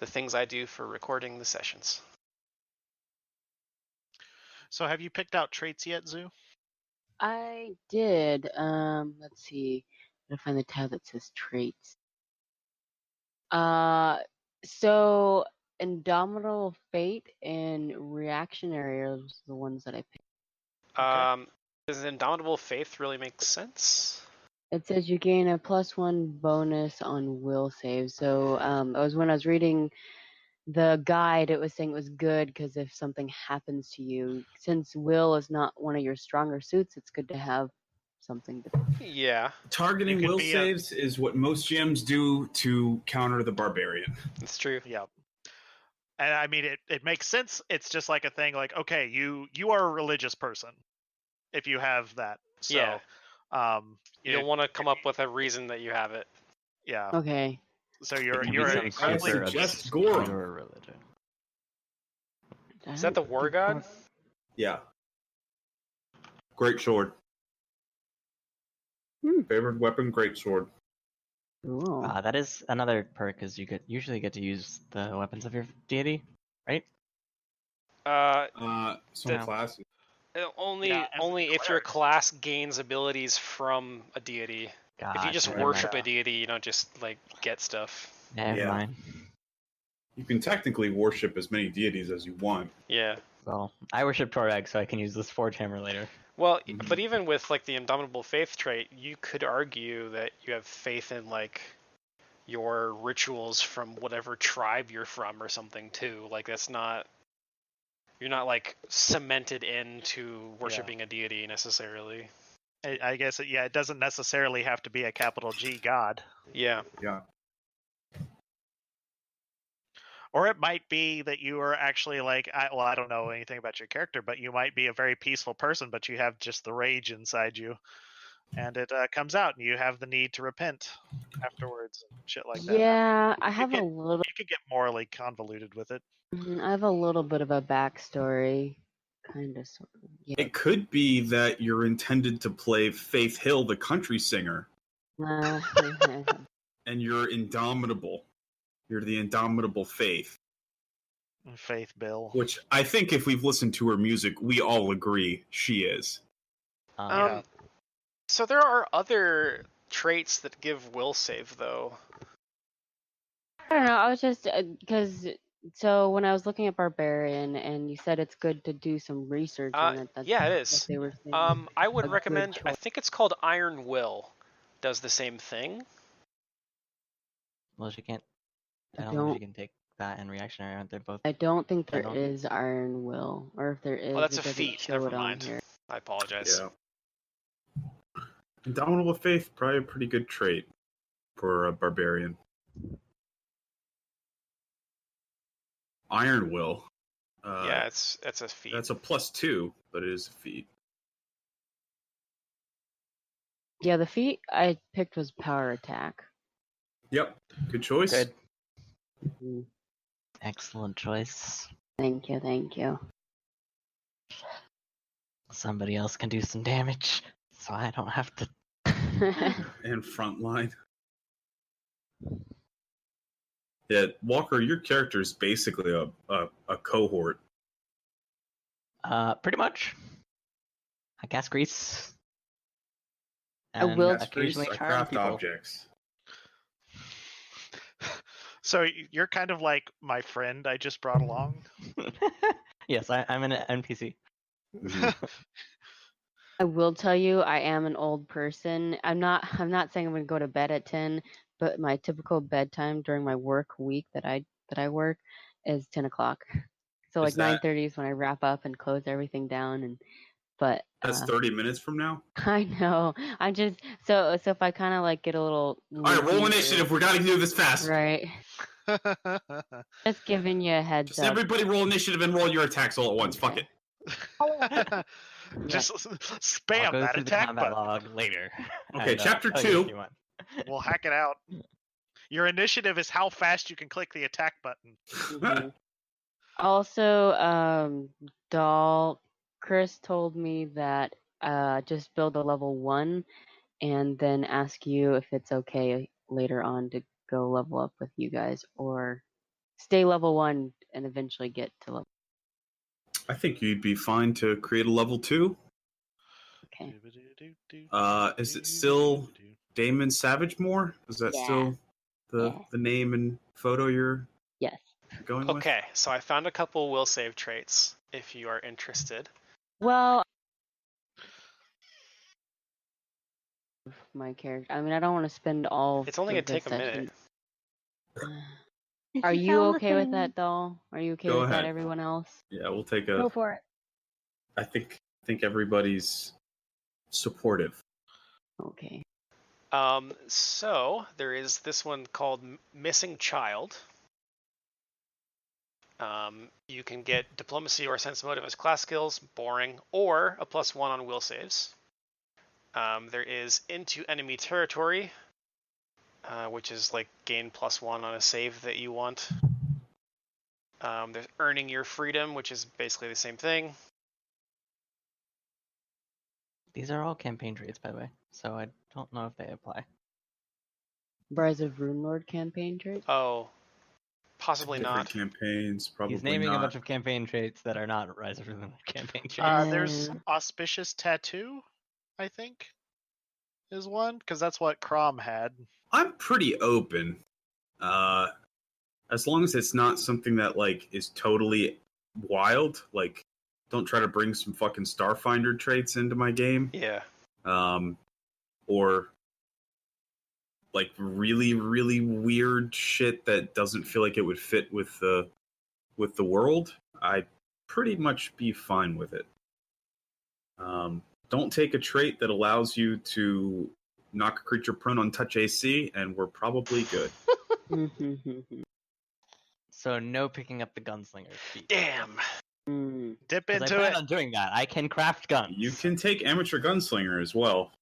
the things I do for recording the sessions. So have you picked out traits yet, Zoo? I did. Let's see. I'm gonna find the tab that says traits. So Indomitable Fate and Reactionary are the ones that I picked. Okay. Does Indomitable Faith really make sense? It says you gain a +1 bonus on will save. So when I was reading the guide, it was saying it was good because if something happens to you, since will is not one of your stronger suits, it's good to have something to. Yeah. Targeting You could will be saves is what most GMs do to counter the barbarian. It's true. Yeah. And I mean, it makes sense. It's just like a thing like, okay, you are a religious person if you have that. So, Yeah. You'll want to come up with a reason that you have it. Yeah. Okay. So It you're can be you're some a I super suggest obscure Gorum. religion. Is that the war god? Yeah. Great sword. Favorite weapon, great sword. Cool. That is another perk, is you usually get to use the weapons of your deity, right? Some No. classes. Only Yeah, as if your class gains abilities from a deity. If you just Gotcha. worship a deity, you don't just like get stuff. Never Yeah. mind. You can technically worship as many deities as you want. Yeah. Well, I worship Torag, so I can use this Forge Hammer later. Well, but even with like the Indomitable Faith trait, you could argue that you have faith in like your rituals from whatever tribe you're from or something too. Like that's not, you're not like cemented into worshiping a deity necessarily. I guess it doesn't necessarily have to be a capital G god. Yeah. Yeah. Or it might be that you are actually like, I don't know anything about your character, but you might be a very peaceful person, but you have just the rage inside you, and it comes out, and you have the need to repent afterwards and shit like that. Yeah, I You have a little. could get morally convoluted with it. I have a little bit of a backstory, kind of, sort of. Yeah. It could be that you're intended to play Faith Hill, the country singer, Well, and you're indomitable. You're the indomitable Faith. Faith Bill. Which I think if we've listened to her music, we all agree she is. So there are other traits that give will save though. I don't know. I was just because so when I was looking at Barbarian, and you said it's good to do some research on it. That's Yeah, it what is. they were saying. I would A good recommend. I choice. think it's called Iron Will. Does the same thing. Well, she can't. I I don't know if don't. she can take that and reactionary. Aren't they both? I don't think there don't- is Iron Will, or if there is, Oh, that's it a doesn't feat. show Never it on mind. here. I apologize. Yeah. Indomitable Faith, probably a pretty good trait for a barbarian. Iron Will. Yeah, it's a feat. That's a +2, but it is a feat. Yeah, the feat I picked was Power Attack. Yep, good choice. Good. Mhm. Excellent choice. Thank you, thank you. Somebody else can do some damage, so I don't have to. And frontline. Yeah, Walker, your character is basically a cohort. Pretty much. I cast grease. I And will- occasionally I charm craft people. objects. So you're kind of like my friend I just brought along. Yes, I'm an NPC. I will tell you, I am an old person. I'm not saying I'm gonna go to bed at 10, but my typical bedtime during my work week that I work is 10 o'clock. So like Is that- 9:30 is when I wrap up and close everything down. But That's 30 minutes from now. I know. I'm just so if I kind of like get a little. All right, roll initiative. We got to do this fast. Right. Just giving you a heads Just up. everybody roll initiative and roll your attacks all at once. Fuck it. Just I'll spam go that through the attack combat button. log later. Okay, and, chapter tell you if 2. you want. We'll hack it out. Your initiative is how fast you can click the attack button. Mhm. Also, Chris told me that just build a level 1 and then ask you if it's okay later on to go level up with you guys or stay level 1 and eventually get to level. I think you'd be fine to create a level 2. Okay. Is it still Damon Savagemore? Is that Yeah. still the Yeah. the name and photo you're Yes. going with? Okay, so I found a couple will save traits if you are interested. Well, my character. I mean, I don't want to spend all. It's only of gonna take this a minute. session. If Are you found the okay with thing, that, doll? Are you okay Go with that? ahead. Everyone else? Yeah, we'll take Go a. for it. I think everybody's supportive. Okay. So there is this one called Missing Child. You can get Diplomacy or Sense Motive as class skills, boring, or a +1 on will saves. There is Into Enemy Territory, which is like gain +1 on a save that you want. There's Earning Your Freedom, which is basically the same thing. These are all campaign traits, by the way, so I don't know if they apply. Rise of Runelord campaign trait. Oh, possibly Different not. campaigns, probably He's naming not. a bunch of campaign traits that are not Rise of the campaign traits. There's Uh, Auspicious Tattoo, I think, is one, because that's what Crom had. I'm pretty open. As long as it's not something that like is totally wild, like don't try to bring some fucking Starfinder traits into my game. Yeah. Or like really, really weird shit that doesn't feel like it would fit with the world. I'd pretty much be fine with it. Don't take a trait that allows you to knock a creature prone on touch AC, and we're probably good. So no picking up the gunslinger feat. Damn. Dip 'Cause I into plan it. on doing that. I can craft guns. You can take amateur gunslinger as well.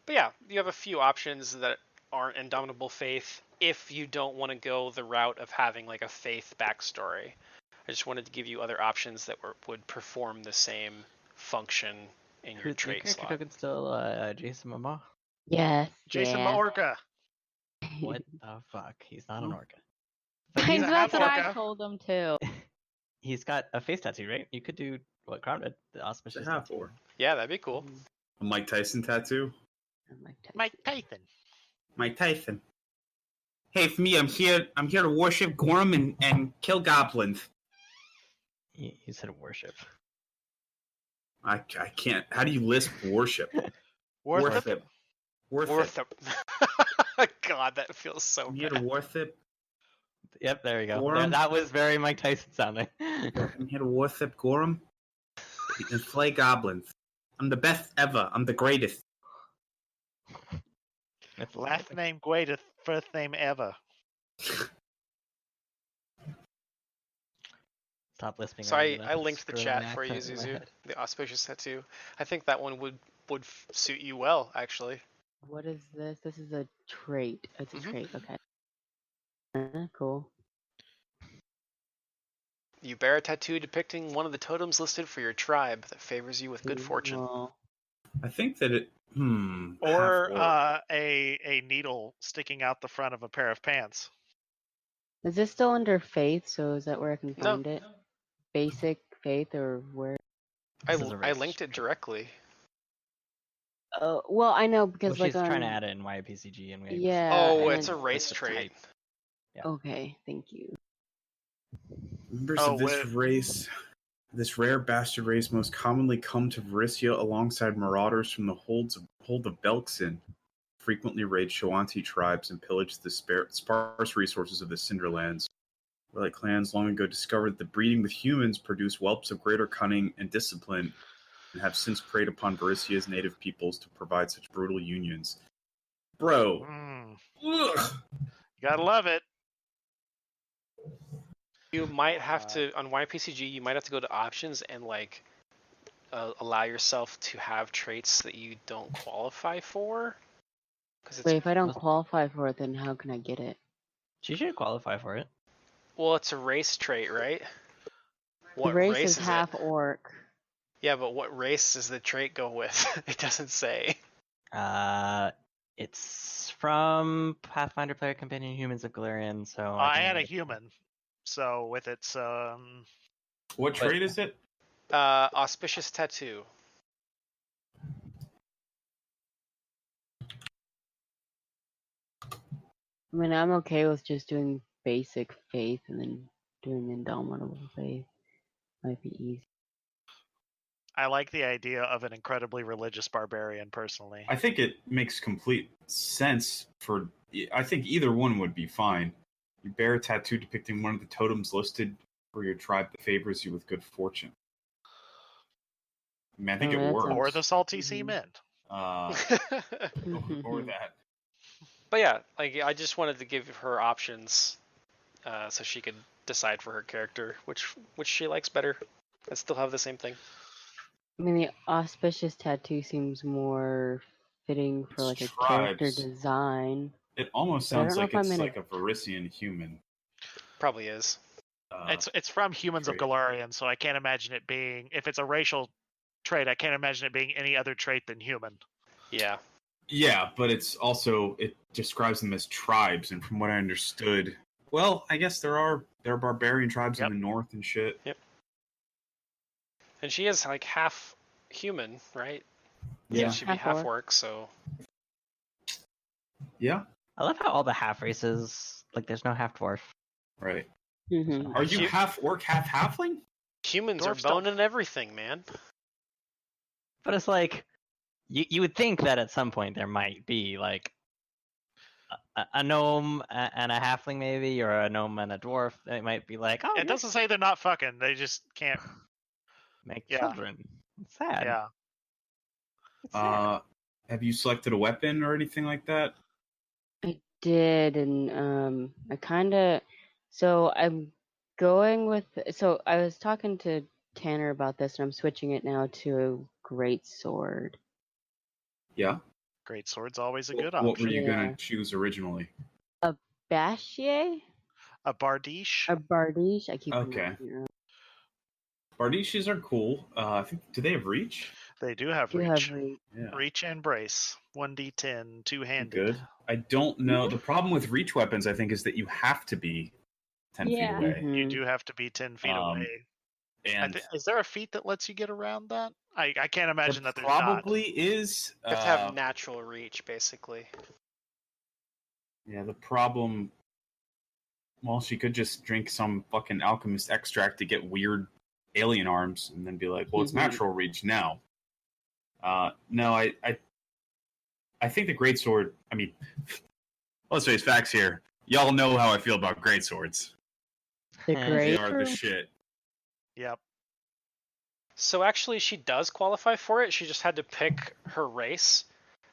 But yeah, you have a few options that aren't Indomitable Faith if you don't want to go the route of having like a Faith backstory. I just wanted to give you other options that would perform the same function in your Who's your trait character slot. token still Jason Momoa? yes. Jason yeah. Maorka. What the fuck? He's not an Oh. orca. But he's, a That's half what I orca. told him too. he's got a face tattoo, right? You could do what Crown did, the auspicious It's a half tattoo. orc. Yeah, that'd be cool. A Mike Tyson tattoo. I'm like, Mike Tyson. Mike Tyson. Hey, it's me. I'm here to worship Gorm and kill goblins. You said worship. I can't. How do you lisp worship? Worth Worth it. God, that feels so I'm here to bad. worship. Yep, there you go. Gorham? That was very Mike Tyson sounding. I'm here to worship Gorm and slay goblins. I'm the best ever. I'm the greatest. That's Last amazing. name Guaidith, first name ever. Stop lisping. So already, I linked the screwing chat the for you, accent in my Zuzu. head. The auspicious tattoo. I think that one would suit you well, actually. what is this? This is a trait. It's a Mhm. trait. Okay. Cool. You bear a tattoo depicting one of the totems listed for your tribe that favors you with good fortune. Well, I think that it. Or half-orc. a needle sticking out the front of a pair of pants. is this still under faith? So is that where I can No. find it? Basic faith or where? I This is a I race linked it trait. directly. Oh, well, I know Well, because she's like trying to add it in YPCG and we Yeah. Oh, and it's a then- race It's a trait. type. Yeah. Okay, thank you. Members Oh, of this wait. race, this rare bastard race, most commonly come to Varissia alongside marauders from the hold of Belksin, frequently raid Shoanti tribes and pillage the sparse resources of the Cinderlands. Warlike clans long ago discovered that breeding with humans produced whelps of greater cunning and discipline, and have since preyed upon Varissia's native peoples to provide such brutal unions. Bro. Ugh. Gotta love it. You might have to on YPCG. You might have to go to options and like allow yourself to have traits that you don't qualify for. Because Wait, if I don't qualify for it, then how can I get it? She should qualify for it. well, it's a race trait, right? What the race race is half it? orc. Yeah, but what race does the trait go with? It doesn't say. It's from Pathfinder Player Companion Humans of Galarian. So I had a human, so with its What trait is it? Auspicious Tattoo. I mean, I'm okay with just doing basic faith and then doing indomitable faith. Might be easy. I like the idea of an incredibly religious barbarian personally. I think it makes complete sense for. I think either one would be fine. You bear a tattoo depicting one of the totems listed for your tribe that favors you with good fortune. I mean, I think Oh, it that works. sounds- Or the salty Mhm. sea mint. Or that. But yeah, like I just wanted to give her options, so she could decide for her character which she likes better, and still have the same thing. I mean, the auspicious tattoo seems more fitting for like a character Tribes. design. It almost But I don't sounds know like if I'm it's in a- like a Varisian human. Probably is. It's from Humans of trait. Galarian, so I can't imagine it being, if it's a racial trait, I can't imagine it being any other trait than human. Yeah. Yeah, but it's also it describes them as tribes, and from what I understood, well, I guess there are barbarian tribes Yep. in the north and shit. And she is like half human, right? Yeah. She'd be Half half orc. orc, so Yeah, I love how all the half races, like, there's no half dwarf. right. Mhm. Are you Hu- half orc, half halfling? humans Dwarves are bone and everything, man. But it's like, you would think that at some point there might be like a gnome and a halfling maybe, or a gnome and a dwarf. It might be like, oh, It doesn't say they're not fucking. They just can't. make Yeah. children. It's sad. Yeah. It's sad. Have you selected a weapon or anything like that? I did, and I kind of. So I'm going with. So I was talking to Tanner about this, and I'm switching it now to a great sword. Yeah. Great sword's always a What good were option. you Yeah. gonna choose originally? Bashier A bardiche. or Bardiche? I keep Okay. pronouncing it wrong. Bardishis are cool. I think do they have reach? They do have Do reach. have reach. Yeah. Reach and brace. 1d10, two-handed. Good. I don't know. The problem with reach weapons, I think, is that you have to be 10 feet Yeah. away. You Mhm. do have to be 10 feet Um, away. And Is there a feat that lets you get around that? I can't imagine there that there's not. probably is. You have to have natural reach, basically. Yeah, the problem. Well, she could just drink some fucking alchemist extract to get weird alien arms, and then be like, "Well, it's Mhm. natural reach now." No, I think the greatsword. I mean, let's face facts here. Y'all know how I feel about greatswords. The Eh. great. They are the shit. Yep. So actually, she does qualify for it. She just had to pick her race.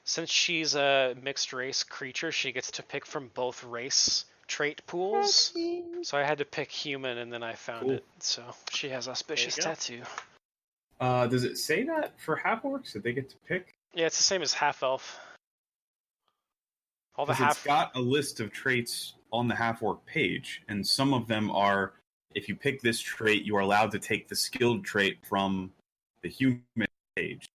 Since she's a mixed race creature, she gets to pick from both race trait pools. So I had to pick human, and then I found Cool. it. So she has auspicious go. tattoo. Does it say that for half orcs that they get to pick? Yeah, it's the same as half elf. All the Because it's half. got a list of traits on the half orc page, and some of them are, if you pick this trait, you are allowed to take the skilled trait from the human page,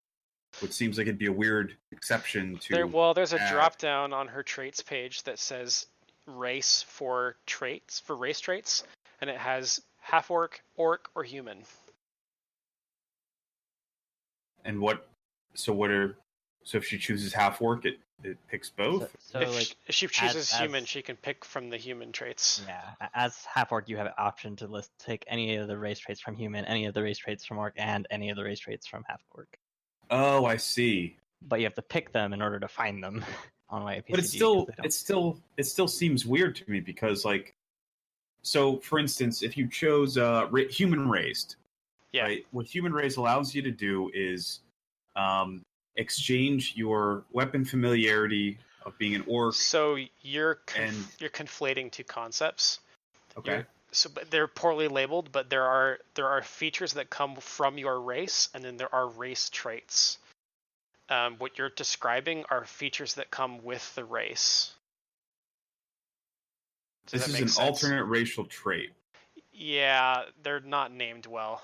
which seems like it'd be a weird exception to. There's a add. drop down on her traits page that says race for traits, for race traits, and it has half orc, orc, or human. And what? So if she chooses half orc, it picks both. So if like, she chooses as- human, she can pick from the human traits. yeah, as half orc, you have an option to take any of the race traits from human, any of the race traits from orc, and any of the race traits from half orc. Oh, I see. But you have to pick them in order to find them on YAPCG. But it still seems weird to me because so for instance, if you chose human raised, Yeah. right? What human raised allows you to do is exchange your weapon familiarity of being an orc. So you're And- you're conflating two concepts. Okay. But they're poorly labeled, but there are features that come from your race, and then there are race traits. What you're describing are features that come with the race. Does This that is make an sense? alternate racial trait. Yeah, they're not named well.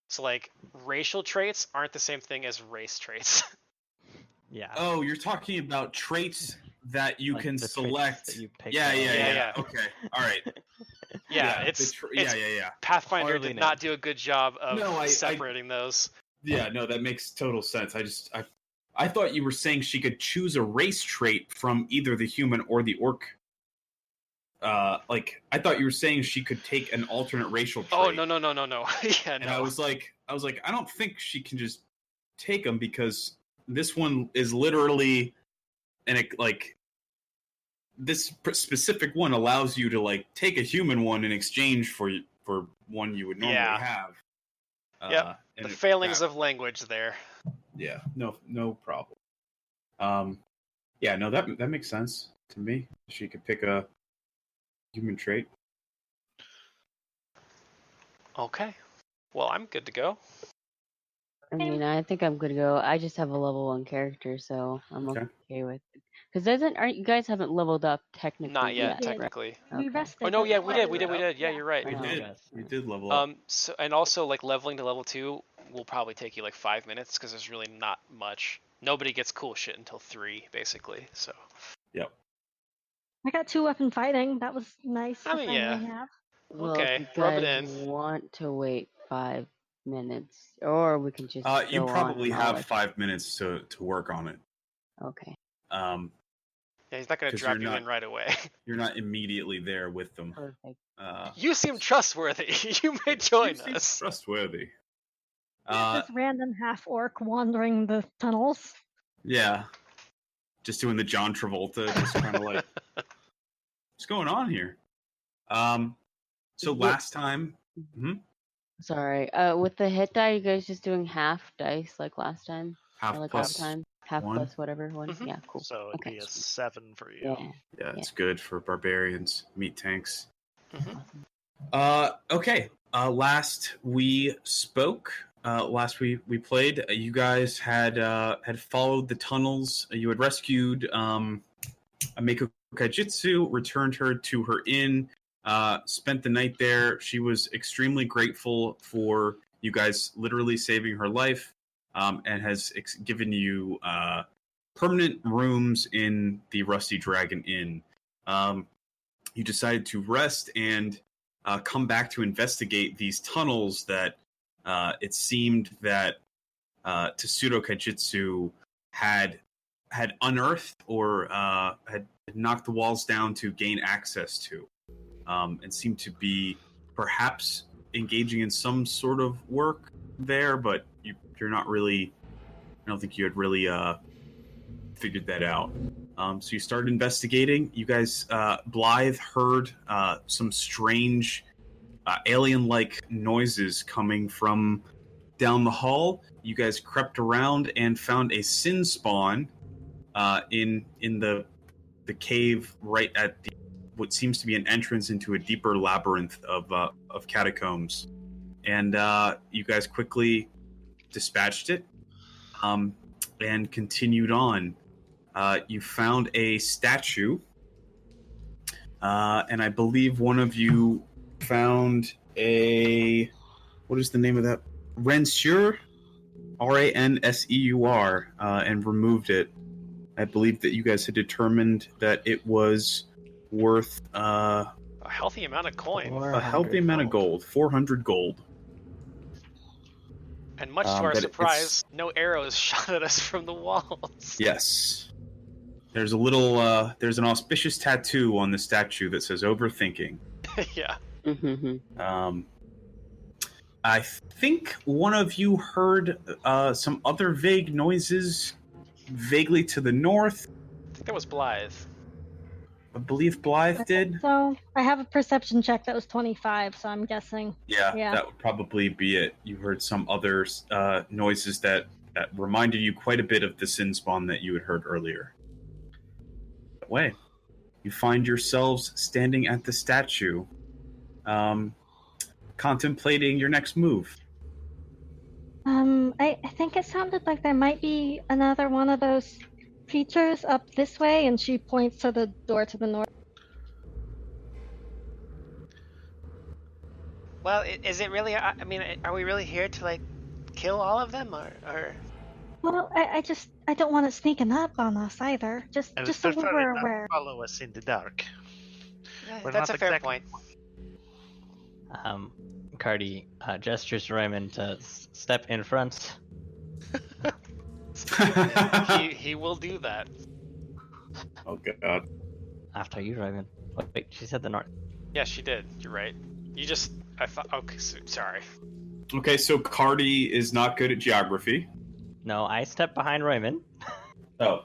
So like racial traits aren't the same thing as race traits. Yeah. Oh, you're talking about traits that you Like can the traits select. that you pick Yeah, out. Yeah. Okay, all right. Yeah, the it's yeah. Pathfinder Hardly did not named. do a good job of No, I- separating those. Yeah, no, that makes total sense. I thought you were saying she could choose a race trait from either the human or the orc. Like I thought you were saying she could take an alternate racial trait. Oh no. Yeah, And no. I was like, I don't think she can just take them because this one is literally, and it like this specific one allows you to like take a human one in exchange for one you would normally Yeah. have. Yep. and The failings that- of language there. Yeah, no problem. Yeah, no, that makes sense to me. She could pick a human trait. Okay. Well, I'm good to go. I mean, I think I'm good to go. I just have a level 1 character, so I'm Okay. okay with it. Because aren't you guys haven't leveled up technically Not yet, right? technically. We Okay. rested. Oh no, but yeah, we leveled did. up. Yeah, you're right. We Oh. did. Yes. We did level up. So and also like leveling to level 2 will probably take you like 5 minutes because there's really not much. Nobody gets cool shit until 3, basically. So. Yep. I got 2 weapon fighting. That was nice. I to mean, finally yeah. have. Well, Okay, if you rub it guys in. want to wait 5 minutes, or we can just You go probably on and I'll have 5 minutes to work on it. Okay, Um, Yeah, he's not gonna 'Cause drop you're you not- in right away. you're not immediately there with them. perfect. You seem trustworthy. You may join Seems us. trustworthy. This random half orc wandering the tunnels. Yeah. Just doing the John Travolta, just kind of like, what's going on here? So Yeah. last time, Sorry. With the hit die, you guys just doing half dice like last time? half Or like all the plus. time? Half one. plus whatever one? Mhm. Yeah, cool. So it'd Okay. be a 7 for you. Yeah. Yeah, it's good for barbarians, meat tanks. Mhm. Awesome. Okay. Last we spoke, last we played, you guys had followed the tunnels. You had rescued Ameko Kaijitsu, returned her to her inn, spent the night there. She was extremely grateful for you guys literally saving her life, and has given you permanent rooms in the Rusty Dragon Inn. You decided to rest and come back to investigate these tunnels that it seemed that Tsudo Kaijitsu had unearthed or had knocked the walls down to gain access to, and seemed to be perhaps engaging in some sort of work there, but you're not really. I don't think you had really figured that out. So you started investigating. You guys, Blythe heard some strange alien-like noises coming from down the hall. You guys crept around and found a sin spawn in the cave right at what seems to be an entrance into a deeper labyrinth of catacombs. And you guys quickly dispatched it and continued on. You found a statue, and I believe one of you found a, what is the name of that? Ranseur, Ranseur, and removed it. I believe that you guys had determined that it was worth A healthy amount of coin. a healthy amount of gold, 400 gold. And much to our but it's- surprise, no arrows shot at us from the walls. Yes. There's a little, there's an auspicious tattoo on the statue that says overthinking. Yeah. Mm-hmm. I think one of you heard some other vague noises vaguely to the north. I think that was Blythe. I believe Blythe did. So I have a perception check that was 25, so I'm guessing. Yeah, Yeah. that would probably be it. You heard some other noises that reminded you quite a bit of the sin spawn that you had heard earlier. That way, you find yourselves standing at the statue, contemplating your next move. I think it sounded like there might be another one of those creatures up this way, and she points to the door to the north. Well, is it really? I mean, are we really here to like kill all of them, or? Well, I don't want it sneaking up on us either. Just I would so prefer we're it not aware. follow us in the dark. We're That's not a fair exactly- point. Cardi gestures Raymond to step in front. He will do that. Oh god. After you, Raymond. Wait, she said the north. Yeah, she did. You're right. I thought. Okay, sorry. Okay, so Cardi is not good at geography. No, I step behind Raymond. Oh.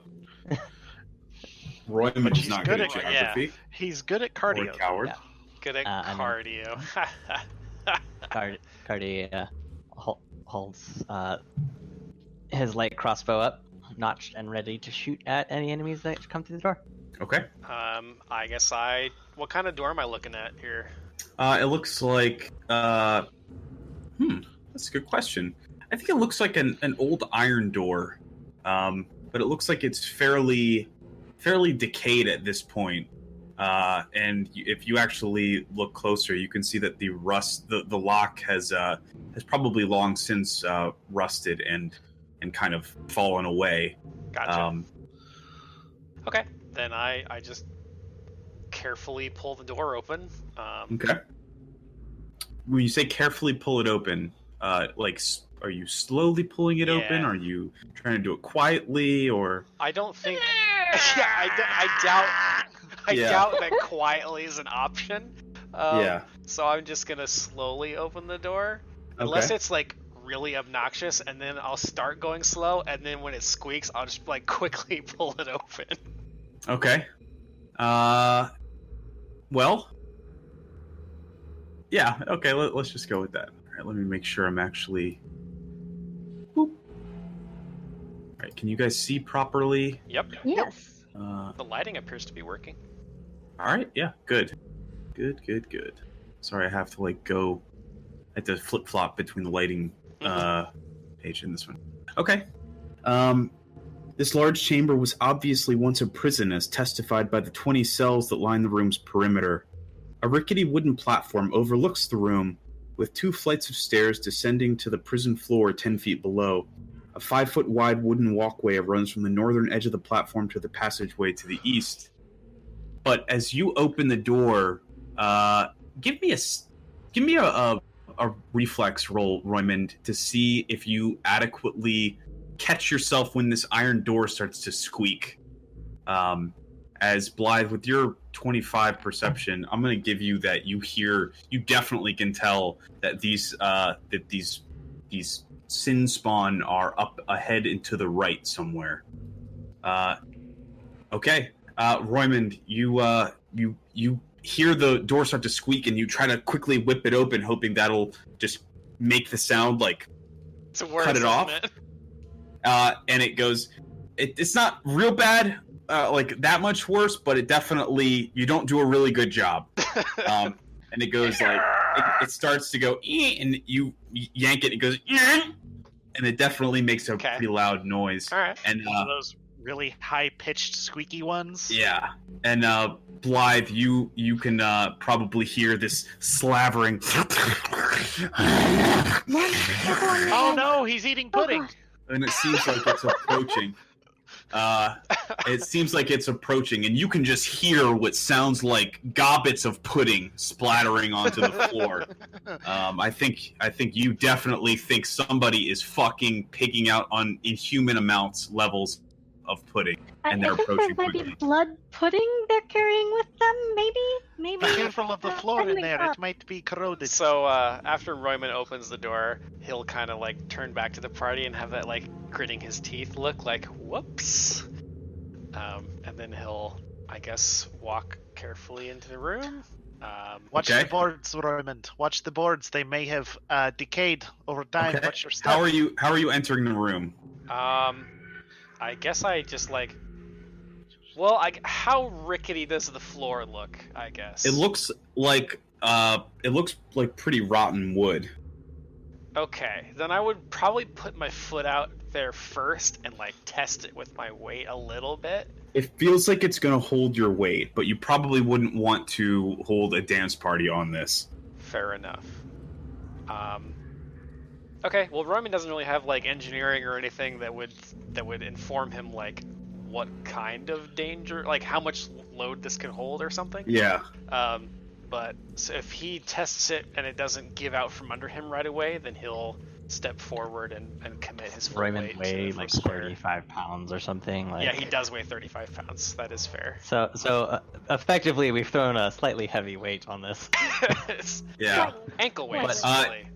Royman But is she's not good good at at- geography. He's good at Or a cardio. coward. Yeah. Good at I know. cardio. Cardi holds his light crossbow up, notched and ready to shoot at any enemies that come through the door. Okay. I guess What kind of door am I looking at here? It looks like that's a good question. I think it looks like an old iron door. But it looks like it's fairly decayed at this point. And if you actually look closer, you can see that the lock has probably long since rusted and kind of fallen away. Gotcha. Okay, then I just carefully pull the door open. Okay. When you say carefully pull it open, are you slowly pulling it open? Yeah. Are you trying to do it quietly, or? I don't think. Yeah, I Yeah. doubt that quietly is an option. Yeah. So I'm just gonna slowly open the door, unless Okay. it's like really obnoxious, and then I'll start going slow, and then when it squeaks, I'll just like quickly pull it open. Okay. Well. Yeah. Okay. Let's just go with that. All right. Let me make sure I'm actually. Boop. All right. Can you guys see properly? Yep. Yes. The lighting appears to be working. All right. Yeah. Good. Good. Sorry, I have to go. I have to flip flop between the lighting page and this one. Okay. This large chamber was obviously once a prison, as testified by the 20 cells that line the room's perimeter. A rickety wooden platform overlooks the room, with 2 flights of stairs descending to the prison floor 10 feet below. A 5-foot-wide wooden walkway runs from the northern edge of the platform to the passageway to the east. But as you open the door, give me a reflex roll, Roymond, to see if you adequately catch yourself when this iron door starts to squeak. As Blythe, with your 25 perception, I'm going to give you that you definitely can tell that these sin spawn are up ahead and to the right somewhere. Okay. Roymond, you hear the door start to squeak, and you try to quickly whip it open, hoping that'll just make the sound It's worse, cut it off. isn't it? And it goes. It's not real bad, that much worse, but it definitely, you don't do a really good job. And it goes it starts to go, and you yank it, and it goes, and it definitely makes a pretty loud noise. All right. And One of those really high-pitched, squeaky ones. yeah, and Blythe, you can probably hear this slavering. Oh no, he's eating pudding. And it seems like it's approaching. And you can just hear what sounds like gobbets of pudding splattering onto the floor. I think you definitely think somebody is fucking picking out on inhuman levels of pudding, and they're I think approaching there might quickly. be blood pudding they're carrying with them. Maybe. Be careful of the floor in Opening there; up. it might be corroded. So after Royman opens the door, he'll kind of turn back to the party and have that gritting his teeth look like whoops. And then he'll, I guess, walk carefully into the room. Watch Okay. the boards, Raymond. Watch the boards; they may have decayed over time. Okay. Watch your step. How are you entering the room? I guess I just how rickety does the floor look? I guess It looks like pretty rotten wood. Okay, then I would probably put my foot out there first and test it with my weight a little bit. It feels like it's going to hold your weight, but you probably wouldn't want to hold a dance party on this. Fair enough. Okay, well, Roman doesn't really have like engineering or anything that would inform him like what kind of danger, like how much load this can hold or something. Yeah. But so if he tests it and it doesn't give out from under him right away, then he'll step forward and commit his full Roman weight. weigh to the like first square. 35 pounds or something. Like... Yeah, he does weigh 35 pounds. That is fair. So effectively, we've thrown a slightly heavy weight on this. It's Yeah. ankle weight, But, really.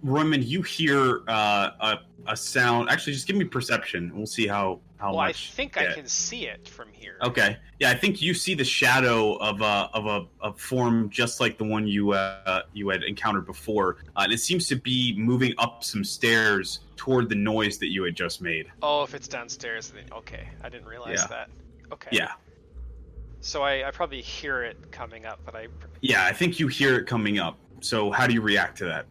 Roman, you hear a sound. Actually, just give me perception. We'll see how Well, much. I think I can see it from here. Okay. Yeah, I think you see the shadow of a form just like the one you had encountered before, and it seems to be moving up some stairs toward the noise that you had just made. Oh, if it's downstairs, then okay. I didn't realize that. Okay. Yeah. So I probably hear it coming up, but Yeah, I think you hear it coming up. So how do you react to that?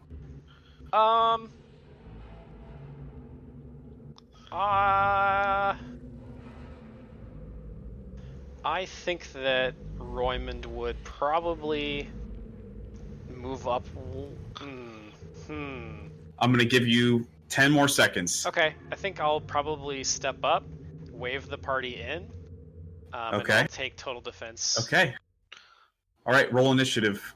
I think that Roymond would probably move up. I'm gonna give you 10 more seconds. Okay, I think I'll probably step up, wave the party in, and Okay. I'll take total defense. Okay. All right, roll initiative.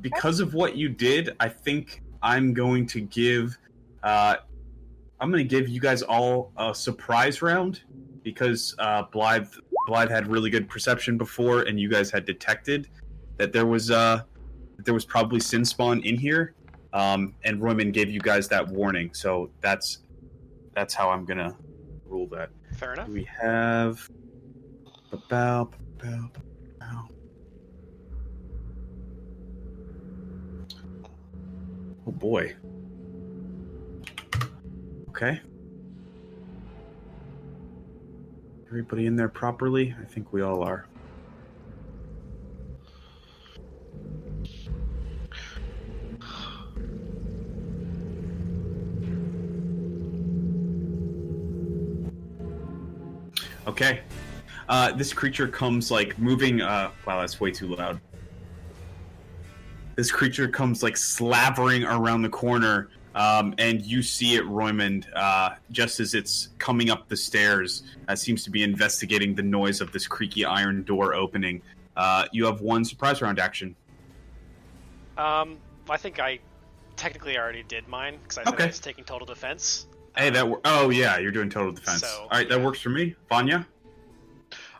Because of what you did, I think I'm going to give you guys all a surprise round because Blythe had really good perception before, and you guys had detected that there was probably sin spawn in here, and Roman gave you guys that warning. So that's how I'm gonna rule that. Fair enough. We have Oh boy. Okay. Everybody in there properly? I think we all are. Okay. This creature comes like moving. Wow, that's way too loud. This creature comes like slavering around the corner, and you see it, Roymond, just as it's coming up the stairs. Seems to be investigating the noise of this creaky iron door opening. You have one surprise round action. I think I technically already did mine because I said I was taking total defense. Hey, oh yeah, you're doing total defense. So, all right, that works for me. Vanya?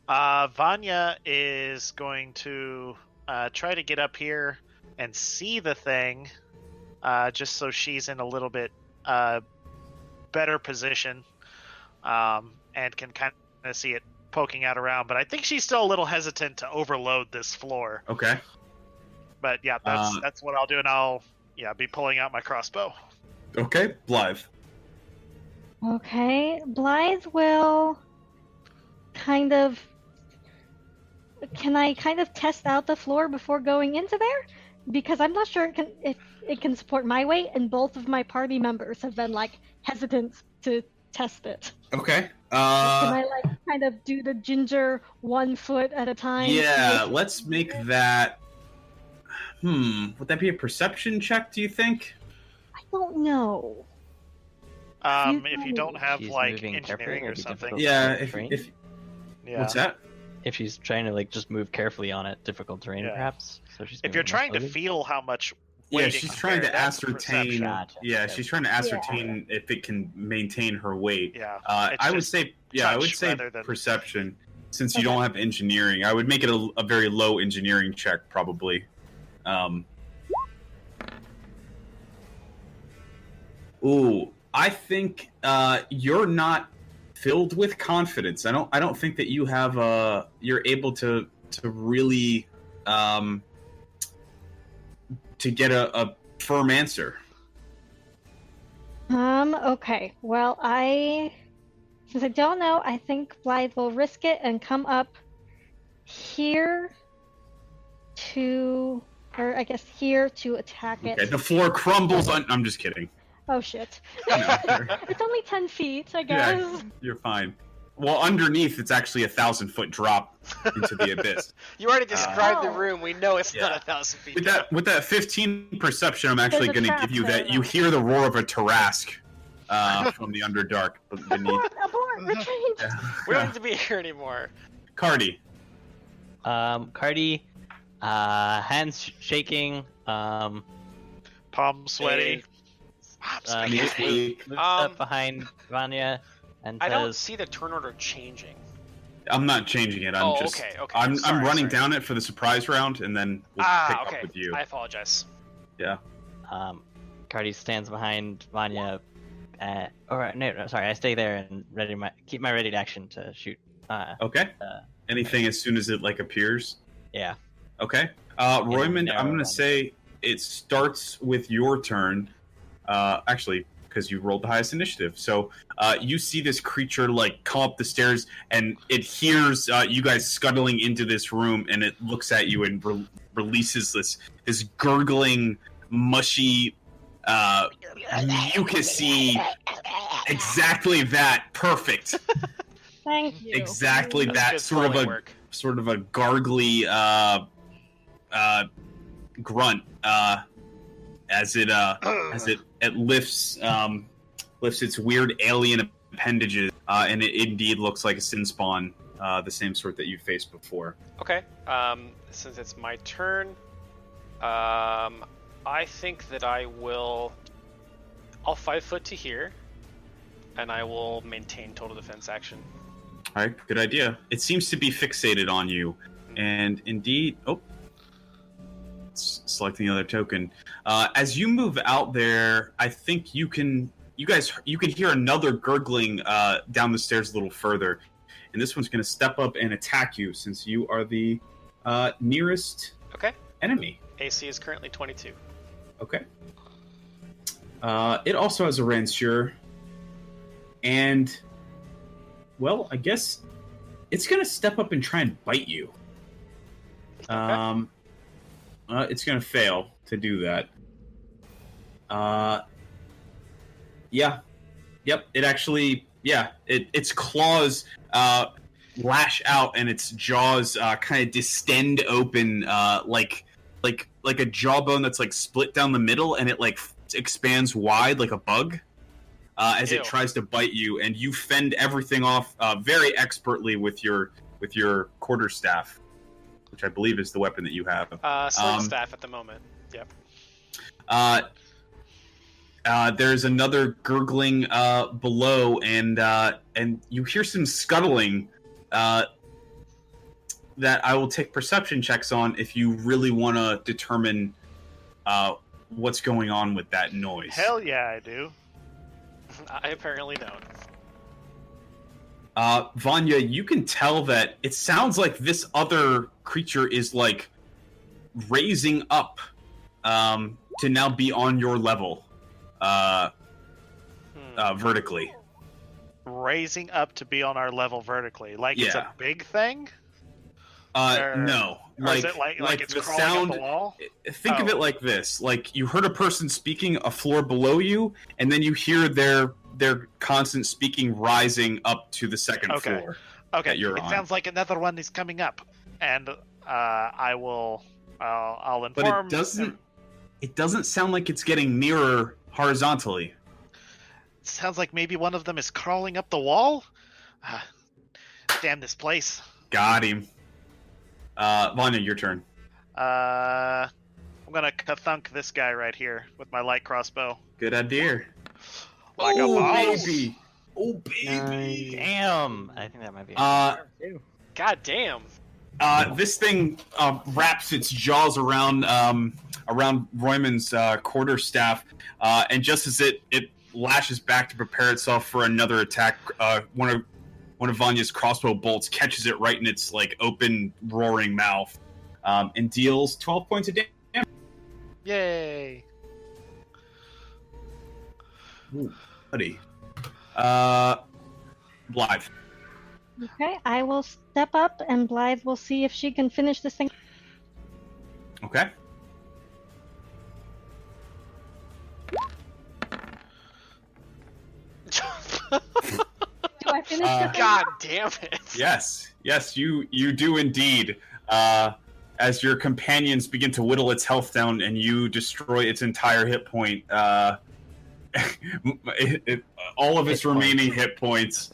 Vanya is going to try to get up here and see the thing, just so she's in a little bit better position, and can kind of see it poking out around. But I think she's still a little hesitant to overload this floor. Okay. But yeah, that's what I'll do, and I'll be pulling out my crossbow. Okay, Blythe. Okay, Blythe will kind of... Can I kind of test out the floor before going into there? Because I'm not sure if it can support my weight, and both of my party members have been like hesitant to test it. Okay. Can I like kind of do the ginger 1 foot at a time? Yeah, let's make that. Would that be a perception check, do you think? I don't know. If you don't have She's like moving engineering carefully, or it'd be something. difficult. Yeah, Terrain? if Yeah. What's that? If she's trying to like just move carefully on it, difficult terrain Yeah. perhaps. So she's If you're trying to slowly. feel how much Yeah, weight it she's can trying bear, to that's ascertain. perception. Gotcha. Yeah, Okay. she's trying to ascertain if it can maintain her weight. Yeah. I would just say, touch rather than- perception, since you don't have engineering. I would make it a very low engineering check, probably. Ooh, I think you're not filled with confidence. I don't think that you have you're able to really to get a firm answer. Okay. Well, since I don't know, I think Blythe will risk it and come up here to attack it. Okay, the floor crumbles. I'm just kidding. Oh shit. No, It's only 10 feet, I guess. yeah, you're fine. Well, underneath it's actually 1,000-foot drop into the abyss. You already described the Oh. room. We know it's Yeah. not 1,000 feet. With that 15 perception, I'm actually There's a going to trap give you there, that you though. hear the roar of a Tarask from the Underdark beneath. Abort! Retreat! We don't need to be here anymore. Cardi. Cardi, hands shaking, Palm sweaty. moves Um, up behind Vanya and I don't says, see the turn order changing. I'm not changing it. I'm just. Okay. I'm Sorry, running sorry. down it for the surprise round, and then we'll pick Okay. up with you. I apologize. Cardi stands behind Vanya, sorry, I stay there and keep my ready action to shoot. Okay. Anything as soon as it appears. Yeah. Okay. Roymond, narrow I'm gonna one. say it starts with your turn. Actually, because you rolled the highest initiative. So you see this creature come up the stairs, and it hears you guys scuttling into this room, and it looks at you and releases this gurgling, mushy, mucusy. Exactly that. Perfect. Thank you. Exactly That's that good sort of spelling a work. gargly grunt as it lifts its weird alien appendages, and it indeed looks like a sin spawn, the same sort that you faced before. Okay. Since it's my turn, I think that I'll 5 foot to here, and I will maintain total defense action. All right, good idea. It seems to be fixated on you, and indeed, selecting the other token. As you move out there, I think you can hear another gurgling down the stairs a little further, and this one's going to step up and attack you since you are the nearest Okay. enemy. AC is currently 22. Okay. It also has a ransure, and well, I guess it's going to step up and try and bite you. Okay. It's going to fail to do that. Yeah. Yep. It actually, its claws lash out, and its jaws kind of distend open, like a jawbone that's split down the middle, and it expands wide like a bug. As Ew. it tries to bite you, and you fend everything off very expertly with your quarterstaff, which I believe is the weapon that you have. Sling staff at the moment. Yep. There's another gurgling below, and you hear some scuttling that I will take perception checks on if you really want to determine what's going on with that noise. Hell yeah, I do. I apparently don't. Vanya, you can tell that it sounds like this other creature is raising up to now be on your level vertically. Raising up to be on our level vertically. It's Yeah. a big thing? Or- No. Or is it like it's the crawling sound, up the wall? think of it like this. You heard a person speaking a floor below you, and then you hear their constant speaking rising up to the second floor. Okay, that you're it on. sounds like another one is coming up. And I'll inform... But it doesn't sound like it's getting nearer horizontally. It sounds like maybe one of them is crawling up the wall? Damn this place. Got him. Vanya, your turn. I'm gonna kathunk this guy right here with my light crossbow. Good idea. Like a boss. baby. Oh, baby. Damn! I think that might be. God damn. This thing wraps its jaws around Roymond's quarterstaff, and just as it lashes back to prepare itself for another attack, one of Vanya's crossbow bolts catches it right in its open, roaring mouth, and deals 12 points of damage. Yay! Ooh, buddy. Blythe. Okay, I will step up, and Blythe will see if she can finish this thing. Okay. Do I God damn it! Yes, you do indeed. As your companions begin to whittle its health down and you destroy its entire hit point, all of its remaining hit points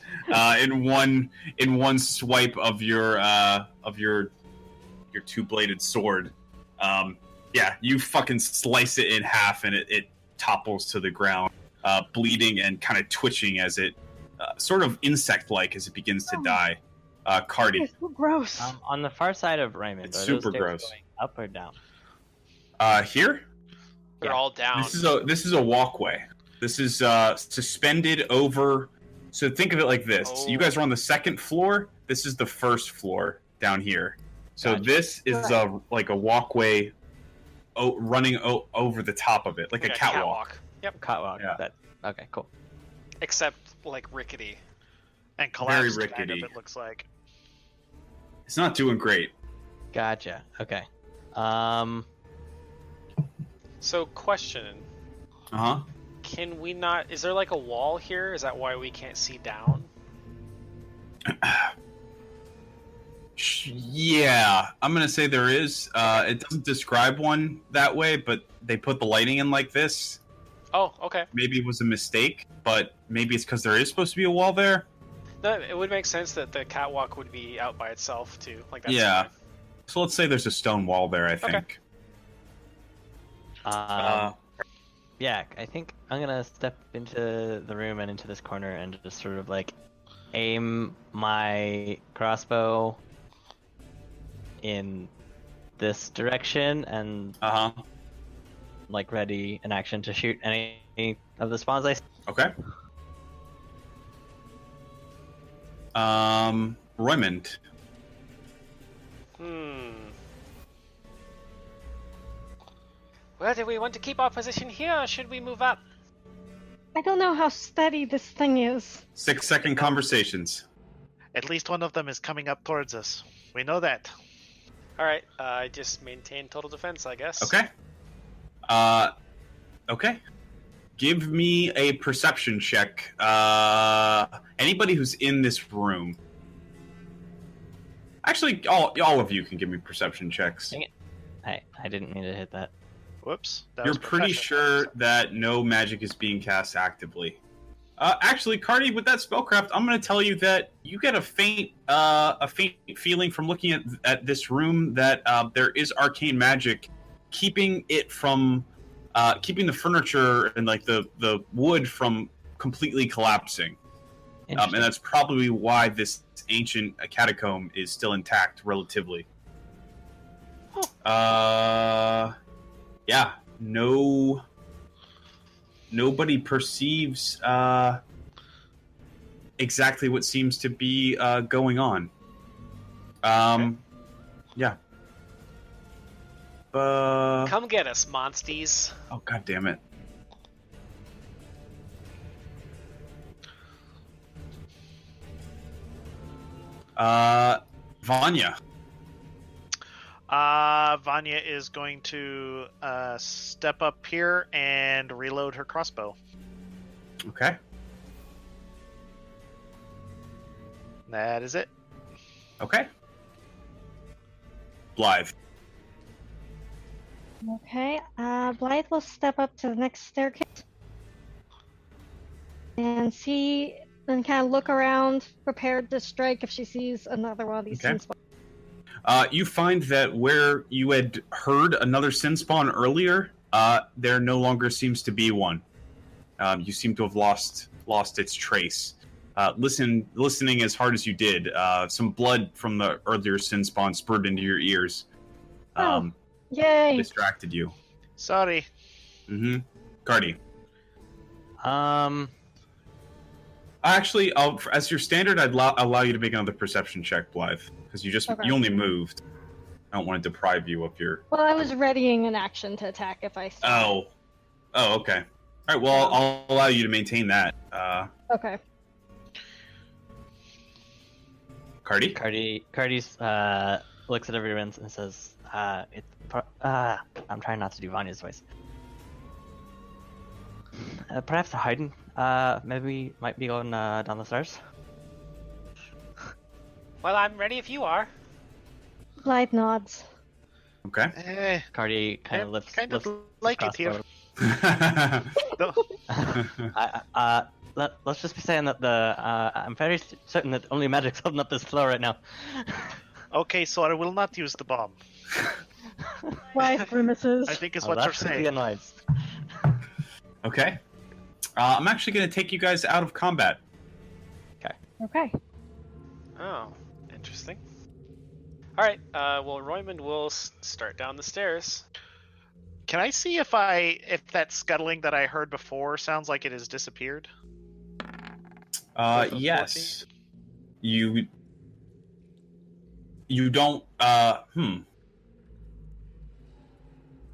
in one swipe of your two-bladed sword. You fucking slice it in half and it topples to the ground, bleeding and kind of twitching as it sort of insect-like as it begins to die. Cardi. It's so gross. On the far side of Raymond, It's are super those stairs gross. going up or down? Here? They're all down. This is a walkway. This is suspended over. So think of it like this: you guys are on the second floor. This is the first floor down here. So Gotcha. this is a walkway, running over the top of it, like a catwalk. Yep. Catwalk. Yeah. Okay, cool. Except like rickety. And collapsed, Very kind of, rickety. it looks like. It's not doing great. Gotcha. Okay. So question: Can we not? Is there like a wall here? Is that why we can't see down? Yeah, I'm gonna say there is. It doesn't describe one that way, but they put the lighting in like this. Oh, okay. Maybe it was a mistake, but maybe it's because there is supposed to be a wall there. No, it would make sense that the catwalk would be out by itself too. Like that's Yeah. fine. So let's say there's a stone wall there, I think. Yeah, I think I'm gonna step into the room and into this corner and just sort of like aim my crossbow in this direction and like ready in action to shoot any of the spawns I see. Okay. Raymond. Well, do we want to keep our position here, or should we move up? I don't know how steady this thing is. 6-second conversations. At least one of them is coming up towards us. We know that. All right, I just maintain total defense, I guess. Okay. Okay. Give me a perception check. Anybody who's in this room. Actually, all of you can give me perception checks. Dang it. I didn't mean to hit that. Whoops. That You're was pretty professional. sure that no magic is being cast actively. Actually, Cardi, with that spellcraft, I'm going to tell you that you get a faint feeling from looking at this room that there is arcane magic keeping it from keeping the furniture and like the wood from completely collapsing. And that's probably why this ancient catacomb is still intact relatively. Yeah, nobody perceives exactly what seems to be going on. Yeah. Come get us, monsties. Oh, god damn it. Vanya. Vanya is going to step up here and reload her crossbow. Okay. That is it. Okay. Blythe. Okay, Blythe will step up to the next staircase and see, and kind of look around, prepared to strike if she sees another one of these Okay. sin spawns. You find that where you had heard another sin spawn earlier, there no longer seems to be one. You seem to have lost its trace. Listening as hard as you did, some blood from the earlier sin spawn spurred into your ears. Yay! Distracted you. Sorry. Mm-hmm. Cardi. Actually, as your standard, I'd allow you to make another perception check, Blythe, because you only moved. I don't want to deprive you of your. Well, I was readying an action to attack if I saw. Oh, okay. All right. Well, I'll allow you to maintain that. Okay. Cardi. Cardi's looks at everyone and says, I'm trying not to do Vanya's voice. Perhaps they're hiding. Maybe we might be going down the stairs. Well, I'm ready if you are. Blythe nods. Okay. Cardi kind of lifts. Kind of lifts like his it here. crossbow. Let's just be saying that I'm very certain that only magic's holding up this floor right now. Okay, so I will not use the bomb. Blythe grimaces. I think is Oh, what you're that's gonna be saying. a noise. Okay. I'm actually going to take you guys out of combat. Okay. Oh, interesting. All right. Well, Roymond will start down the stairs. Can I see if that scuttling that I heard before sounds like it has disappeared? Yes. You don't.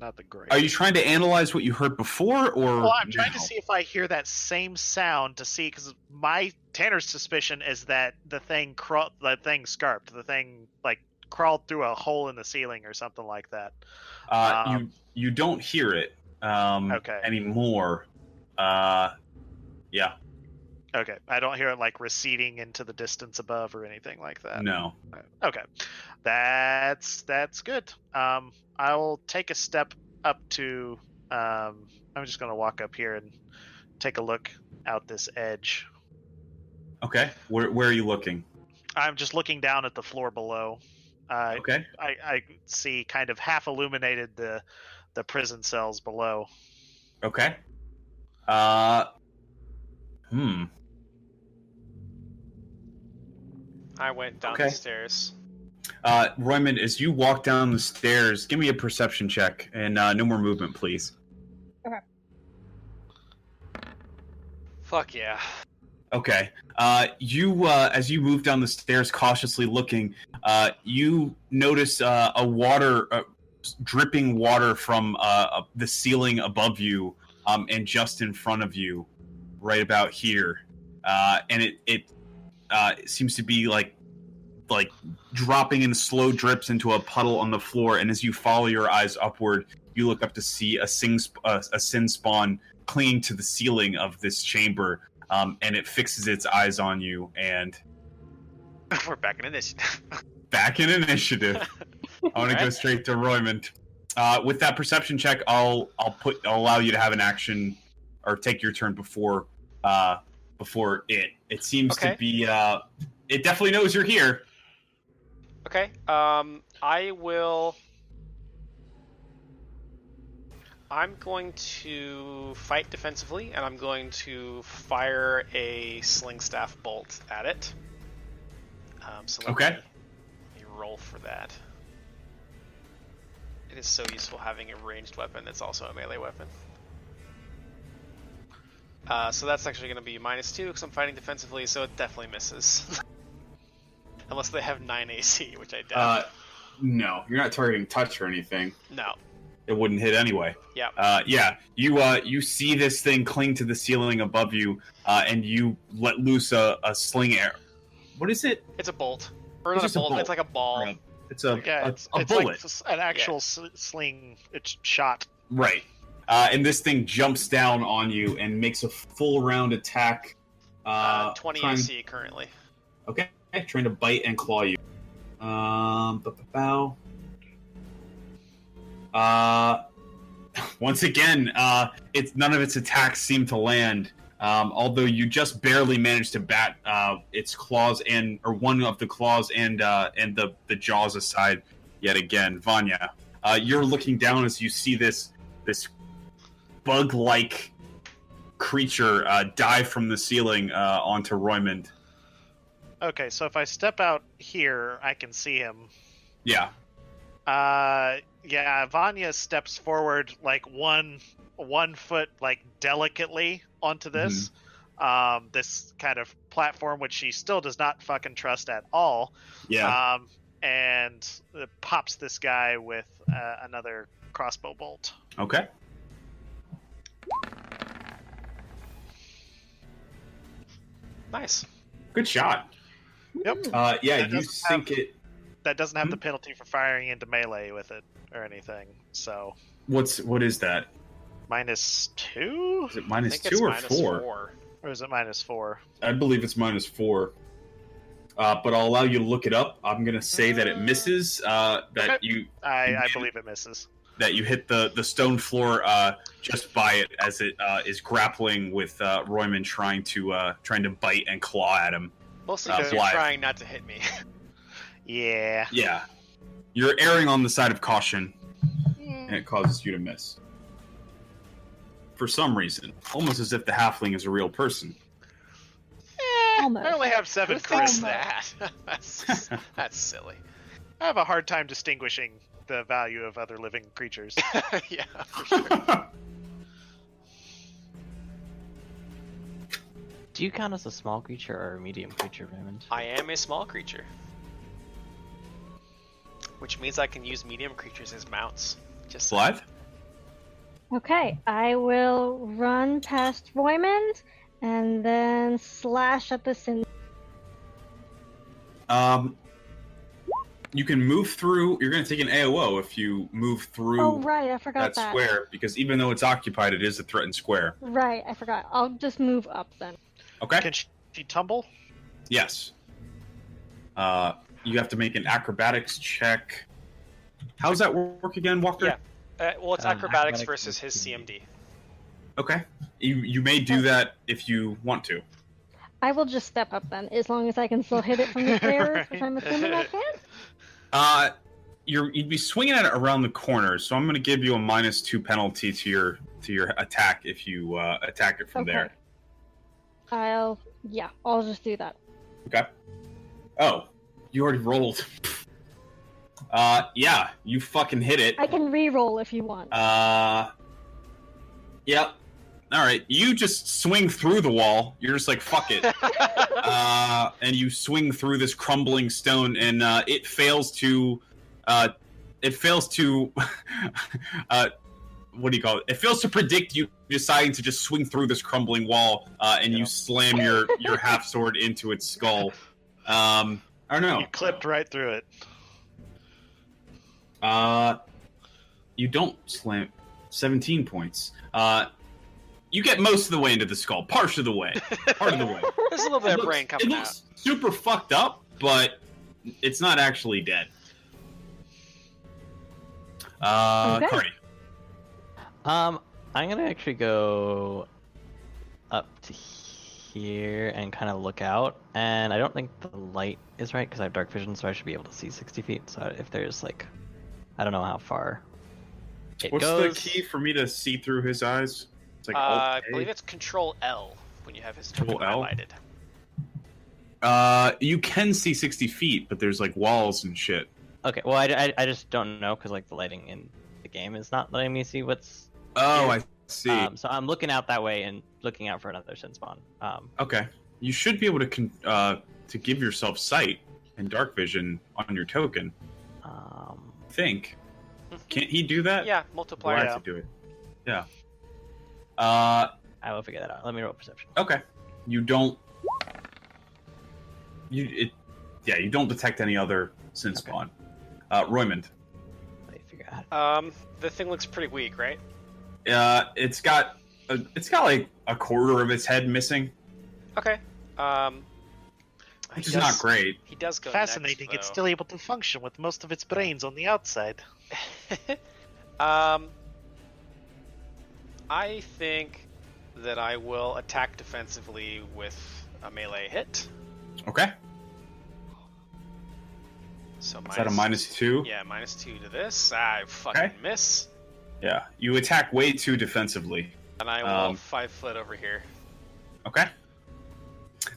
Not the great. Are you trying to analyze what you heard before, or? Well, I'm trying to now? see if I hear that same sound to see, because my Tanner's suspicion is that the thing scarped, the thing like crawled through a hole in the ceiling or something like that. You don't hear it Okay. anymore. Yeah. Okay, I don't hear it like receding into the distance above or anything like that. No. Okay, that's good. I'll take a step up to. I'm just gonna walk up here and take a look out this edge. Okay. Where are you looking? I'm just looking down at the floor below. Okay. I see kind of half illuminated the prison cells below. Okay. I went down Okay. the stairs. Roymond, as you walk down the stairs, give me a perception check and no more movement, please. Fuck yeah. Okay. You as you move down the stairs, cautiously looking, you notice a water, dripping water from the ceiling above you, and just in front of you, right about here, and it seems to be like dropping in slow drips into a puddle on the floor. And as you follow your eyes upward, you look up to see a sin spawn clinging to the ceiling of this chamber, and it fixes its eyes on you. And We're back in initiative. back in initiative. I want to go straight to Roymond. With that perception check, I'll allow you to have an action or take your turn before it. It seems to be. It definitely knows you're here. Okay. I'm going to fight defensively, and I'm going to fire a sling staff bolt at it. So let me roll for that. It is so useful having a ranged weapon that's also a melee weapon. So that's actually going to be -2 because I'm fighting defensively, so it definitely misses. Unless they have 9 AC, which I doubt. No, you're not targeting touch or anything. No. It wouldn't hit anyway. Yeah. You see this thing cling to the ceiling above you, and you let loose a sling arrow. What is it? It's a bolt. Or not a bolt, it's like a ball. It's a it's bullet. like an actual sling. It's shot. Right. And this thing jumps down on you and makes a full round attack. 20 AC currently. Okay, trying to bite and claw you. Once again, none of its attacks seem to land. Although you just barely managed to bat its claws or one of the claws and the jaws aside yet again. Vanya, you're looking down as you see this bug-like creature dive from the ceiling onto Roymond. Okay, so if I step out here, I can see him. Yeah. Vanya steps forward like one foot, like delicately onto this, this kind of platform, which she still does not fucking trust at all. Yeah. And pops this guy with another crossbow bolt. Okay. Nice. Good shot. Yep. You sink it. That doesn't have the penalty for firing into melee with it or anything. So. What is that? -2? Is it -2 or -4? Or is it -4? I believe it's -4. but I'll allow you to look it up. I'm gonna say that it misses. That Okay. you I believe it misses. that you hit the stone floor just by it as it is grappling with Royman trying to bite and claw at him. Mostly because you're Blythe. trying not to hit me. Yeah. Yeah, you're erring on the side of caution, and it causes you to miss. For some reason, almost as if the halfling is a real person. Almost. I only have 7 Who thinks charisma. that? That's silly. I have a hard time distinguishing the value of other living creatures. Yeah, for sure. Do you count as a small creature or a medium creature, Raymond? I am a small creature. Which means I can use medium creatures as mounts. Just Blythe? Okay, I will run past Roymond and then slash at the Sin. You can move through. You're going to take an AOO if you move through Oh, right, I forgot that that. square, because even though it's occupied, it is a threatened square. Right, I forgot. I'll just move up then. Okay? Can she tumble? Yes. You have to make an acrobatics check. How's that work again, Walker? Yeah. Well, it's acrobatics acrobatics versus his is CMD. Okay. You may do that if you want to. I will just step up then, as long as I can still hit it from the stairs, which I'm assuming I can. You'd be swinging at it around the corner, so I'm going to give you a -2 penalty to your attack if you attack it from there. I'll just do that. Okay. Oh, you already rolled. Yeah, you fucking hit it. I can re-roll if you want. Yep. All right, you just swing through the wall. You're just like, fuck it. And you swing through this crumbling stone, and it fails to what do you call it? It fails to predict you deciding to just swing through this crumbling wall, and you slam your half sword into its skull. I don't know. You clipped right through it. You don't slam. 17 points. You get most of the way into the skull. Part of the way. There's a little bit of brain It coming looks out. super fucked up, but it's not actually dead. Okay. Cardi. I'm gonna actually go up to here and kind of look out, and I don't think the light is right because I have dark vision, so I should be able to see 60 feet. So if there's like, I don't know how far it What's goes. the key for me to see through his eyes? It's like I Alt-A? believe it's Control L when you have his token Control L? highlighted. You can see 60 feet, but there's like walls and shit. Okay, well I just don't know because like the lighting in the game is not letting me see what's. Oh, here. I see. So I'm looking out that way and looking out for another sin spawn. Okay. You should be able to give yourself sight and dark vision on your token. I think. Can't he do that? Yeah, Do I multiplier. have to do it? Yeah. I will figure that out. Let me roll perception. Okay. You don't. You don't detect any other sin spawn. Roymond. Let me figure out. The thing looks pretty weak, right? It's got like a quarter of its head missing, Okay. which is not great. He does go Fascinating. next, It's though. still able to function with most of its brains on the outside. I think that I will attack defensively with a melee hit. Okay. So Is that a -2? Yeah, -2 to this. I fucking Okay. miss. Yeah. You attack way too defensively. And I will 5 foot over here. Okay.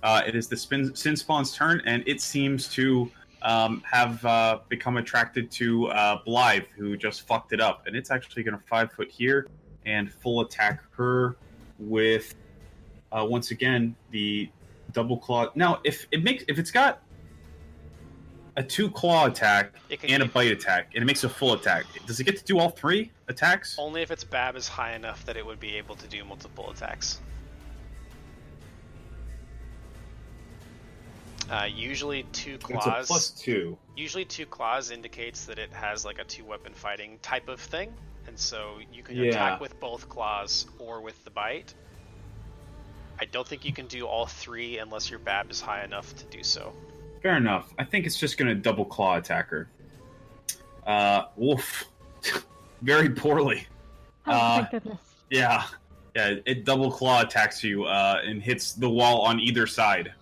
It is the sin spawn's turn, and it seems to have become attracted to Blythe, who just fucked it up, and it's actually going to 5 foot here and full attack her with once again the double claw. Now, if it's got a 2 claw attack It can and a do- bite attack, and it makes a full attack, does it get to do all 3 attacks? Only if its BAB is high enough that it would be able to do multiple attacks. Usually 2 claws. It's a +2. Usually 2 claws indicates that it has like a 2-weapon fighting type of thing, and so you can Yeah. attack with both claws or with the bite. I don't think you can do all 3 unless your BAB is high enough to do so. Fair enough. I think it's just going to double claw attack her. Woof. Very poorly. Oh my goodness. Yeah, it double claw attacks you and hits the wall on either side.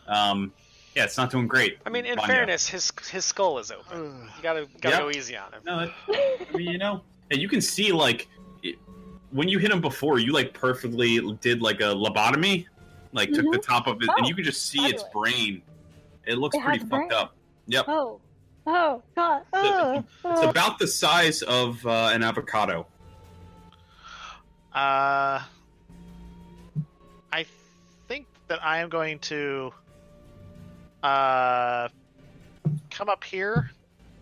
Yeah, it's not doing great. I mean, in Vanya. fairness, his skull is open. You gotta go easy on him. No, I mean, yeah, you can see when you hit him before, you perfectly did a lobotomy, took the top of it, and you can just see its brain. It looks pretty fucked up. Yep. Oh God. It's about the size of an avocado. I think that I am going to come up here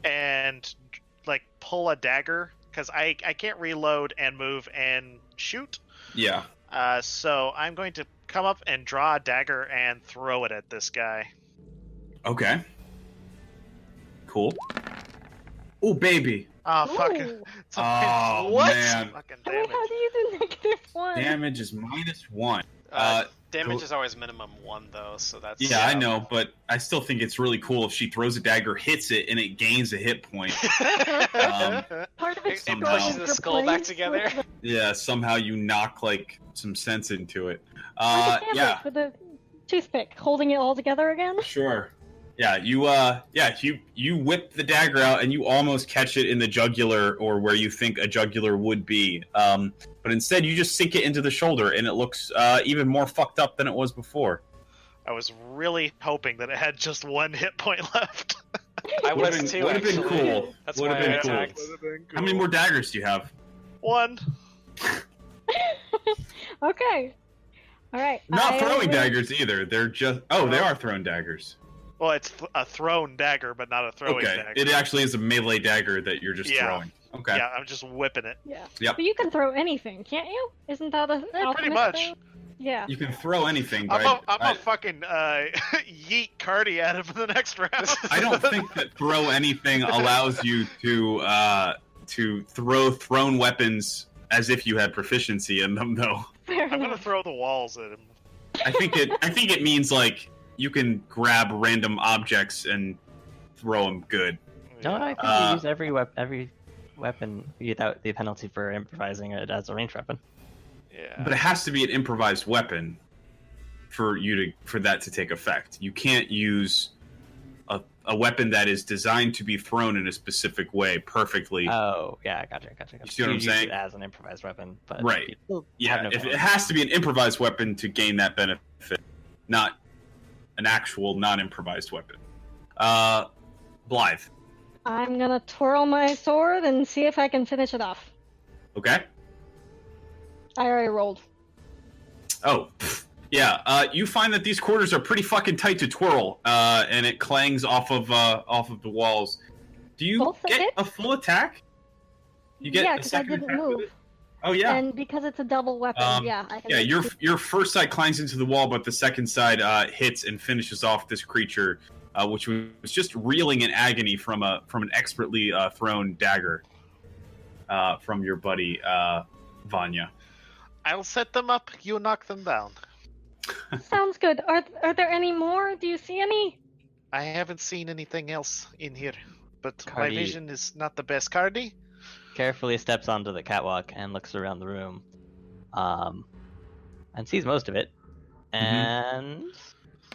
and pull a dagger because I can't reload and move and shoot. Yeah. So I'm going to come up and draw a dagger and throw it at this guy. Okay. Cool. Oh, baby. Oh, fuck. Ooh. Oh, what? man. Fucking I mean, damage. how do you do -1? Damage is -1. Damage is always minimum 1, though, so that's... Yeah, I know, but I still think it's really cool if she throws a dagger, hits it, and it gains a hit point. Part of it's It somehow. pushes the skull back replaced together. with Yeah, somehow you knock, some sense into it. Like a Yeah, sandwich with a toothpick, holding it all together again. sure. Yeah, you whip the dagger out, and you almost catch it in the jugular, or where you think a jugular would be. But instead, you just sink it into the shoulder, and it looks even more fucked up than it was before. I was really hoping that it had just 1 hit point left. I Would've was been- too, would've been actually. cool. That's Would've why been I cool. attacked. How many more daggers do you have? 1. Okay. All right. Not I throwing will- daggers either. They're just... Oh, they are throwing daggers. Well, it's a thrown dagger, but not a throwing Okay, dagger. it actually is a melee dagger that you're just Yeah. throwing. Okay. Yeah, I'm just whipping it. Yeah. Yep. But you can throw anything, can't you? Isn't that a pretty alchemist much. thing? Yeah. You can throw anything, I'm but a fucking yeet Cardi at him in the next round. I don't think that throw anything allows you to throw thrown weapons as if you had proficiency in them, though. Fair I'm gonna enough. throw the walls at him. I think it means you can grab random objects and throw them good. No, I think you use every weapon without the penalty for improvising it as a ranged weapon. Yeah. But it has to be an improvised weapon for that to take effect. You can't use a weapon that is designed to be thrown in a specific way perfectly. Oh, yeah, gotcha. You see what I'm use saying? it as an improvised weapon, but Right. you still Yeah, have no if it penalty. has to be an improvised weapon to gain that benefit, not an actual non-improvised weapon. Blythe. I'm gonna twirl my sword and see if I can finish it off. Okay. I already rolled. Oh, yeah. You find that these quarters are pretty fucking tight to twirl, and it clangs off of the walls. Do you Both of get it? a full attack? You get Yeah, a because I second didn't attack with move. it? Oh yeah. And because it's a double weapon, yeah. I can Yeah, make your first side clangs into the wall, but the second side hits and finishes off this creature, which was just reeling in agony from an expertly thrown dagger from your buddy Vanya. I'll set them up. You knock them down. Sounds good. Are there any more? Do you see any? I haven't seen anything else in here, but my Cardi- vision is not the best. Cardi? Carefully steps onto the catwalk and looks around the room, and sees most of it. And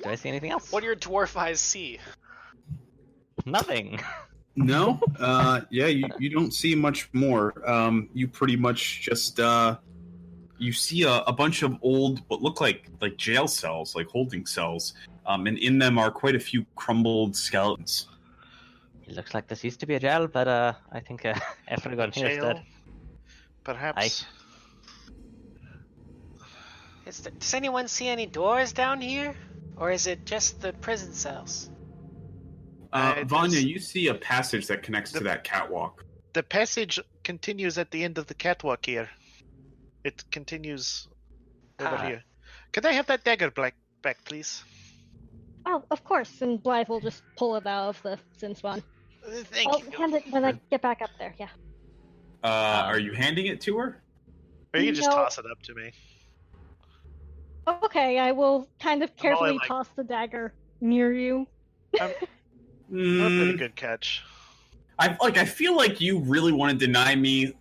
do I see anything else? What do your dwarf eyes see? Nothing. No, yeah, you don't see much more. You pretty much just you see a bunch of old, what look like jail cells, like holding cells, and in them are quite a few crumbled skeletons. It looks like this used to be a jail, but I think everyone here is Jail? dead. Perhaps. Does anyone see any doors down here? Or is it just the prison cells? There's- Vanya, you see a passage that connects to that catwalk. The passage continues at the end of the catwalk here. It continues over Ah. here. Could I have that dagger back, please? Oh, of course. And Blythe will just pull it out of the Sim spawn. Thank I'll you. hand it when I get back up there. Yeah. Are you handing it to her? Or you can just No. toss it up to me. Okay, I will kind of I'm only carefully like- toss the dagger near you. A pretty Mm, good catch. I feel like you really want to deny me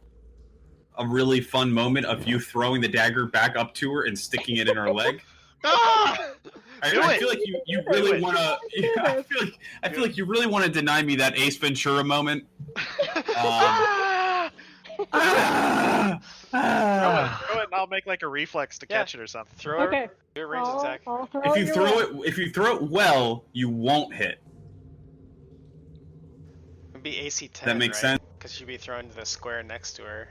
a really fun moment of you throwing the dagger back up to her and sticking it in her leg. Ah! Do I it! feel like you Do really it. want to. I feel like you really want to deny me that Ace Ventura moment. Ah! Ah! Ah! Throw it, and I'll make like a reflex to Yeah. catch it or something. Throw Okay. it. Do a range attack. I'll throw If you your throw way. it, well, you won't hit. It'd be AC 10. That makes sense. Because she'd be thrown to the square next to her.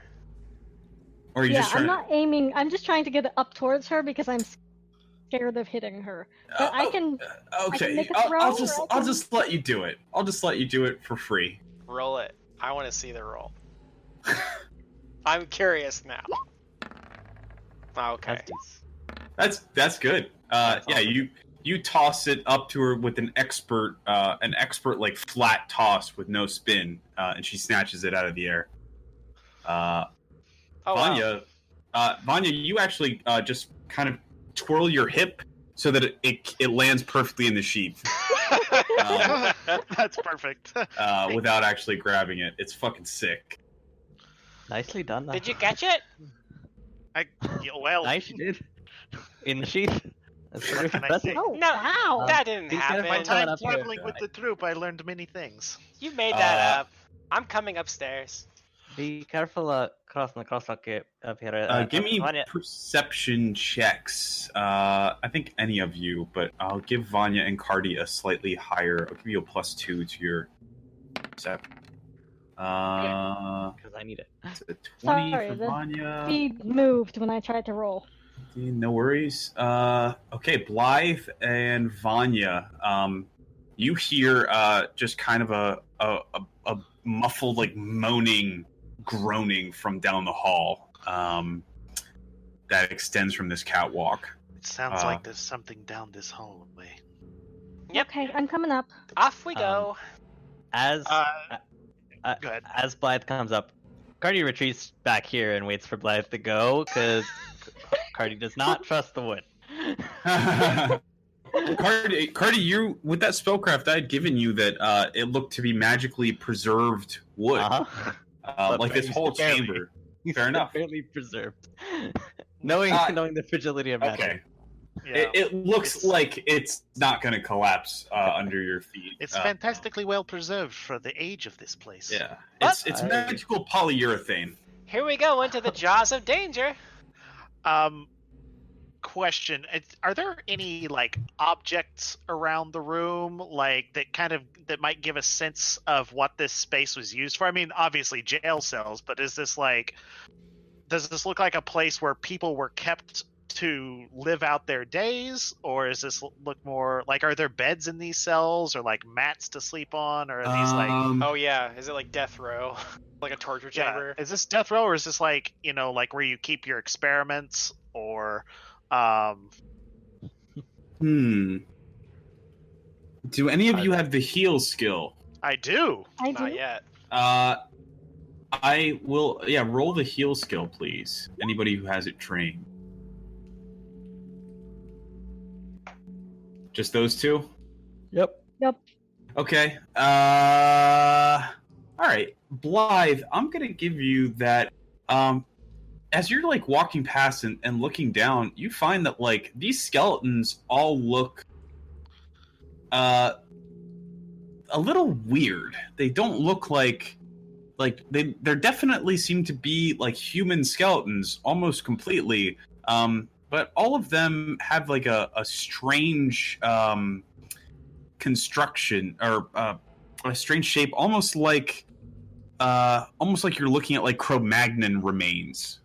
Or you Yeah, just I'm trying. not aiming. I'm just trying to get it up towards her because I'm scared of hitting her. But I can. Okay, make a I'll throw, or I I'll can- just let you do it. I'll just let you do it for free. Roll it. I want to see the roll. I'm curious now. Okay. That's good. That's Yeah, awesome. you toss it up to her with an expert like flat toss with no spin, and she snatches it out of the air. Oh, wow. Vanya, you actually just kind of twirl your hip so that it lands perfectly in the sheath That's perfect. without actually grabbing it. It's fucking sick. Nicely done. Though. Did you catch it? Well, Nice, you did. In the sheath. That's pretty can I impressive. say? Oh, No, wow. that didn't He's gonna happen. my find time up here. traveling with the troop, I learned many things. You made that Uh, up. I'm coming upstairs. Be careful crossing the crosswalk up here. Give me Vanya. perception checks. I think any of you, but I'll give Vanya and Cardi a slightly higher. I'll give you a +2 to your perception. Because I need it. It's a 20 Sorry, for the Vanya. Speed moved when I tried to roll. No worries. Okay, Blythe and Vanya. You hear just kind of a muffled like moaning, groaning from down the hall. That extends from this catwalk. It sounds like there's something down this hallway. Yep. Okay, I'm coming up. Off we go. As Go ahead. as Blythe comes up, Cardi retreats back here and waits for Blythe to go because Cardi does not trust the wood. Cardi, you with that spellcraft I had given you that it looked to be magically preserved wood, Uh-huh. like this whole Barely. chamber. Fair enough. Barely preserved. knowing the fragility of magic. Okay, Yeah. it looks like it's not going to collapse under your feet. It's fantastically well preserved for the age of this place. Yeah, What? it's magical polyurethane. Here we go into the jaws of danger. Question: are there any like objects around the room, like that might give a sense of what this space was used for? I mean, obviously jail cells, but does this look like a place where people were kept to live out their days, or is this look more like, are there beds in these cells, or like mats to sleep on, or are these like Oh yeah, is it like death row, like a torture chamber? is this death row, or is this like like where you keep your experiments, or Do any of you have the heal skill? I do. I Not do. yet. I will. Yeah, roll the heal skill, please. Anybody who has it trained. Just those two? Yep. Okay. All right, Blythe. I'm gonna give you that. As you're like walking past and looking down, you find that like these skeletons all look a little weird. They don't look like there definitely seem to be like human skeletons almost completely. But all of them have like a strange construction or a strange shape, almost like you're looking at like Cro-Magnon remains.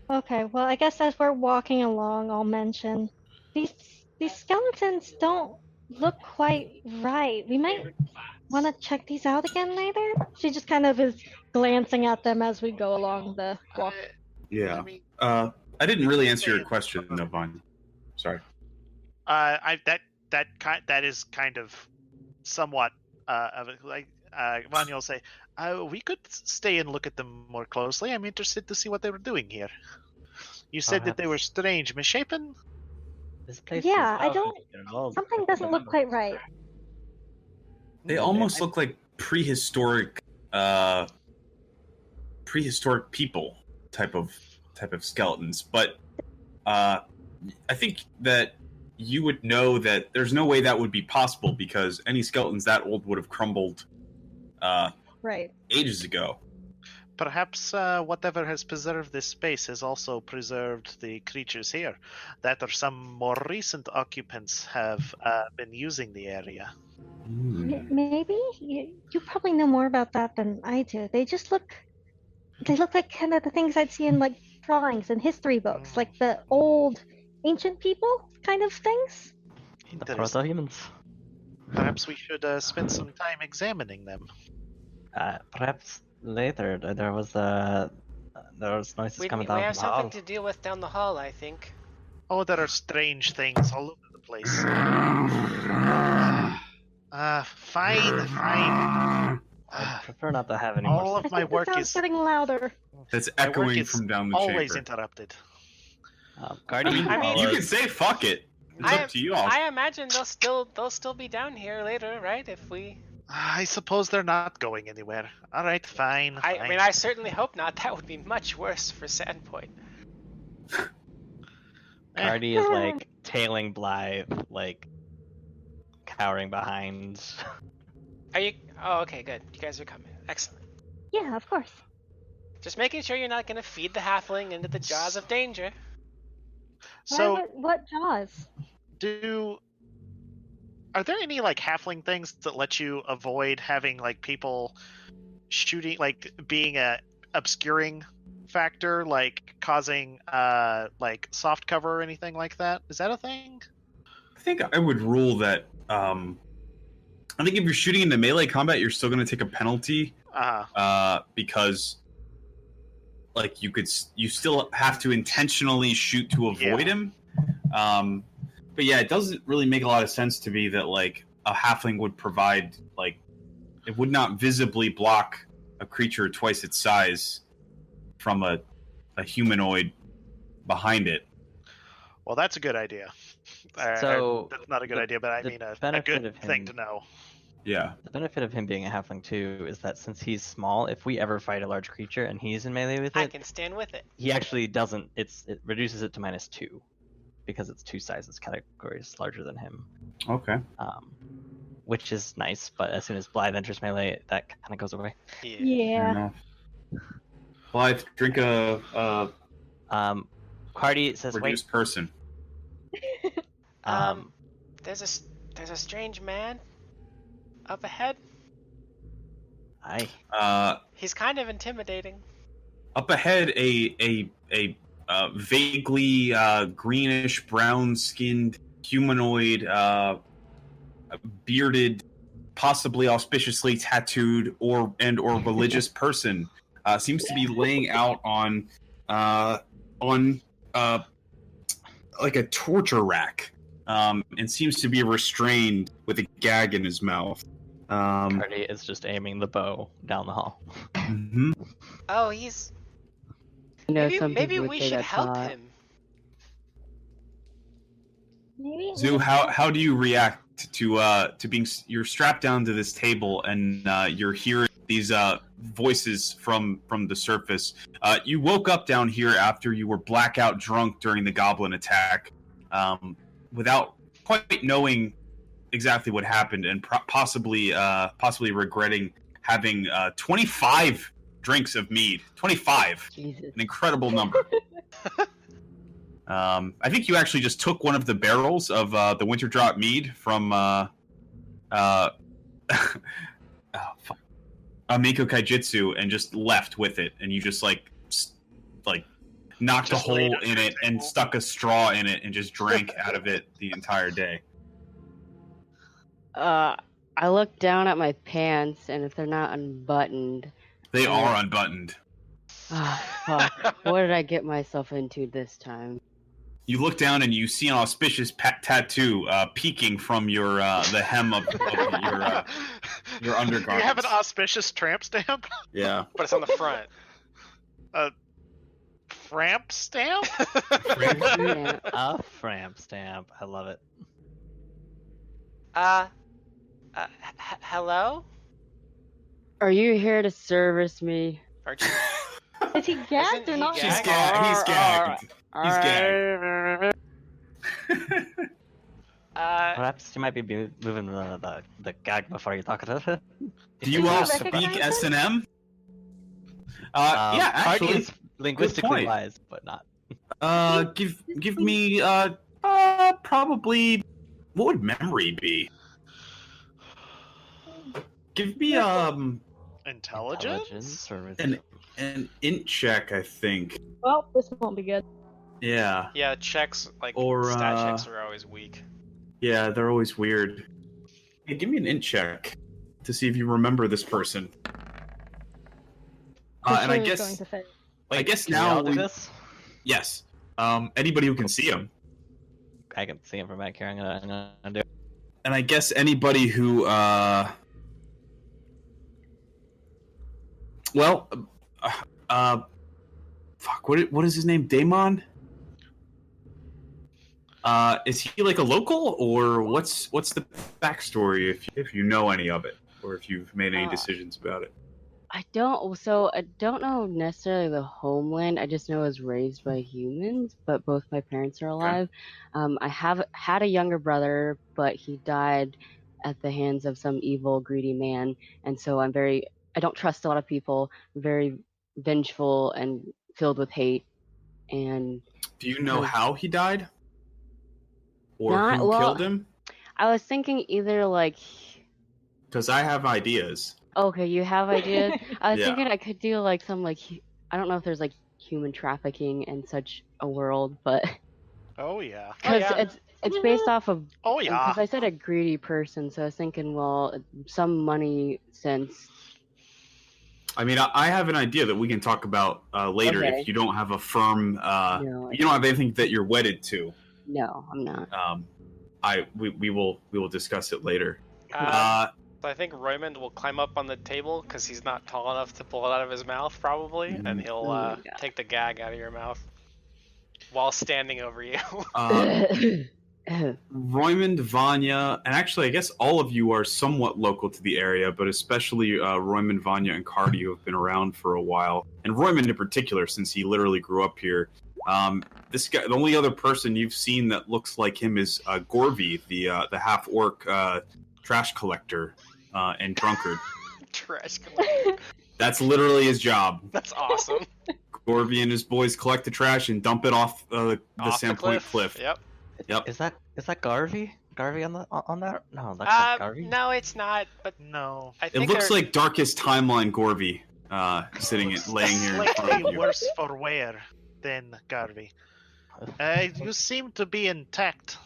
Okay, well, I guess as we're walking along, I'll mention these skeletons don't look quite right. We might want to check these out again later. She just kind of is glancing at them as we go along the walk. Yeah. I mean, I didn't really answer your question, though, Vanya. Sorry. that is kind of somewhat of a, like Vanya will say, we could stay and look at them more closely. I'm interested to see what they were doing here. You said that they were strange, misshapen? This place Yeah, is I don't. Something doesn't look quite right. They almost look like prehistoric people type of skeletons. But I think that you would know that there's no way that would be possible because any skeletons that old would have crumbled Right. ages ago. Perhaps whatever has preserved this space has also preserved the creatures here. That or some more recent occupants have been using the area. Maybe you probably know more about that than I do. They look like kind of the things I'd see in like drawings and history books, like the old ancient people kind of things. The Interesting. proto-humans. Perhaps we should spend some time examining them. Perhaps later. There was noises We coming down have from the hall. something to deal with down the hall, I think. Oh, there are strange things all over the place. Fine. I prefer not to have any All more. of my work sounds is getting louder. That's my work echoing is from down the always chamber. interrupted. Guardian, I mean, You can say fuck it. It's up to you all. I imagine they'll still be down here later, right? If we. I suppose they're not going anywhere. All right, fine. I mean, I certainly hope not. That would be much worse for Sandpoint. Cardi is like tailing Blythe, like cowering behind. Are you? Oh, okay, good. You guys are coming. Excellent. Yeah, of course. Just making sure you're not gonna feed the halfling into the jaws of danger. So, What jaws? are there any like halfling things that let you avoid having like people shooting, like being a obscuring factor, like causing like soft cover or anything like that? Is that a thing? I think I would rule that. I think if you're shooting into melee combat, you're still going to take a penalty because, like, you still have to intentionally shoot to avoid him. But yeah, it doesn't really make a lot of sense to me that like a halfling would provide, like, it would not visibly block a creature twice its size from a humanoid behind it. Well, that's a good idea. So that's not a good idea, but I mean a good thing to know. Yeah. The benefit of him being a halfling too is that since he's small, if we ever fight a large creature and he's in melee with I it, can stand with it. he actually doesn't. It reduces it to -2 because it's 2 sizes categories larger than him. Okay. Which is nice, but as soon as Blythe enters melee, that kind of goes away. Fair Yeah. enough. Blythe, drink a Cardi says, reduced person. There's a strange man up ahead. He's kind of intimidating. Up ahead, a vaguely greenish brown-skinned humanoid, bearded, possibly auspiciously tattooed or religious person seems to be laying out on like a torture rack, and seems to be restrained with a gag in his mouth. Cardi is just aiming the bow down the hall. Mm-hmm. Oh, he's. You know, some Maybe people would we say should that's help hot. him. Maybe. Zoo, how do you react to being you're strapped down to this table and you're hearing these voices from the surface? You woke up down here after you were blackout drunk during the goblin attack, without quite knowing exactly what happened, and possibly regretting having 25 drinks of mead. 25, Jesus. an incredible number. I think you actually just took one of the barrels of the Winter Drop mead from Mako Kaijitsu and just left with it, and you just like knocked a hole in it and stuck a straw in it and just drank out of it the entire day. I look down at my pants, and if they're not unbuttoned, They are unbuttoned. fuck. What did I get myself into this time? You look down and you see an auspicious tattoo peeking from your the hem of your undergarments. You have an auspicious tramp stamp? Yeah. But it's on the front. Framp stamp? Yeah. A Framp stamp. I love it. Hello? Are you here to service me? Aren't you? Is he gagged Isn't or he not? gagged? He's gagged. He's gagged. Perhaps you might be moving the gag before you talk to her. Do you Did all you speak recognize S&M? Yeah, Party actually. is linguistically point. wise, but not. Give me probably, what would memory be? Give me Intelligence? or an int check, I think. Well, this won't be good. Yeah. Yeah, checks Or, stat checks are always weak. Yeah, they're always weird. Hey, give me an int check to see if you remember this person. And I Going guess to fail. I guess Can we now all do this? yes. Anybody who can see him. I can see him from back here. I'm gonna do it. And I guess anybody who fuck, what is his name? Damon? Is he like a local, or what's the backstory if you know any of it, or if you've made any decisions about it? I don't know necessarily the homeland. I just know I was raised by humans, but both my parents are alive. I have had a younger brother, but he died at the hands of some evil, greedy man, and so I don't trust a lot of people, very vengeful and filled with hate. And Do you know Because- how he died? Or Not- who well- killed him? I was thinking either like, Because I have ideas. okay, you have ideas. I was Yeah. thinking I could do like some I don't know if there's like human trafficking in such a world, but Oh, yeah. because yeah. it's based off of Oh, yeah. because I said a greedy person, so I was thinking, well, some money sense. I mean, I have an idea that we can talk about later Okay. if you don't have a firm, No, you don't have anything that you're wedded to. no, I'm not. We will discuss it later. So I think Roymond will climb up on the table because he's not tall enough to pull it out of his mouth, probably, and he'll Oh my God. take the gag out of your mouth while standing over you. Roymond, Vanya, and actually, I guess all of you are somewhat local to the area, but especially Roymond, Vanya, and Cardi, who have been around for a while, and Roymond in particular, since he literally grew up here. This guy, the only other person you've seen that looks like him is Gorvy, the half orc trash collector and drunkard. Trash collector. That's literally his job. That's awesome. Gorvy and his boys collect the trash and dump it off the Off the Sandpoint cliff. Yep. Is that Garvey? Garvey on that? No, that's not Garvey. No, it's not. But No. I It think looks they're- like Darkest Timeline Gorvy laying here in front of Slightly you. worse for wear than Garvey. You seem to be intact.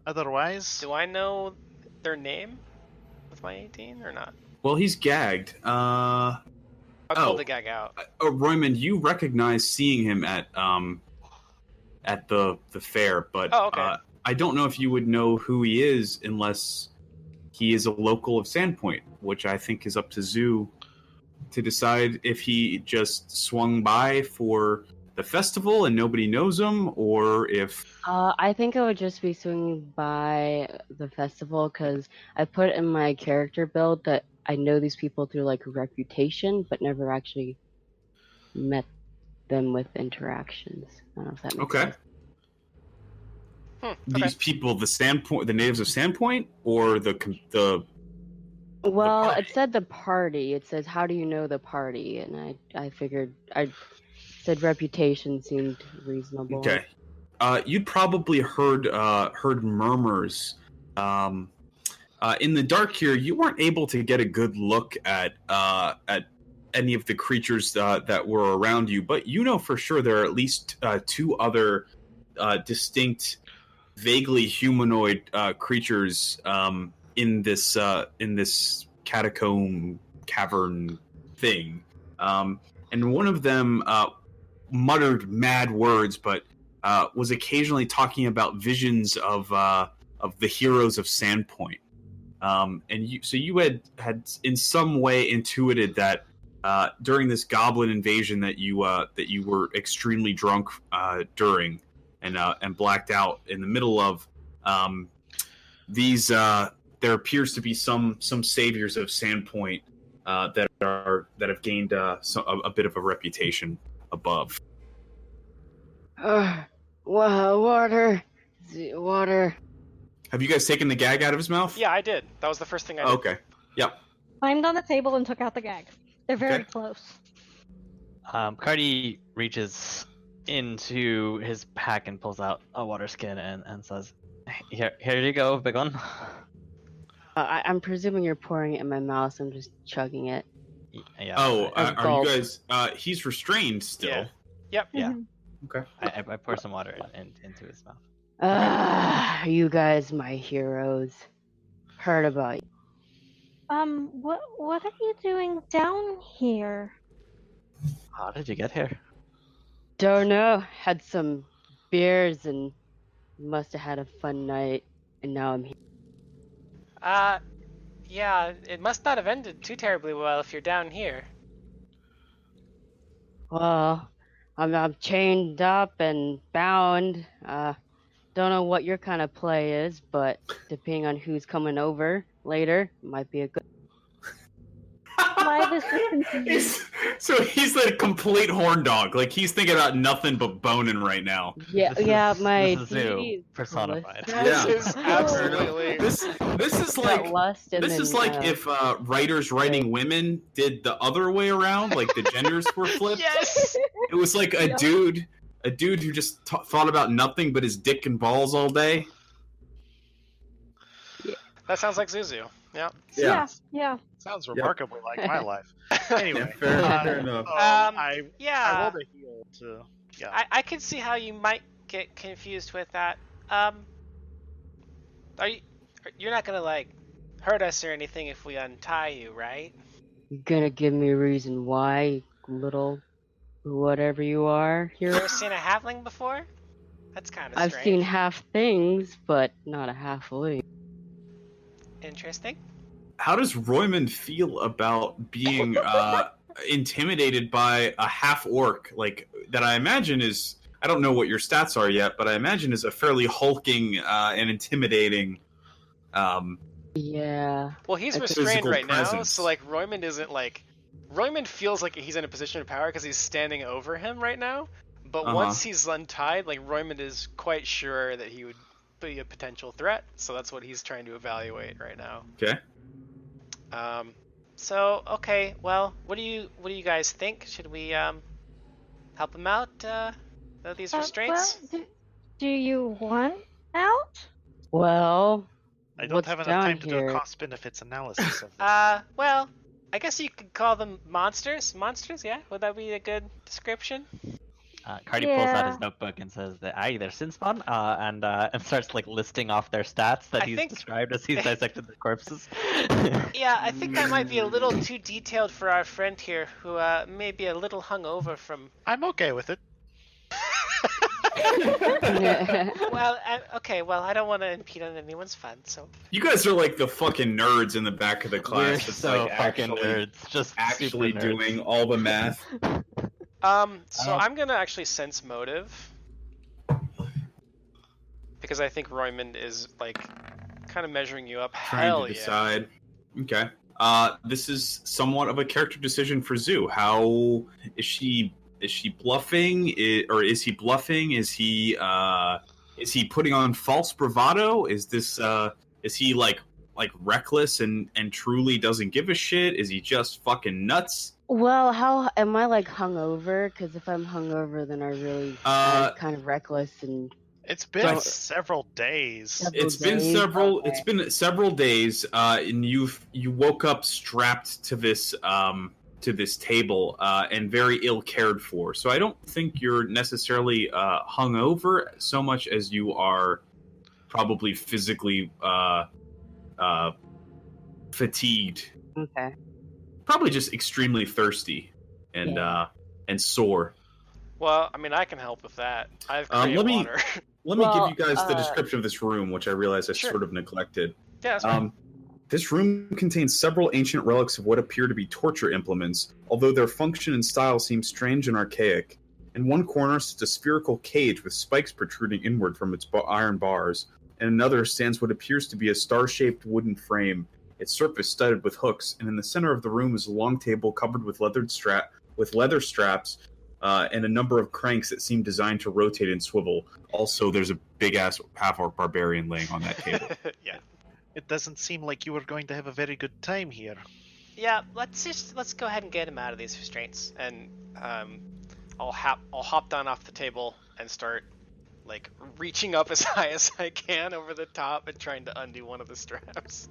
Otherwise, Do I know their name with my 18 or not? Well, he's gagged. I'll pull Oh. the gag out. Roymond, you recognize seeing him at the fair, but Oh, okay. I don't know if you would know who he is unless he is a local of Sandpoint, which I think is up to Zoo to decide if he just swung by for the festival and nobody knows him, or if I think I would just be swinging by the festival because I put in my character build that I know these people through like reputation, but never actually met them with interactions. I don't know if that makes okay. sense. These people, the natives of Sandpoint, or the Well, party. it said the party. It says, "How do you know the party?" And I figured I said reputation seemed reasonable. okay. You'd probably heard murmurs. In the dark here, you weren't able to get a good look at any of the creatures that were around you, but you know for sure there are at least two other distinct, vaguely humanoid creatures in this catacomb cavern thing, and one of them muttered mad words, but was occasionally talking about visions of the heroes of Sandpoint. And you had in some way intuited that during this goblin invasion that you were extremely drunk during and blacked out in the middle of. These there appears to be some saviors of Sandpoint that have gained a bit of a reputation above. Water. Have you guys taken the gag out of his mouth? Yeah, I did. That was the first thing I did. Okay. Yep. Climbed on the table and took out the gag. They're very Okay. close. Cardi reaches into his pack and pulls out a water skin and says, Here you go, big one. I'm presuming you're pouring it in my mouth, so I'm just chugging it. Yeah. Oh, As are gulp. you guys? He's restrained still. Yeah. Yep. Yeah. Mhm. Okay. I pour some water into his mouth. You guys, my heroes. Heard about you. What are you doing down here? How did you get here? Don't know. Had some beers and must have had a fun night, and now I'm here. Yeah, it must not have ended too terribly well if you're down here. Well, I'm chained up and bound. Don't know what your kind of play is, but depending on who's coming over later, might be a good. Why this is So he's a complete horn dog. Like he's thinking about nothing but boning right now. Yeah, This yeah. is- My this is deity you, is personified. Calista. Yeah. This is absolutely. This is Got like lust and this then, is like if writers writing women did the other way around, like the genders were flipped. Yes. It was like a dude who just thought about nothing but his dick and balls all day. That sounds like Zuzu. Yeah. Yeah. Sounds remarkably like my life. Yeah, Anyway, fair enough. I Yeah. rolled a heal to. Yeah. I can see how you might get confused with that. You're not gonna like hurt us or anything if we untie you, right? You gonna give me a reason why, little whatever you are, You hero? ever seen a halfling before? That's kind of I've strange. seen half things, but not a halfling. Interesting. How does Royman feel about being intimidated by a half orc like that? I imagine is, I don't know what your stats are yet, but I imagine is a fairly hulking and intimidating. Yeah. Well, he's That's restrained physical right now, presence. so like Roymond isn't like. Roymond feels like he's in a position of power because he's standing over him right now. But once he's untied, like Roymond is quite sure that he would be a potential threat, so that's what he's trying to evaluate right now. Okay. So okay, well, what do you guys think? Should we help him out? These restraints. Well, do you want out? Well, I don't what's have enough down time to do here? a cost benefits analysis of this. Well, I guess you could call them monsters. Monsters, yeah. Would that be a good description? Cardi pulls out Yeah. his notebook and says that they're Sinspawn, and starts like listing off their stats that I he's think- described as he's dissected the corpses. Yeah, I think that might be a little too detailed for our friend here, who may be a little hungover from. I'm okay with it. Well, okay. Well, I don't want to impede on anyone's fun, so. You guys are like the fucking nerds in the back of the class. We're that's, so like, fucking actually, nerds, just actually super nerds. doing all the math. So I'm gonna actually sense motive. Because I think Roymond is, like, kind of measuring you up. Trying Hell to yeah. decide. Okay. This is somewhat of a character decision for Zoo. How is she bluffing? Or is he bluffing? Is he putting on false bravado? Is he like reckless and truly doesn't give a shit? Is he just fucking nuts? well, how am I like hungover? Because if I'm hungover, then I really I'm kind of reckless and. It's been Don't- several days. It's been days? several. Okay. It's been several days, and you woke up strapped to this table and very ill cared for. So I don't think you're necessarily hungover so much as you are probably physically fatigued. Okay. Probably just extremely thirsty and sore. Well, I mean, I can help with that. I have Let create me- water. Let me Well, give you guys the description of this room, which I realize I Sure. sort of neglected. Yeah, that's fine. This room contains several ancient relics of what appear to be torture implements, although their function and style seem strange and archaic. In one corner sits a spherical cage with spikes protruding inward from its iron bars. In another stands what appears to be a star-shaped wooden frame, its surface studded with hooks, and in the center of the room is a long table covered with leather straps, and a number of cranks that seem designed to rotate and swivel. Also, there's a big-ass half-orc barbarian laying on that table. Yeah. It doesn't seem like you were going to have a very good time here. Yeah, let's go ahead and get him out of these restraints, and I'll hop down off the table and start like reaching up as high as I can over the top and trying to undo one of the straps.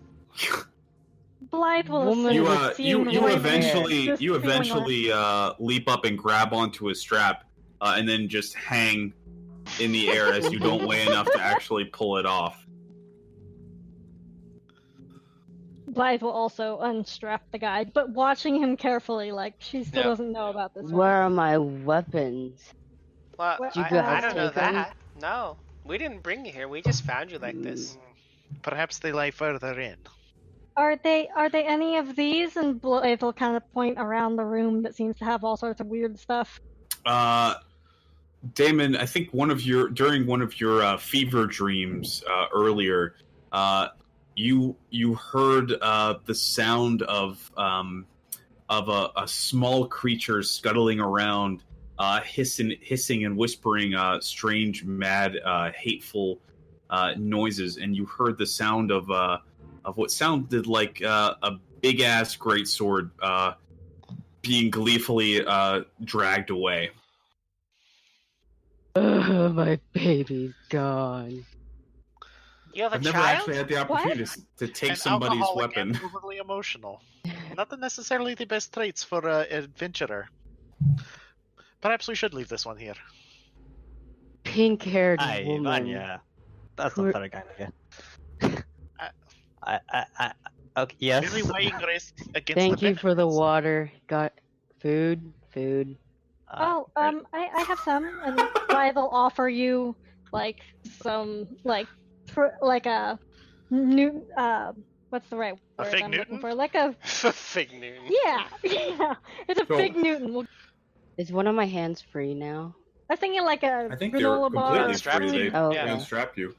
Blythe will Woman You assume with seeing Roy eventually just you feeling eventually leap up and grab onto a strap, and then just hang in the air as you don't weigh enough to actually pull it off. Blythe will also unstrap the guy, but watching him carefully, like she still Yeah. doesn't know about this. Where are my weapons? Well, Did you I guys don't know take 'em? that. No, we didn't bring you here. We just found you like this. Perhaps they lie further in. Are they any of these? And Blythe will kind of point around the room that seems to have all sorts of weird stuff. Damon, I think during one of your fever dreams earlier, you heard the sound of a small creature scuttling around, hissing and whispering strange, mad, hateful noises, and you heard the sound of what sounded like a big ass greatsword being gleefully dragged away. My baby's gone. You have a I've never child? actually had the opportunity to take An somebody's alcoholic weapon. and overly emotional. Not necessarily the best traits for an adventurer. Perhaps we should leave this one here. Pink-haired Aye, woman. Vanya. That's Who- not very kind of you. Okay, yes. Very weighing risk against Thank the you for the benefits. water. Got food. I have some, and Blythe will offer you like some like a new what's the right A word fig I'm Newton? looking for? Like a Fig Newton. yeah, it's a So- fig Newton. Is one of my hands free now? I was thinking like a I think they're granola bar. completely Strap free. you. They Oh, Yeah. unstrap you.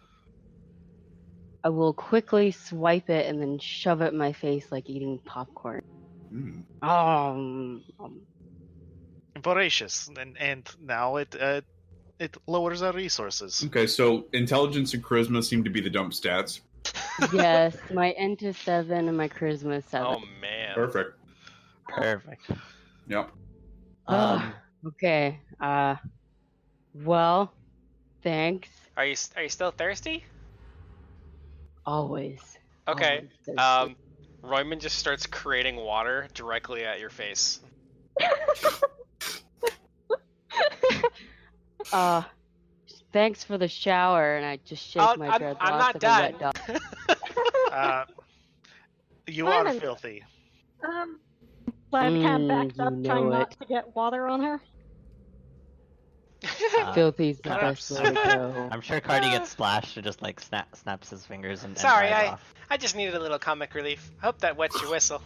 I will quickly swipe it and then shove it in my face like eating popcorn. Mm. Voracious, and now it lowers our resources. Okay, so intelligence and charisma seem to be the dump stats. Yes, my int is 7 and my charisma is 7. Oh man. Perfect. Perfect. Yep. Ugh. Okay. Well, thanks. Are you still thirsty? Always. Okay. Always thirsty. Royman just starts creating water directly at your face. Thanks for the shower, and I just shake my dreadlocks I'm not like done. a wet dog. You are Simon. filthy. Blythe kind of backs you up, know trying not it. to get water on her. Filthy's the perhaps. best way to go. I'm sure Cardi gets splashed and just like snaps his fingers and Sorry, dries off. I just needed a little comic relief. Hope that wets your whistle.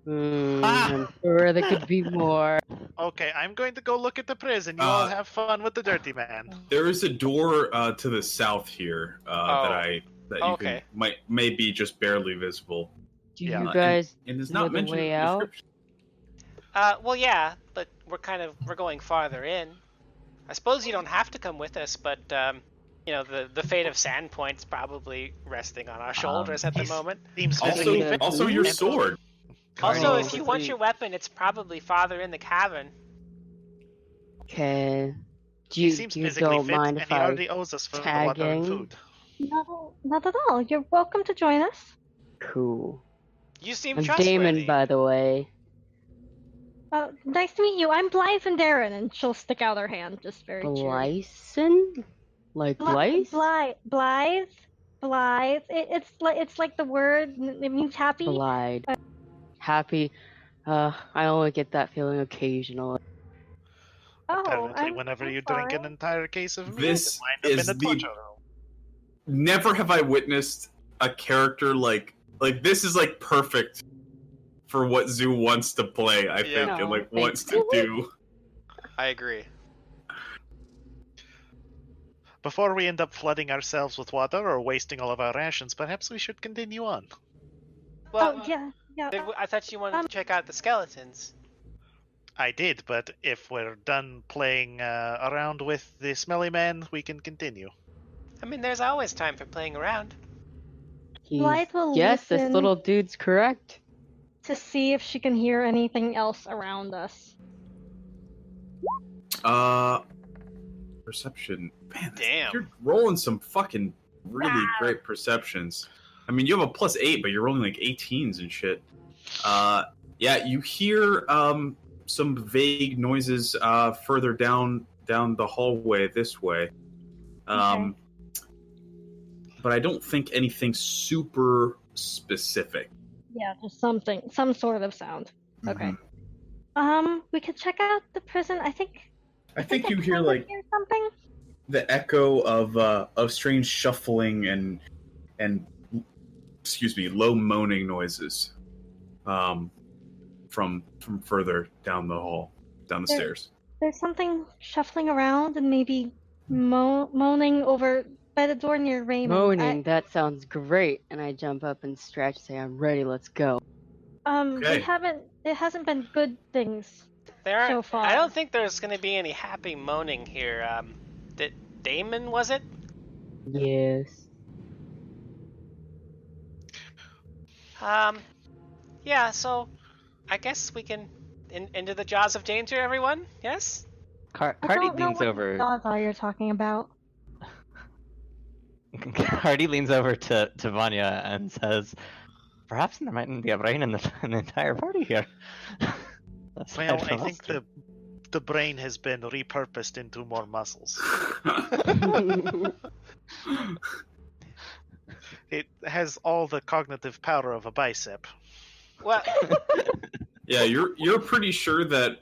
I'm sure there could be more. Okay, I'm going to go look at the prison. You all have fun with the dirty man. There is a door to the south here that you Okay. may be just barely visible. Do Yeah, you guys and it's know not the mentioned way in the out? description. Well, yeah, but we're going farther in. I suppose you don't have to come with us, but the fate of Sandpoint's probably resting on our shoulders at the he's- moment. Seems physically Also- fit. Also, your And- sword. Also, Oh. if you want your weapon, it's probably farther in the cavern. Okay. He seems You physically don't fit, mind and if he I already owes us for the water and tagging? food. No, not at all. You're welcome to join us. Cool. You seem I'm trustworthy. Damon, by the way. Nice to meet you. I'm Blythe and Darren, and she'll stick out her hand, just very cheery. Blyson? Like Blythe? Blythe. It's like the word. It means happy. Blythe. Happy. I only get that feeling occasionally. Oh, Apparently, whenever I'm you drink an fine. entire case of mead, This you wind up is in a the- torture room. Never have I witnessed a character like like this is like perfect for what Zoo wants to play, I think, and like wants to do. I agree. Before we end up flooding ourselves with water or wasting all of our rations, perhaps we should continue on. Well, yeah. I thought you wanted to check out the skeletons. I did, but if we're done playing around with the smelly man, we can continue. I mean, there's always time for playing around. Blythe will Yes, this listen. little dude's correct. To see if she can hear anything else around us. Perception. Man, Damn. you're rolling some fucking really great perceptions. I mean, you have a +8, but you're rolling like 18s and shit. Yeah, you hear some vague noises further down the hallway this way. Okay. But I don't think anything super specific. Yeah, just some sort of sound. Okay. Mhm. We could check out the prison. I think You hear kind of like hear something. the echo of strange shuffling and excuse me, low moaning noises from further down the hall, down the stairs. There's something shuffling around and maybe moaning over by the door near Raymond. Moaning, that sounds great. And I jump up and stretch, say, I'm ready, let's go. Okay. It hasn't been good things There aren't, so far. I don't think there's going to be any happy moaning here. Damon, was it? Yes. Yeah, so I guess we can into the jaws of danger, everyone? Yes? I Cardi don't know leans what over. Zaza you're talking about. Cardi leans over to Vanya and says, "Perhaps there mightn't be a brain in the entire party here." Aside Well, from I us think two. the brain has been repurposed into more muscles. It has all the cognitive power of a bicep. Well, Yeah, you're pretty sure that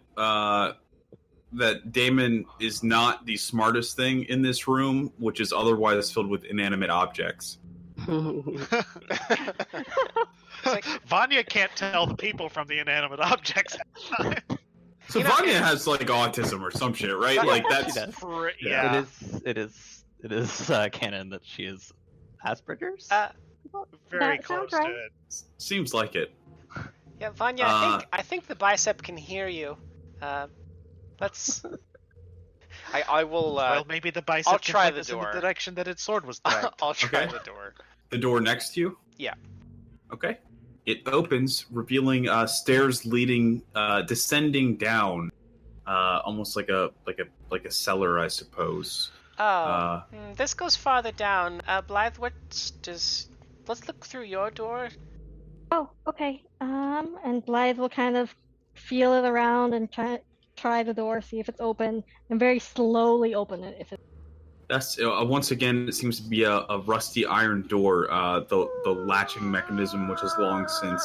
that Damon is not the smartest thing in this room, which is otherwise filled with inanimate objects. it's like, Vanya can't tell the people from the inanimate objects. So You know, Vanya has like autism or some shit, right? Vanya- Like She that's does. Yeah, It is canon that she is Asperger's. very That close sounds right. to it. seems like it. yeah, Vanya, I think the bicep can hear you. Let's. I will. Well, maybe the bicep I'll can try point the us in door. the direction that its sword was dragged. I'll try Okay. the door. The door next to you? Yeah. Okay. It opens, revealing stairs leading, descending down, almost like a cellar, I suppose. Oh, this goes farther down. Blythe, let's look through your door. Oh, okay. And Blythe will kind of feel it around and try the door, see if it's open, and very slowly open it if it's. That's once again. It seems to be a rusty iron door. The latching mechanism, which is long since.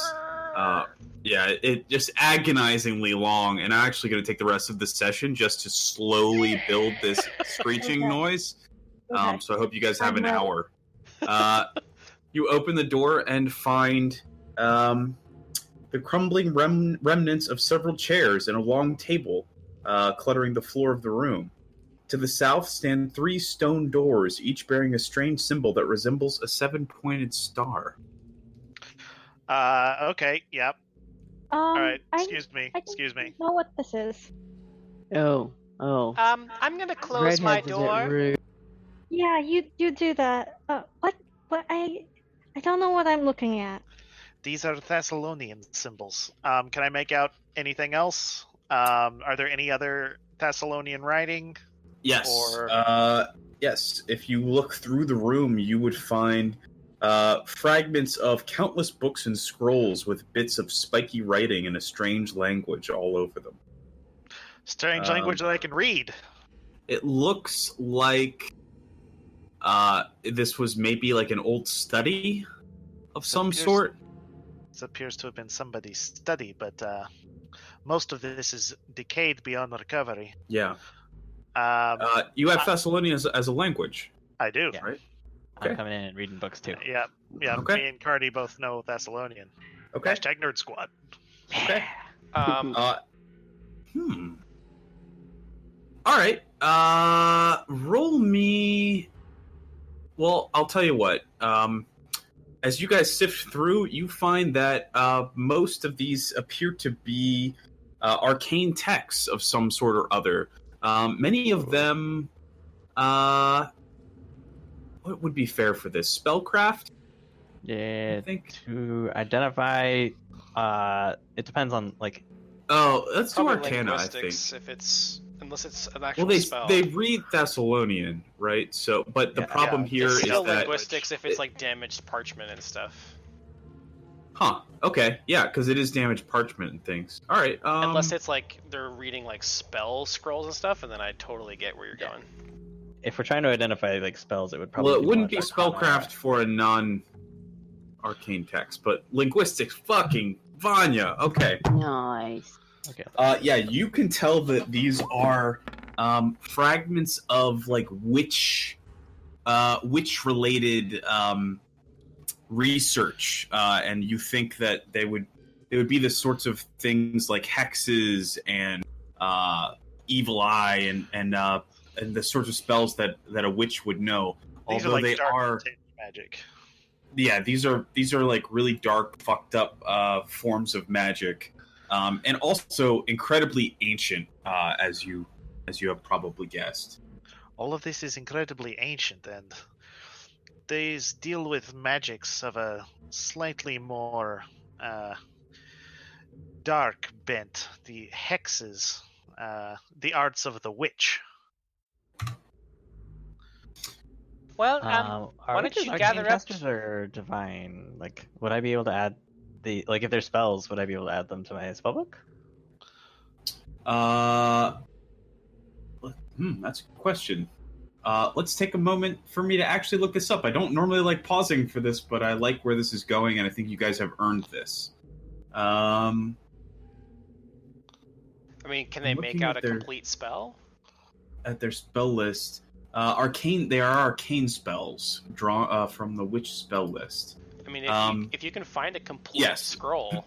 It just agonizingly long. And I'm actually going to take the rest of the session just to slowly build this screeching Okay. noise. Okay. So I hope you guys have I'm an ready. hour. You open the door and find the crumbling remnants of several chairs and a long table cluttering the floor of the room. To the south stand 3 stone doors, each bearing a strange symbol that resembles a 7-pointed star. Okay, yep. All right, I excuse me. know what this is. Oh. I'm gonna close my Redheads is it door. rude? Yeah, you do that. What I don't know what I'm looking at. These are Thessalonian symbols. Can I make out anything else? Are there any other Thessalonian writing? Yes. Or- Yes. If you look through the room, you would find fragments of countless books and scrolls with bits of spiky writing in a strange language all over them. Strange language that I can read. It looks like this was maybe like an old study of some appears- sort. This appears to have been somebody's study, but most of this is decayed beyond recovery. Yeah. Um, You have Thessalonian as a language. I do. Yeah. right? I'm coming in and reading books too. Yeah. Okay. Me and Cardi both know Thessalonian. Okay. Hashtag Nerd Squad. Okay. Um, All right. Roll me. Well, I'll tell you what. As you guys sift through, you find that most of these appear to be arcane texts of some sort or other. Many of them. What would be fair for this? Spellcraft? Yeah, I think. to identify, it depends on like. Oh, let's do probably Arcana, I think. linguistics, if it's unless it's an actual Well, spell. they read Thessalonian, right? So, but the Yeah. problem here It's is still that. linguistics if it's like damaged parchment and stuff. Huh. Okay. Yeah, because it is damaged parchment and things. All right. Unless it's like they're reading like spell scrolls and stuff, and then I totally get where you're going. If we're trying to identify like spells, it would probably. Well, it wouldn't more be Arcana. spellcraft for a non-arcane text, but linguistics. Fucking Vanya. Okay. Nice. Okay. Yeah, you can tell that these are fragments of like witch-related research, and you think that they would be the sorts of things like hexes and evil eye and the sorts of spells that a witch would know. These Although are like they dark are, magic. yeah, these are like really dark, fucked up forms of magic, and also incredibly ancient, as you have probably guessed. All of this is incredibly ancient, and these deal with magics of a slightly more dark bent. The hexes, the arts of the witch. Well, Are why don't witches you arcane gather up? casters or divine? Like, would I be able to add the like if they're spells? Would I be able to add them to my spellbook? That's a good question. Let's take a moment for me to actually look this up. I don't normally like pausing for this, but I like where this is going, and I think you guys have earned this. I mean, can they looking make out at a their- complete spell? At their spell list, arcane. They are arcane spells drawn from the witch spell list. I mean, if you can find a complete yes. scroll,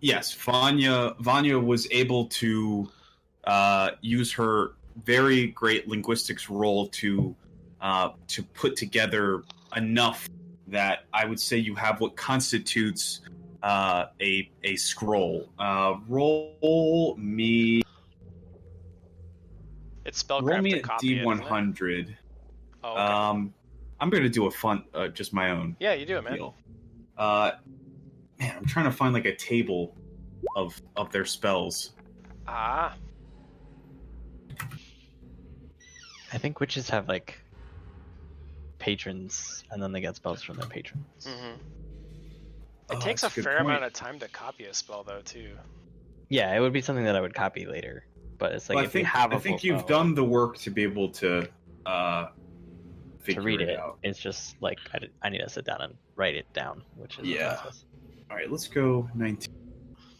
Yes, Vanya was able to use her very great linguistics roll to put together enough that I would say you have what constitutes a scroll. Roll me it's roll spellcraft me to a copy it, isn't it? D100. Oh, okay. I'm gonna do a fun, just my own Yeah, you do it, man. deal. Man, I'm trying to find like a table of their spells. Ah, I think witches have like patrons, and then they get spells from their patrons. mm-hmm. Oh, It takes a that's a good fair amount point. of time to copy a spell, though, too. Yeah, it would be something that I would copy later. But it's like Well, if you have a I think full you've spell done the work to be able to figure to read it. out. It's just like I need to sit down and write it down, which is Yeah. a process. All right, let's go 19.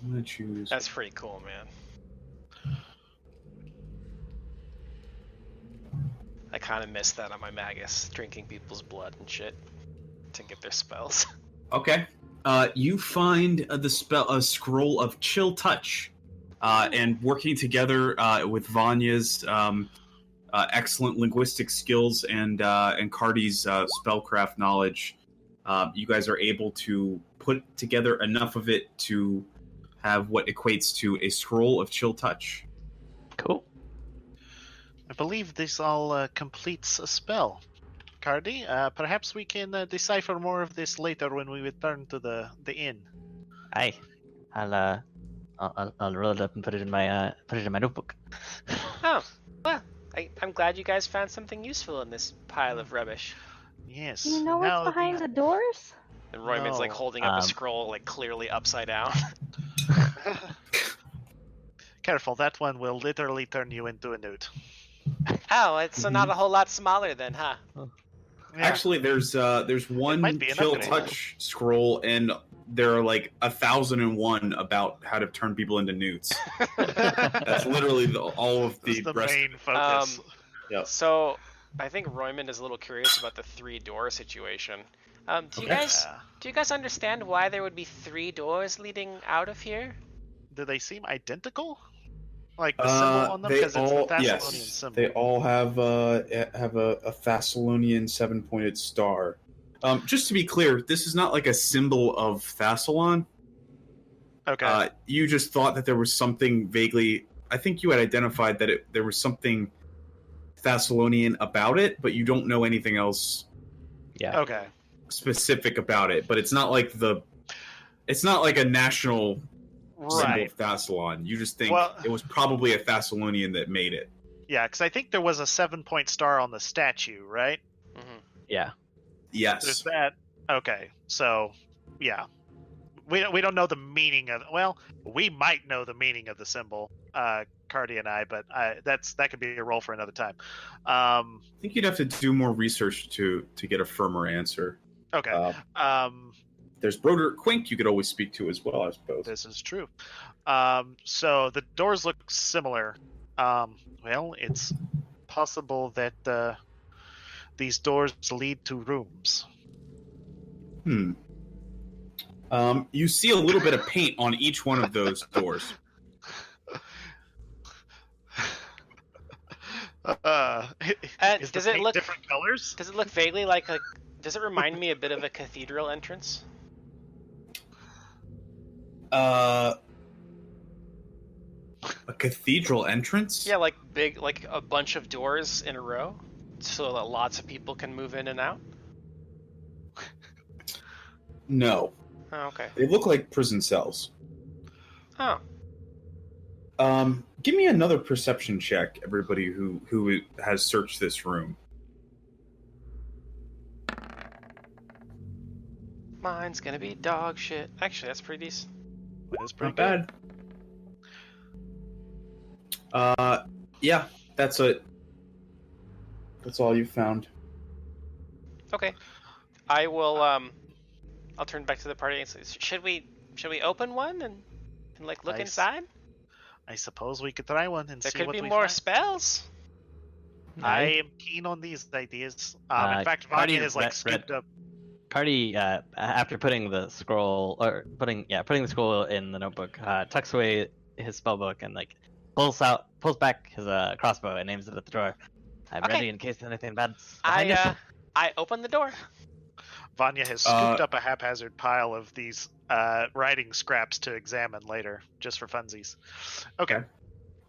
I'm gonna choose. That's pretty cool, man. I kind of miss that on my Magus, drinking people's blood and shit to get their spells. Okay. You find a scroll of chill touch, and working together with Vanya's excellent linguistic skills and Cardi's spellcraft knowledge, you guys are able to put together enough of it to have what equates to a scroll of chill touch. Cool. I believe this all completes a spell. Cardi, perhaps we can decipher more of this later when we return to the inn. Aye. I'll roll it up and put it in my notebook. Oh, well, I'm glad you guys found something useful in this pile of rubbish. Yes. You know now what's behind the doors? And Royman's like No. holding up a scroll, like clearly upside down. Careful, that one will literally turn you into a newt. Oh, it's not a whole lot smaller then, huh? Yeah. Actually, there's one might be an chill upgrade. touch scroll, and there are like 1,001 about how to turn people into newts. That's literally all of That's the the rest. main focus. Yep. So, I think Royman is a little curious about the 3-door situation. Do you Okay. guys understand why there would be 3 doors leading out of here? Do they seem identical? Like the symbol on them, They because it's the all Thessalonian yes, symbol. they all have a Thessalonian 7-pointed star. Just to be clear, this is not like a symbol of Thassalon. Okay. You just thought that there was something vaguely. I think you had identified that there was something Thessalonian about it, but you don't know anything else Yeah. Okay. specific about it. But it's not like a national symbol Right. of Thassalon. You just think Well- it was probably a Thessalonian that made it. Yeah, because I think there was a 7-point star on the statue, right? Mm-hmm. Yeah. Yes. There's that. Okay, so yeah, we don't know the meaning of. Well, we might know the meaning of the symbol, Cardi and I, but that could be a roll for another time. I think you'd have to do more research to get a firmer answer. Okay. There's Broderick Quink you could always speak to as well, I suppose. This is true. So the doors look similar. Well, it's possible that these doors lead to rooms. You see a little bit of paint on each one of those doors. Is does the it paint look different colors? Does it look vaguely like a? Does it remind me a bit of a cathedral entrance? A cathedral entrance? Yeah, like big, like a bunch of doors in a row, so that lots of people can move in and out. No. Oh, okay. They look like prison cells. Oh. Give me another perception check, everybody who has searched this room. Mine's gonna be dog shit. Actually, that's pretty decent. That is pretty Not bad. Yeah, that's it. That's all you found. Okay. I will. I'll turn back to the party and say, should we open one and like look Nice. inside? I suppose we could try one and There see could what be we more find. spells. I am keen on these ideas. In fact, Cardi Vanya is like read- scooped up. Cardi, after putting the scroll putting the scroll in the notebook, tucks away his spellbook and like pulls back his crossbow and aims it at the door. I'm Okay. ready in case anything bad's behind it. I open the door. Vanya has scooped up a haphazard pile of these writing scraps to examine later, just for funsies. Okay.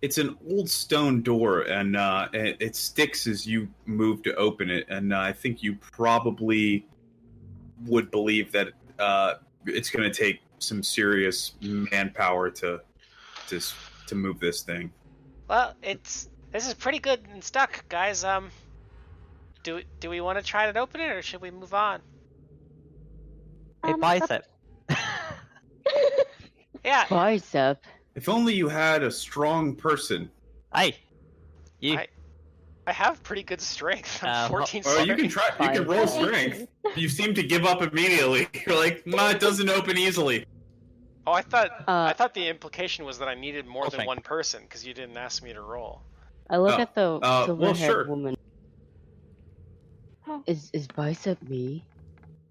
It's an old stone door, and it sticks as you move to open it. And I think you probably would believe that it's going to take some serious manpower to move this thing. Well, this is pretty good and stuck, guys. Do we want to try to open it, or should we move on? Hey, bicep. Yeah. Bicep. If only you had a strong person. Hey, you. I have pretty good strength. I'm 14 Or you can strength. try. You can roll strength. You seem to give up immediately. You're like, no, it doesn't open easily. Oh, I thought the implication was that I needed more than thank one person because you didn't ask me to roll. I look Oh, at the well, silver-haired sure. woman. Oh, Is Bicep me?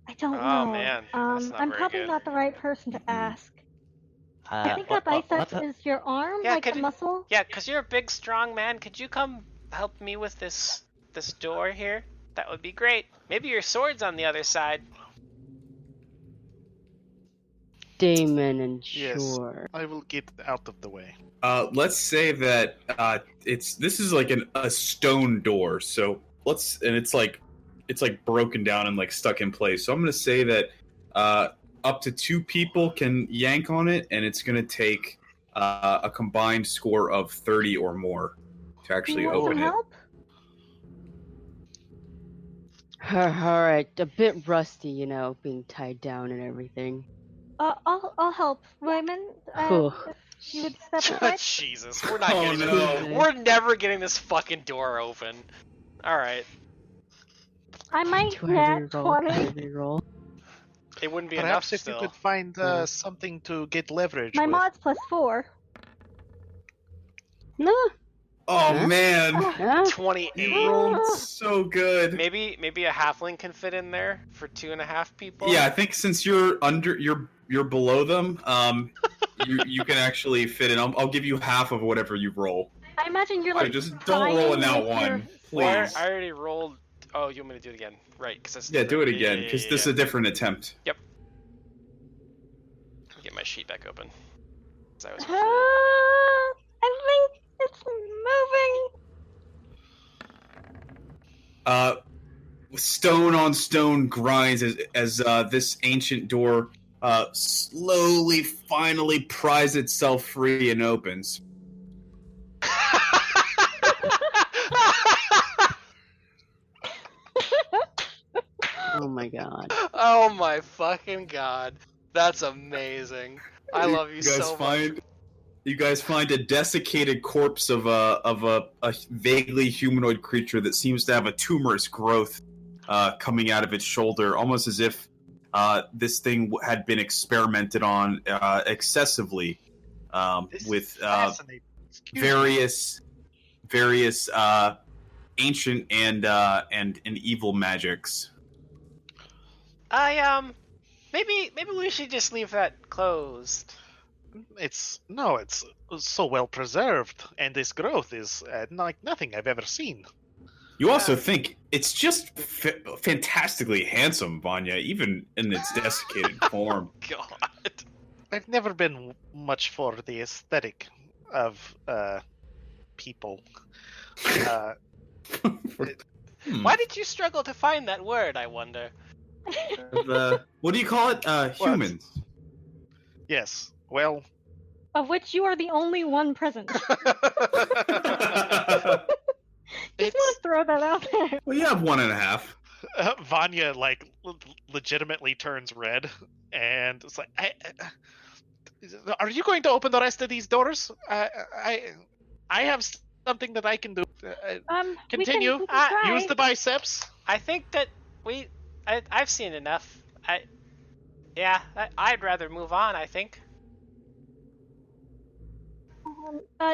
I don't Oh, know. man, that's not I'm very probably good. not the right person to ask. I think that bicep is your arm, Yeah, like the muscle. Yeah, because you're a big, strong man. Could you come help me with this door here? That would be great. Maybe your sword's on the other side. Damon and Yes. Shore. I will get out of the way. Let's say that this is like a stone door. So it's like broken down and like stuck in place. So I'm gonna say that up to 2 people can yank on it, and it's gonna take a combined score of 30 or more to actually You want open some it. help? Alright, a bit rusty, being tied down and everything. I'll help, Raymond. Whew. If you would step aside. Jesus, we're not Oh, getting no. this. We're never getting this fucking door open. All right, I might Do I nat reroll? 20. Do I reroll? it wouldn't be enough Perhaps if still. you could find Yeah. something to get leverage My with. mod's +4. No. Oh Huh? man, Huh? 28. you rolled so good. Maybe a halfling can fit in there for 2.5 people. Yeah, I think since you're below them, you can actually fit in. I'll give you half of whatever you roll. I imagine you're So like just don't roll a trying nat with your one, Well, please. I already rolled. Oh, you want me to do it again? Right, because that's Yeah, different. do it again, because this is a different attempt. Yep. Get my sheet back open. 'Cause I was I think it's moving. Stone on stone grinds as this ancient door slowly, finally pries itself free and opens. Oh my god. Oh my fucking god. That's amazing. I love you so much. You guys find a desiccated corpse of a vaguely humanoid creature that seems to have a tumorous growth coming out of its shoulder, almost as if this thing had been experimented on excessively with Fascinating. various ancient and evil magics. Maybe we should just leave that closed. It's so well preserved, and this growth is like nothing I've ever seen. You also think it's just fantastically handsome, Vanya, even in its desiccated form. God. I've never been much for the aesthetic of people. Why did you struggle to find that word, I wonder? What do you call it? Humans. Yes. Well, Of which you are the only one present. Just It's want to throw that out there. Well, you have 1.5. Vanya legitimately turns red, and it's like, are you going to open the rest of these doors? I have something that I can do. Continue. We can try. Use the biceps. I think that I've seen enough. I'd rather move on, I think.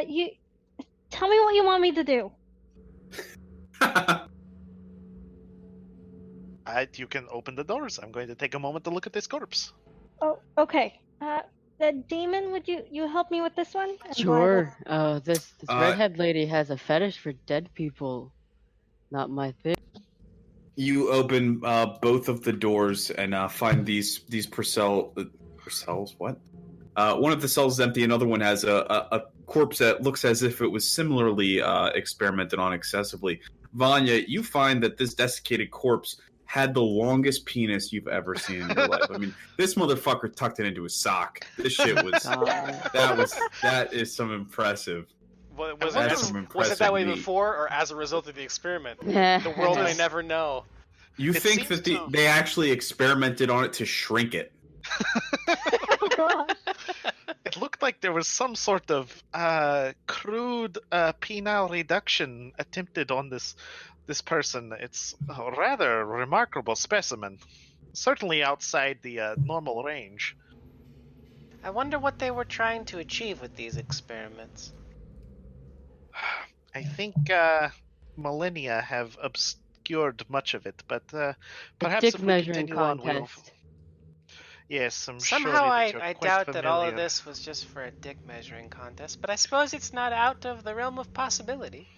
You tell me what you want me to do. You can open the doors. I'm going to take a moment to look at this corpse. Oh, okay. Damon, would you help me with this one? And Sure. This Uh, redhead lady has a fetish for dead people. Not my thing. You open both of the doors and find these Purcells. What? One of the cells is empty. Another one has a corpse that looks as if it was similarly experimented on excessively. Vanya, you find that this desiccated corpse had the longest penis you've ever seen in your life. I mean, this motherfucker tucked it into his sock. This shit was that is some impressive. Was That's some it impressive that way meat. before or as a result of the experiment? The world may never know. You It think seems that to- they actually experimented on it to shrink it? Oh, gosh. It looked like there was some sort of crude penile reduction attempted on this person. It's a rather remarkable specimen. Certainly outside the normal range. I wonder what they were trying to achieve with these experiments. I think millennia have obscured much of it, but perhaps Dick if we measuring continue on, we'll... contest. Yes, I'm Somehow sure that you're I quite doubt that all of familiar. this was just for a dick measuring contest, but I suppose it's not out of the realm of possibility.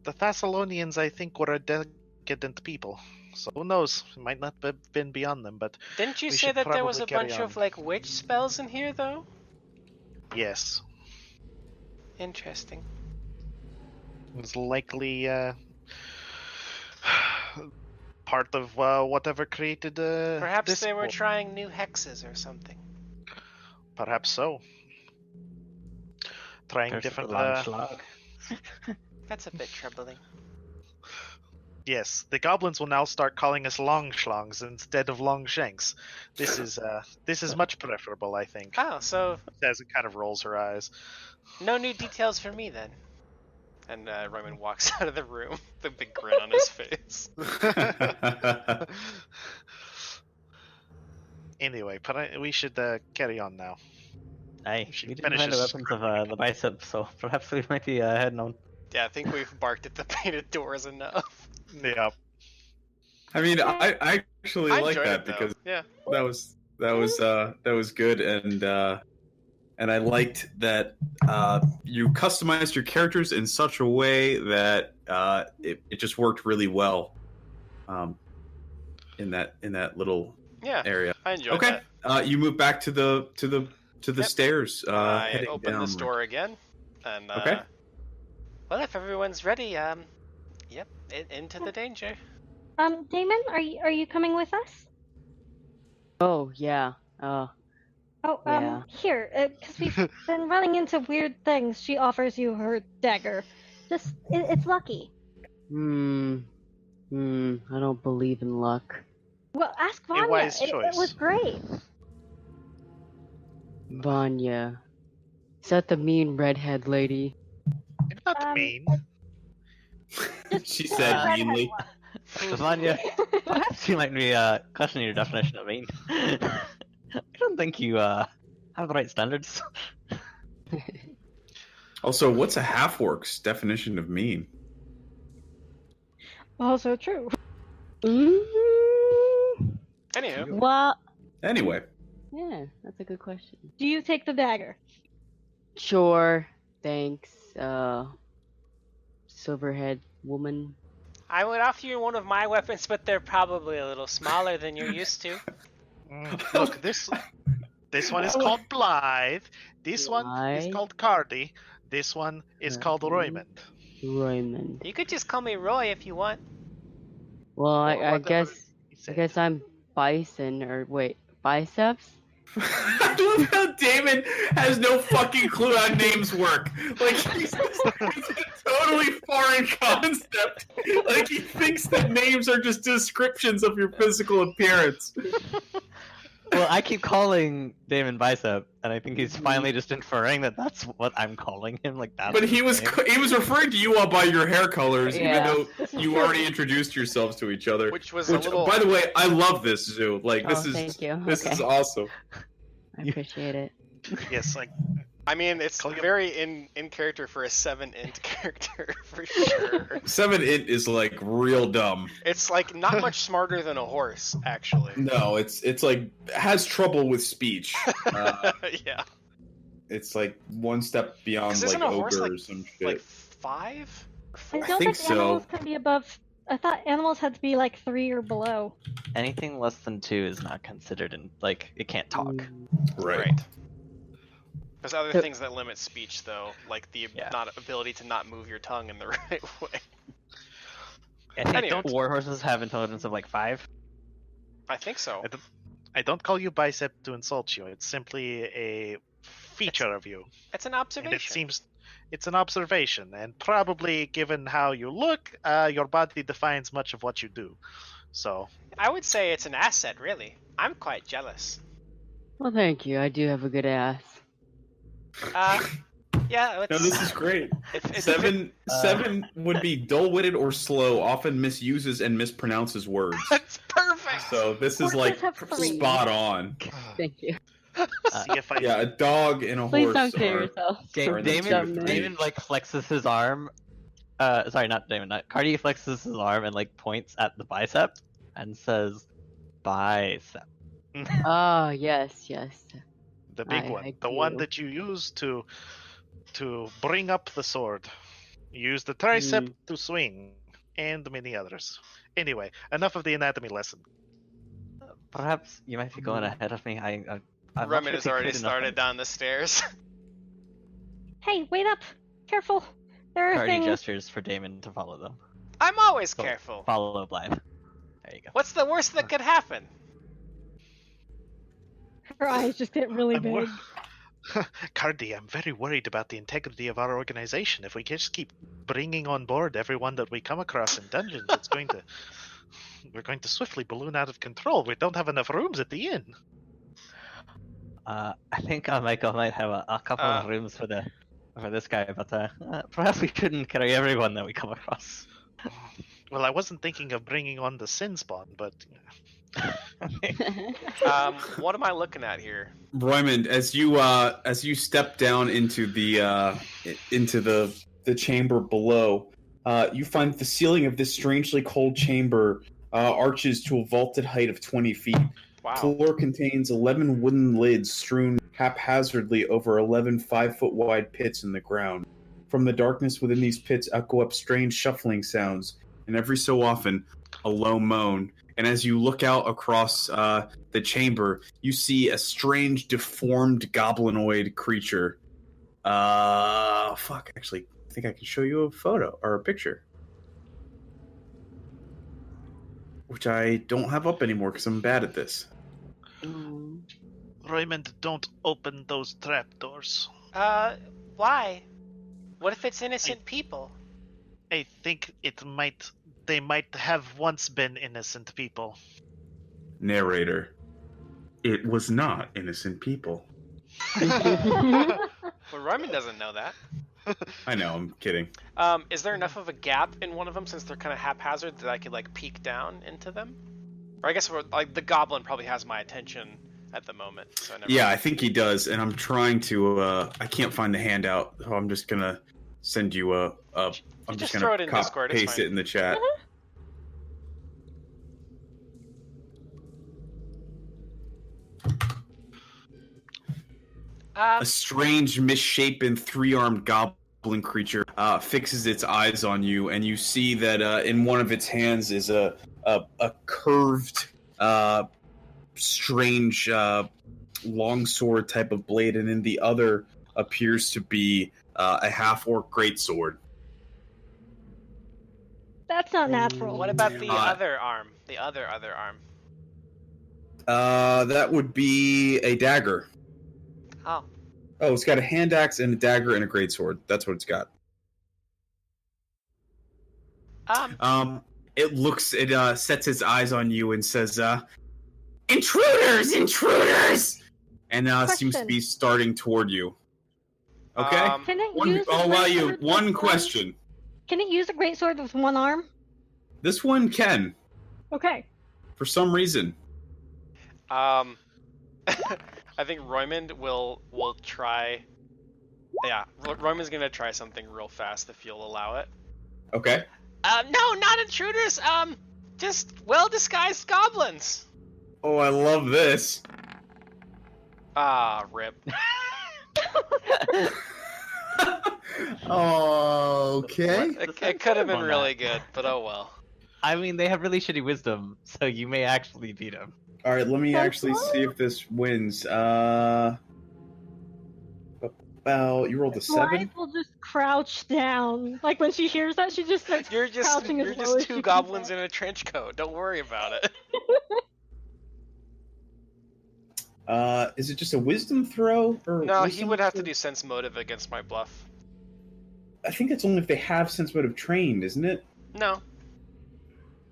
The Thessalonians, I think, were a decadent people. So who knows? It might not have been beyond them, but Didn't you we say should that there was a probably carry bunch on. of like witch spells in here though? yes, Interesting. it's likely part of whatever created Perhaps this they were world. trying new hexes or something. Perhaps so. Trying Curse of different. the long slog. That's a bit troubling. Yes, the goblins will now start calling us long schlongs instead of long shanks. This is much preferable, I think. Oh, so As it kind of rolls her eyes. no new details for me then. And Roman walks out of the room with a big grin on his face. Anyway, we should carry on now. Aye, She we didn't find the finishes weapons of the bicep, so perhaps we might be heading on. Yeah, I think we've barked at the painted doors enough. Yeah. I mean, I actually I like enjoyed that it, though. because Yeah. that was good, and I liked that you customized your characters in such a way that it just worked really well in that little Yeah, area. I enjoyed Okay, that. you move back to the Yep. stairs. I Heading open this downward. door again, and Okay. well, if everyone's ready, yep, into the danger. Damon, are you coming with us? Oh yeah. Oh, Yeah. here, because we've been running into weird things. She offers you her dagger. It's lucky. I don't believe in luck. Well, ask Vanya. A wise It choice. was great. Vanya. Is that the mean redhead lady? You're not mean. She said meanly. Vanya, perhaps you might be questioning your definition of mean. I don't think you have the right standards. Also, what's a half-orc's definition of mean? Also true. Anywho, Well, Anyway, yeah, that's a good question. Do you take the dagger? Sure, thanks, silverhead woman. I would offer you one of my weapons, but they're probably a little smaller than you're used to. Look, this one is called Blythe. This one is Blythe? called Cardi. This one is called Cardi. Roymond. Roymond. You could just call me Roy if you want. Well, I Whatever guess he I said. guess I'm bison or wait, biceps? I love how Damon has no fucking clue how names work. Like, it's a totally foreign concept. Like, he thinks that names are just descriptions of your physical appearance. Well, I keep calling Damon Bicep, and I think he's finally just inferring that that's what I'm calling him. Like that. But he was referring to you all by your hair colors, Yeah. even though you already introduced yourselves to each other. Which was a little. By the way, I love this zoo. Like, this Oh, is thank you. this Okay. is awesome. I appreciate it. Yes, like I mean, it's Call you- very in character for a 7 int character for sure. 7 int is like real dumb. It's like not much smarter than a horse, actually. No, it's like has trouble with speech. Yeah. It's like one step beyond 'Cause like isn't a horse ogre like or some shit. like 5 or I 4? don't think think animals so. can be above. I thought animals had to be like 3 or below. Anything less than 2 is not considered, and like it can't talk. Right. There's other So- things that limit speech, though, like the Yeah. not ability to not move your tongue in the right way. I think Anyway. don't war horses have intelligence of like 5? I think so. I don't call you Bicep to insult you. It's simply a feature of you. It's an And observation. it seems it's an observation, and probably given how you look, your body defines much of what you do. So I would say it's an asset, really. I'm quite jealous. Well, thank you. I do have a good ass. Yeah. No, this is great. It's Seven would be dull-witted or slow, often misuses and mispronounces words. That's perfect. So this is Horses like have 3. spot on. Thank you. see if I Yeah, a dog and a Please horse. don't kill are- yourself. Sorry, that's Damon, too Damon like flexes his arm. Sorry, not Damon. Cardi flexes his arm and like points at the bicep and says, "Bicep." Oh yes, yes. the big I one, the one do. that you use to bring up the sword. You use the tricep to swing, and many others. Anyway, enough of the anatomy lesson. Perhaps you might be going ahead of me. I'm not Rumen sure has if you already could enough. started down the stairs. Hey, wait up! Careful. There are Cardi things. gestures for Damon to follow them. I'm always Cool. careful. Follow Blythe. There you go. What's the worst that could happen? Her eyes just get really I'm big. Cardi, I'm very worried about the integrity of our organization. If we just keep bringing on board everyone that we come across in dungeons, it's going to we're going to swiftly balloon out of control. We don't have enough rooms at the inn. I think Michael might have a couple of rooms for this guy, but perhaps we shouldn't carry everyone that we come across. Well, I wasn't thinking of bringing on the sin spawn, but What am I looking at here? Roymond, as you step down into the the chamber below, you find the ceiling of this strangely cold chamber arches to a vaulted height of 20 feet. Wow. Floor contains 11 wooden lids strewn haphazardly over 11 5-foot wide pits in the ground. From the darkness within these pits echo up strange shuffling sounds, and every so often, a low moan. And as you look out across the chamber, you see a strange, deformed goblinoid creature. Actually, I think I can show you a photo or a picture. Which I don't have up anymore because I'm bad at this. Raymond, don't open those trapdoors. Why? What if it's innocent people? I think they might have once been innocent people. Narrator. It was not innocent people. Well, Ryman doesn't know that. I know, I'm kidding. Is there enough of a gap in one of them since they're kind of haphazard that I could like peek down into them? Or I guess like the goblin probably has my attention at the moment. So I think he does, and I'm trying to. I can't find the handout, so I'm just gonna send you a. I'm just gonna throw it in Discord. It's paste fine. it in the chat. A strange, misshapen, three-armed goblin creature fixes its eyes on you, and you see that in one of its hands is a curved, strange, longsword type of blade, and in the other appears to be a half-orc greatsword. That's not natural. What about the other arm? The other arm. That would be a dagger. Oh. Oh, it's got a hand axe and a dagger and a greatsword. That's what it's got. It sets its eyes on you and says, "Intruders! Intruders!" And seems to be starting toward you. Okay? Can it I'll allow you one question. Can it use a greatsword with one arm? This one can. Okay. For some reason. I think Roymond will try. Yeah, Roymond's gonna try something real fast if you'll allow it. Okay. No, not intruders. Just well-disguised goblins. Oh, I love this. Ah, rip. Okay. It could have been really good, but oh well. I mean, they have really shitty wisdom, so you may actually beat them. All right, let me actually see if this wins. You rolled a 7. Blythe will just crouch down. Like when she hears that, she just starts crouching as low as she two can goblins get. in a trench coat. Don't worry about it. Is it just a wisdom throw? Or No, he wisdom would have to throw? do sense motive against my bluff. I think it's only if they have sense motive trained, isn't it? No.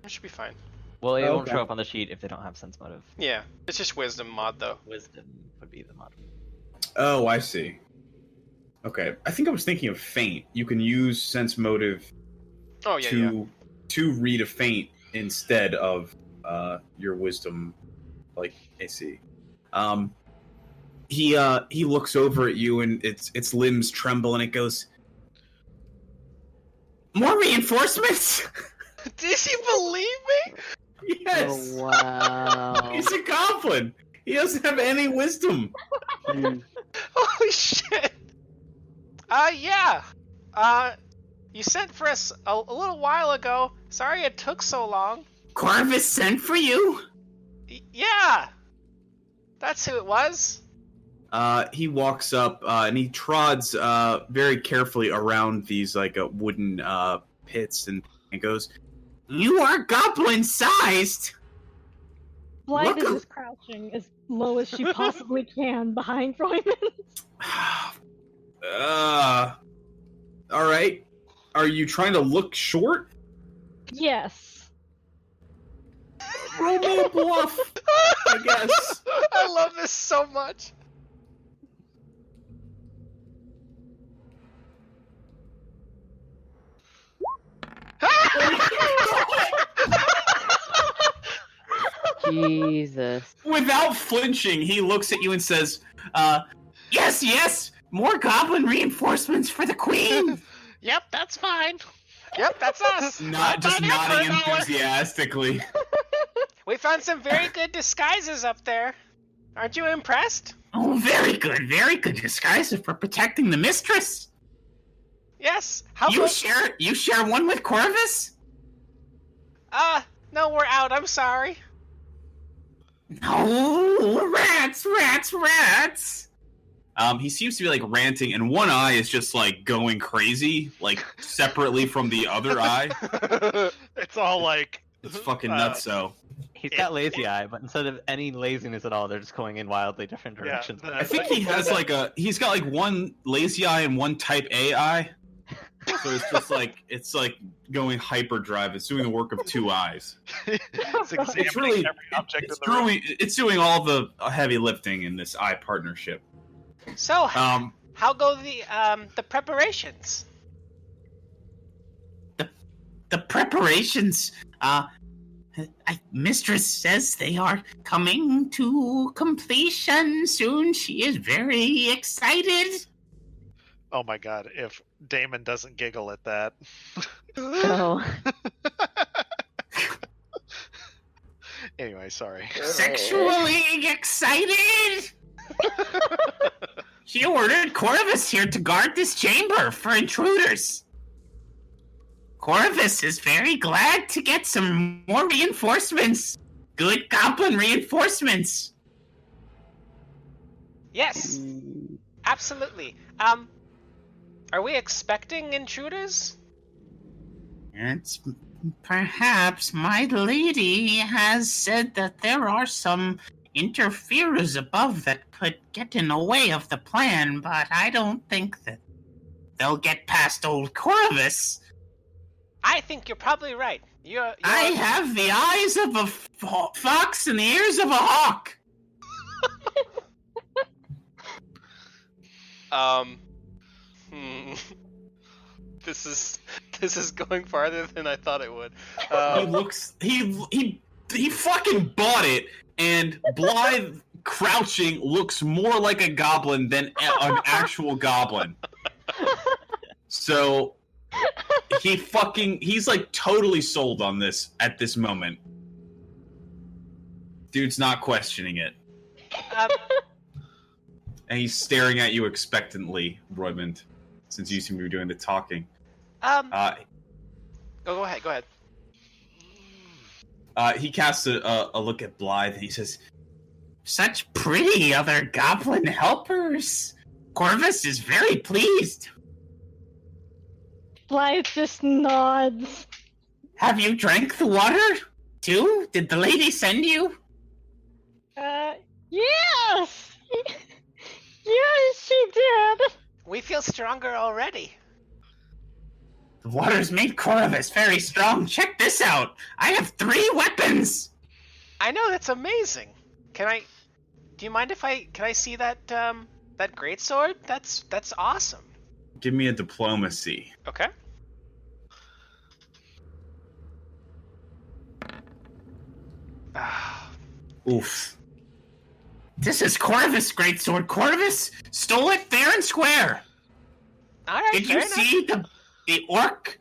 It should be fine. Well, it won't Okay. show up on the sheet if they don't have sense motive. Yeah, it's just wisdom mod though. Wisdom would be the mod. Oh, I see. Okay, I think I was thinking of feint. You can use sense motive Oh yeah, to read a feint instead of your wisdom, like AC. He looks over at you and its limbs tremble and it goes, "More reinforcements." Did you believe me? Yes. Oh, wow. He's a goblin. He doesn't have any wisdom. Holy shit. Yeah. You sent for us a little while ago. Sorry it took so long. Corvus sent for you? Yeah. That's who it was. He walks up and he trods very carefully around these like wooden pits and goes, "You are goblin-sized." Blythe is Look- just crouching as low as she possibly can behind Roymond. All right. Are you trying to look short? Yes. Roll me a bluff, I guess. I love this so much. Jesus. Without flinching, he looks at you and says, yes, more goblin reinforcements for the queen." Yep, that's fine. Yep, that's us. Not just Not here for nodding a dollar. enthusiastically. We found some very good disguises up there. Aren't you impressed? Oh, very good disguise for protecting the mistress. Yes. How You share one with Corvus? No, we're out. I'm sorry. No, rats. He seems to be like ranting, and one eye is just like going crazy, like separately from the other eye. It's all like It's fucking nuts. So He's got lazy eye, but instead of any laziness at all, they're just going in wildly different directions. I think he has he's got like one lazy eye and one type A eye. So it's just like going hyperdrive. It's doing the work of two eyes. it's really- every object It's in the room. it's doing all the heavy lifting in this eye partnership. So, how go the preparations? The preparations, Mistress says they are coming to completion soon. She is very excited. Oh my god, if Damon doesn't giggle at that. So, Anyway, sorry. Sexually excited. She ordered Corvus here to guard this chamber for intruders. Corvus is very glad to get some more reinforcements. Good goblin reinforcements. Yes, absolutely. Are we expecting intruders? It's perhaps my lady has said that there are some interferers above that could get in the way of the plan, but I don't think that they'll get past old Corvus. I think you're probably right. I have the eyes of a fox and the ears of a hawk. This is going farther than I thought it would. He fucking bought it, and Blythe crouching looks more like a goblin than an actual goblin. So he's like totally sold on this at this moment. Dude's not questioning it. And he's staring at you expectantly, Roymond, since you seem to be doing the talking. Go ahead. He casts a look at Blythe, and he says, Such pretty other goblin helpers. Corvus is very pleased. Blythe just nods. Have you drank the water, too? Did the lady send you? Yes! Yes, she did! We feel stronger already. The water's made Corvus very strong. Check this out. I have 3 weapons. I know, that's amazing. Do you mind if can I see that greatsword? That's awesome. give me a diplomacy. Okay. Oof. This is Corvus' greatsword. Corvus stole it fair and square. Alright, Did you see the orc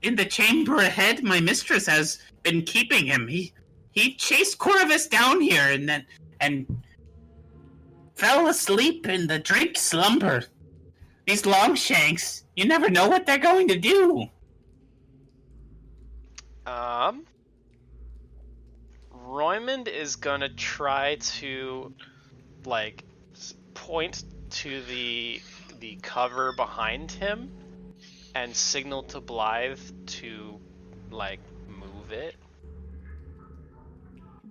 in the chamber ahead? My mistress has been keeping him. He chased Corvus down here and fell asleep in the drink slumber. These longshanks, you never know what they're going to do. Roymond is gonna try to, like, point to the cover behind him and signal to Blythe to, like, move it.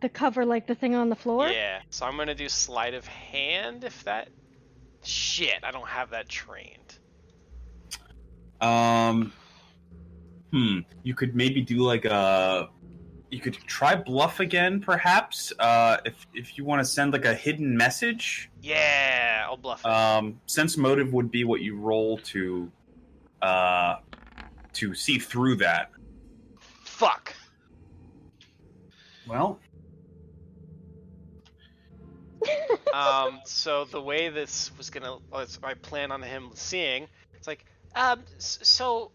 The cover, like the thing on the floor? Yeah, so I'm gonna do sleight of hand if that... Shit, I don't have that trained. You could maybe do like a... You could try bluff again, perhaps, if you want to send like a hidden message. Yeah, I'll bluff it. Sense motive would be what you roll to see through that. Fuck. Well, So the way this was gonna, I plan on him seeing, it's like, So,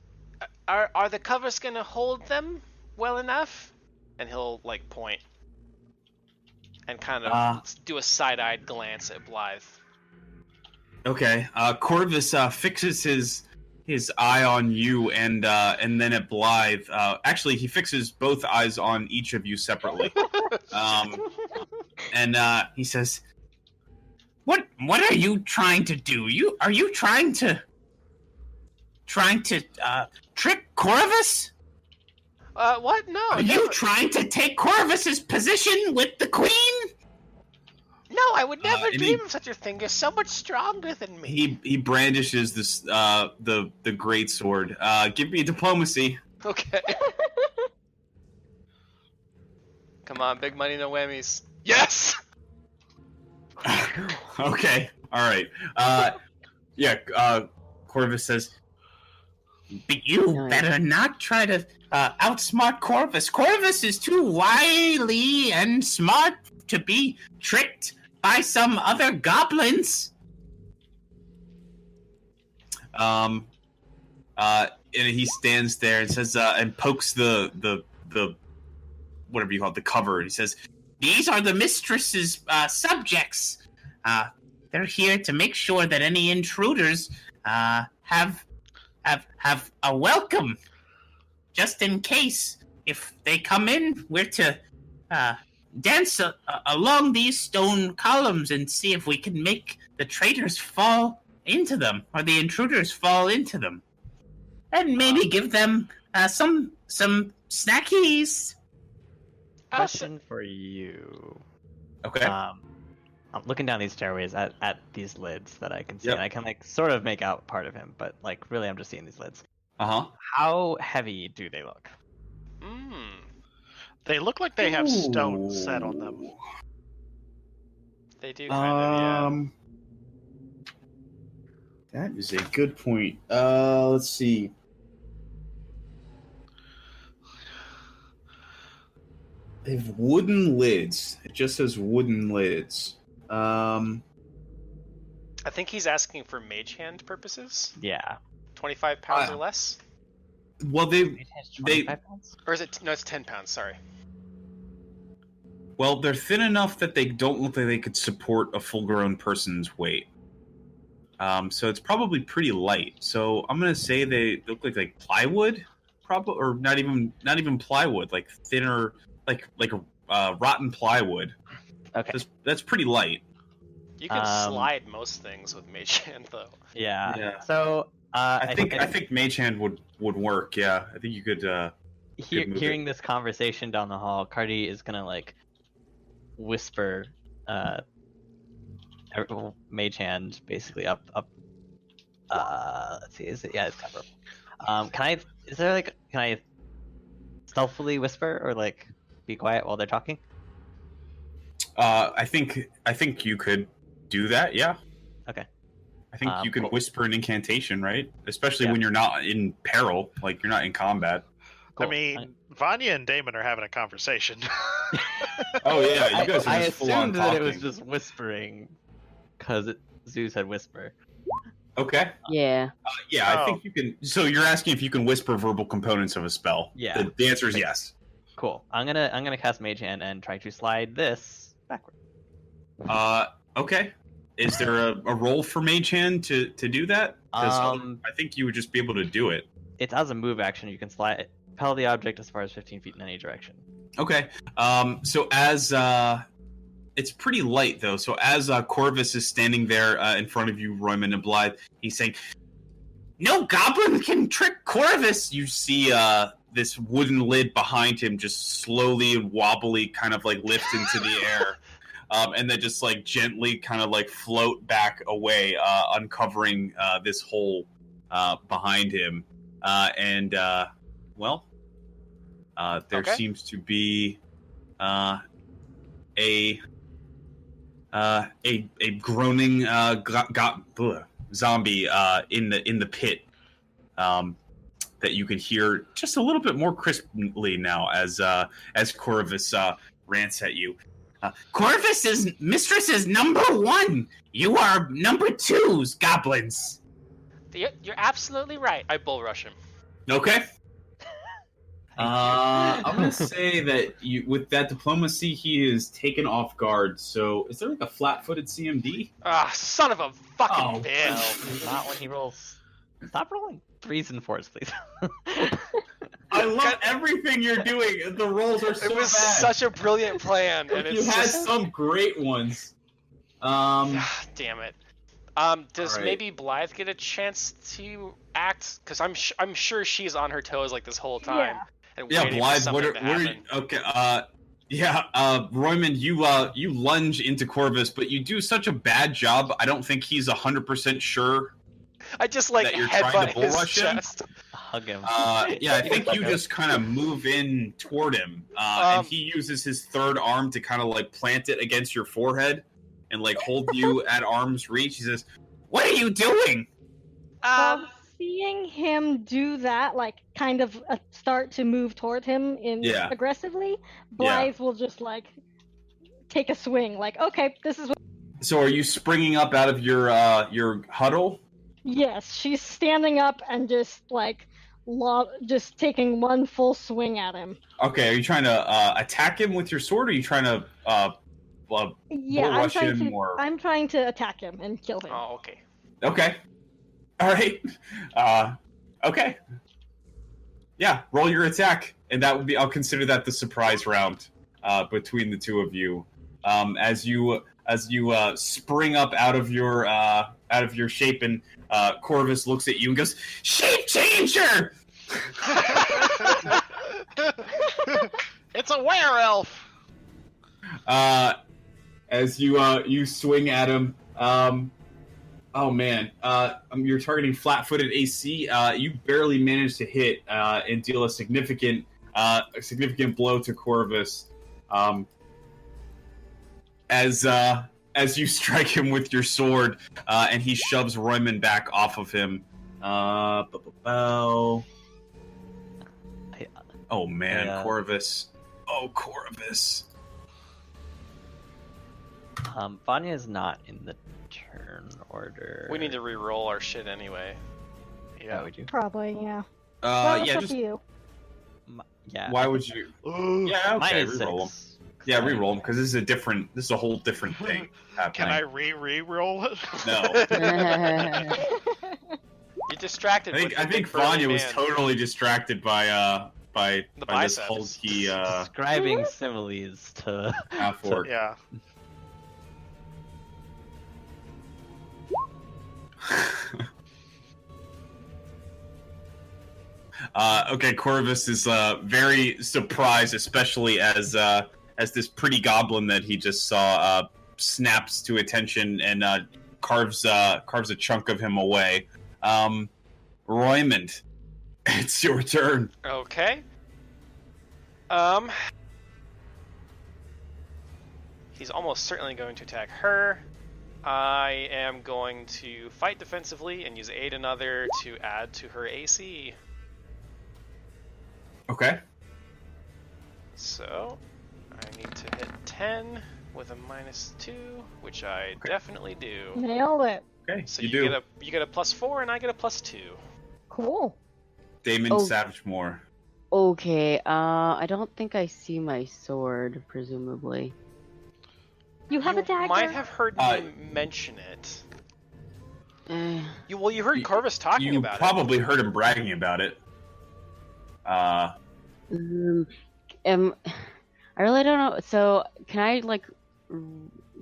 are the covers gonna hold them well enough? And he'll like point and kind of do a side-eyed glance at Blythe. Okay. Corvus fixes his eye on you and then at Blythe. Actually, he fixes both eyes on each of you separately. And he says, What are you trying to do? Are you trying to trick Corvus? What? No. Are you trying to take Corvus's position with the Queen? No, I would never dream of such a thing. You're so much stronger than me. He brandishes this the great sword. Give me diplomacy. Okay. Come on, big money, no whammies. Yes. Okay. All right. Corvus says, But you better not try to outsmart Corvus. Corvus is too wily and smart to be tricked by some other goblins. And he stands there and says, and pokes the whatever you call it, the cover. He says, These are the mistress's subjects. They're here to make sure that any intruders have a welcome. Just in case, if they come in, we're to dance along these stone columns and see if we can make the traitors fall into them, or the intruders fall into them. And maybe give them some snackies. Question for you. okay. I'm looking down these stairways at these lids that I can see, Yep. and I can like sort of make out part of him, but like really I'm just seeing these lids. Uh-huh. How heavy do they look? They look like they have stone set on them. They do kind of, That is a good point. Let's see. They have wooden lids. It just says wooden lids. I think he's asking for mage hand purposes. Yeah. 25 pounds or less? Well, they 25 pounds? Or is it? No, it's 10 pounds. Sorry. well, they're thin enough that they don't look like they could support a full-grown person's weight. So it's probably pretty light. So I'm gonna say they look like plywood, probably, or not even plywood, like thinner, like rotten plywood. Okay. That's pretty light. You can slide most things with mage hand, though. Yeah. Yeah. So I think Mage Hand would work. Yeah, I think you could. Hearing this conversation down the hall, Cardi is gonna like whisper Mage Hand basically up. Let's see, is it? Yeah, it's cover. Can I stealthily whisper or like be quiet while they're talking? I think you could do that. Yeah. Okay. I think you can cool. whisper an incantation, right? Especially when you're not in peril, like you're not in combat. Cool. I mean, Vanya and Damon are having a conversation. Oh yeah, you guys are I just full on assumed that talking. it was just whispering because Zeus had whisper. Okay. Yeah. Yeah, I Oh. think you can. So you're asking if you can whisper verbal components of a spell? Yeah. The answer is yes. Cool. I'm gonna cast Mage Hand and try to slide this backward. Okay. Is there a role for Mage Hand to do that? 'Cause I think you would just be able to do it. It's as a move action. You can slide propel the object as far as 15 feet in any direction. Okay. So as it's pretty light though. So as Corvus is standing there in front of you, Royman and Blythe, he's saying, No goblin can trick Corvus. you see this wooden lid behind him just slowly and wobbly kind of like lift into the air. And then just like gently kind of like float back away, uncovering this hole behind him. There Okay. seems to be a groaning zombie in the pit that you can hear just a little bit more crisply now as Corvus rants at you. Corvus's mistress is number 1. You are number 2's goblins. You're absolutely right. I bull rush him. Okay. Thank you. I'm gonna say that with that diplomacy, he is taken off guard. So, is there like a flat-footed CMD? Ah, son of a fucking Oh, bitch. Not when he rolls. Stop rolling 3s and 4s, please. I love everything you're doing. The rolls are so It was bad. such a brilliant plan, and You it's had just... some great ones. Damn it. Does Alright. maybe Blythe get a chance to act? Because I'm sure she's on her toes like this whole time. Yeah. And Yeah, waiting for Blythe. something What to are you? happen. Okay. Royman, you lunge into Corvus, but you do such a bad job. I don't think he's 100% sure. I just like that you're trying to headbutt bull his rush him? chest. Hug him. Yeah, I think you just kind of move in toward him, and he uses his third arm to kind of like plant it against your forehead and like hold you at arm's reach. He says, "What are you doing?" Well, seeing him do that, like kind of start to move toward him Yeah. aggressively, Blythe will just like take a swing. Like, okay, this is what. So, are you springing up out of your huddle? Yes, she's standing up and just like just taking one full swing at him. Okay, are you trying to attack him with your sword, or are you trying to Yeah, bull rush him, or... I'm trying to attack him and kill him. Oh, okay. Okay. All right. Okay. Yeah, roll your attack, and that would be. I'll consider that the surprise round between the two of you. As you spring up out of your shape, and Corvus looks at you and goes, "Shape changer!" It's a were-elf! As you swing at him. Oh man, you're targeting flat-footed AC. You barely manage to hit and deal a significant blow to Corvus. As you strike him with your sword, and he shoves Royman back off of him. Oh man, Yeah. Corvus. Oh, Corvus. Vanya is not in the turn order. We need to re-roll our shit anyway. Yeah, we do. Probably, yeah. Well, it's Yeah, up just to you. Yeah. why would you? Yeah, Mine okay, is re-roll them. 6. Yeah, re-roll them because this is a whole different thing happening. Can I re-roll it? No. You're distracted. I with the think big burly Vanya was man. totally distracted by The this biceps. hulky Describing similes to. half orc. Yeah. Okay, Corvus is very surprised, especially as this pretty goblin that he just saw snaps to attention and carves a chunk of him away. Roymond, it's your turn. Okay. He's almost certainly going to attack her. I am going to fight defensively and use Aid Another to add to her AC. Okay. So, I need to hit 10 with a -2, which I definitely do. Nailed it. Okay, So you you do. get a +4 and I get a +2. Cool. Damon Oh. Savagemore. Okay, I don't think I see my sword, presumably. You have a dagger. might have heard me mention it. Eh, You heard Corvus talking You about probably heard him bragging about it. I really don't know. So, can I, like,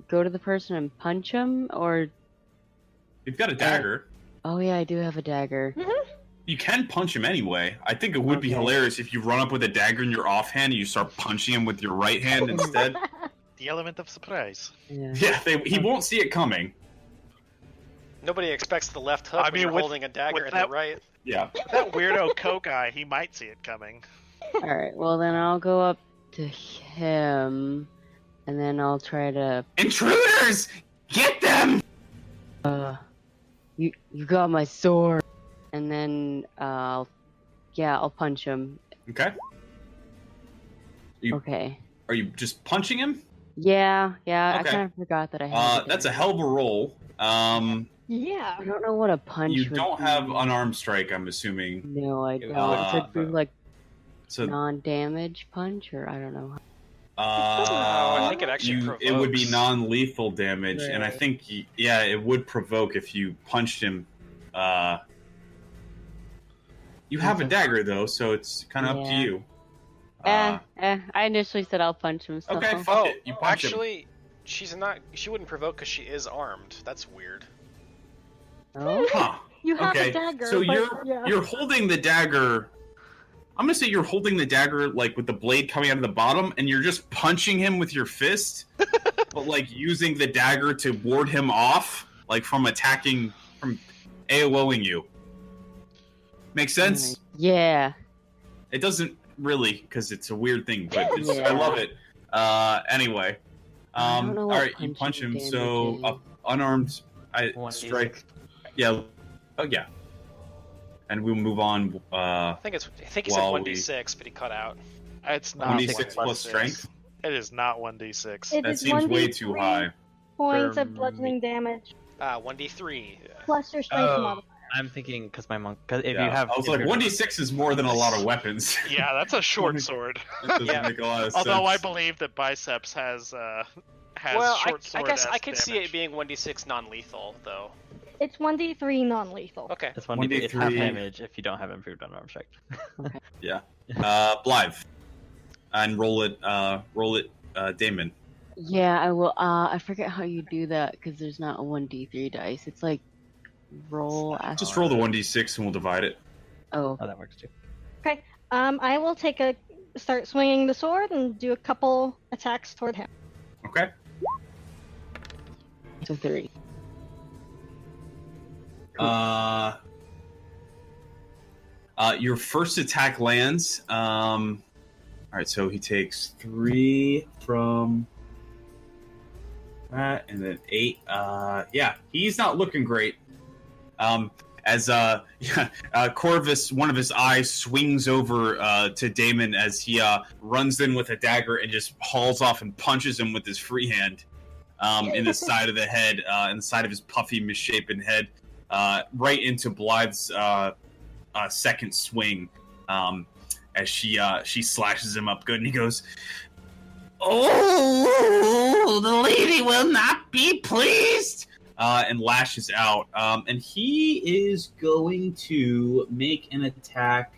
go to the person and punch him, or... You've got a dagger. Oh yeah, I do have a dagger. You can punch him anyway. I think it would be Okay. hilarious if you run up with a dagger in your offhand and you start punching him with your right hand instead. The element of surprise. Yeah. Yeah, he won't see it coming. it. Nobody expects the left hook I when mean, you're with- holding a dagger with in the that- right. Yeah. That weirdo Coe guy, he might see it coming. Alright, well then I'll go up to him, and then I'll try to... Intruders! Get them! You got my sword. And then, I'll punch him. Okay. Okay. Are you just punching him? Yeah, I Okay. kind of forgot that I had That's a hell of a roll. Yeah. I don't know what a punch You would don't be. have unarmed strike, I'm assuming. No, I don't. Uh, So it'd be like So non-damage punch, or I don't know. I think it actually provokes. it would be non-lethal damage, and I Right. think it would provoke if you punched him. You have a dagger though, so it's kind of up to Yeah. you. I initially said I'll punch him. So. Okay, fuck it. You punch him. Actually, she's not. She wouldn't provoke because she is armed. That's weird. Oh. Huh. You have Okay, a dagger. so but, yeah. you're holding the dagger. I'm gonna say you're holding the dagger like with the blade coming out of the bottom, and you're just punching him with your fist, but like using the dagger to ward him off, like from AOing you. Make sense? Yeah. It doesn't really, because it's a weird thing, but I Yeah. love it. Anyway, I don't know all what right, you punch punching him. So damage unarmed, One strike. Yeah. Oh yeah. And we'll move on. I think he said While 1d6, but he cut out. It's not 1d6 plus 1d6. strength. It is not 1d6. It That is seems way 1d3 too high. Points For of bludgeoning damage 1d3. plus your strength modifier. I'm thinking because my monk. Cause if Yeah. you have, I was if like, you're- 1d6 is more than a lot of weapons. Yeah, that's a short sword. It doesn't Yeah. make a lot of Although I sense. believe that biceps has Well, short I sword. guess I could see it being 1d6 non-lethal, though. It's 1d3 non-lethal. Okay. It's 1d3. It's half 1d3. damage if you don't have improved unarmed strike. Blythe. And roll it, Damon. Yeah, I will. I forget how you do that because there's not a 1d3 dice. It's like roll. Just roll the 1d6 and we'll divide it. Oh, Oh, that works too. I will start swinging the sword and do a couple attacks toward him. Okay. so 3. Your first attack lands. All right, so he takes 3 from that, and then 8. Yeah, he's not looking great. Corvus, one of his eyes swings over to Damon as he runs in with a dagger and just hauls off and punches him with his free hand in the side of the head, in the side of his puffy, misshapen head, right into Blythe's second swing, as she slashes him up good, and he goes, Oh, the lady will not be pleased. And lashes out. And he is going to make an attack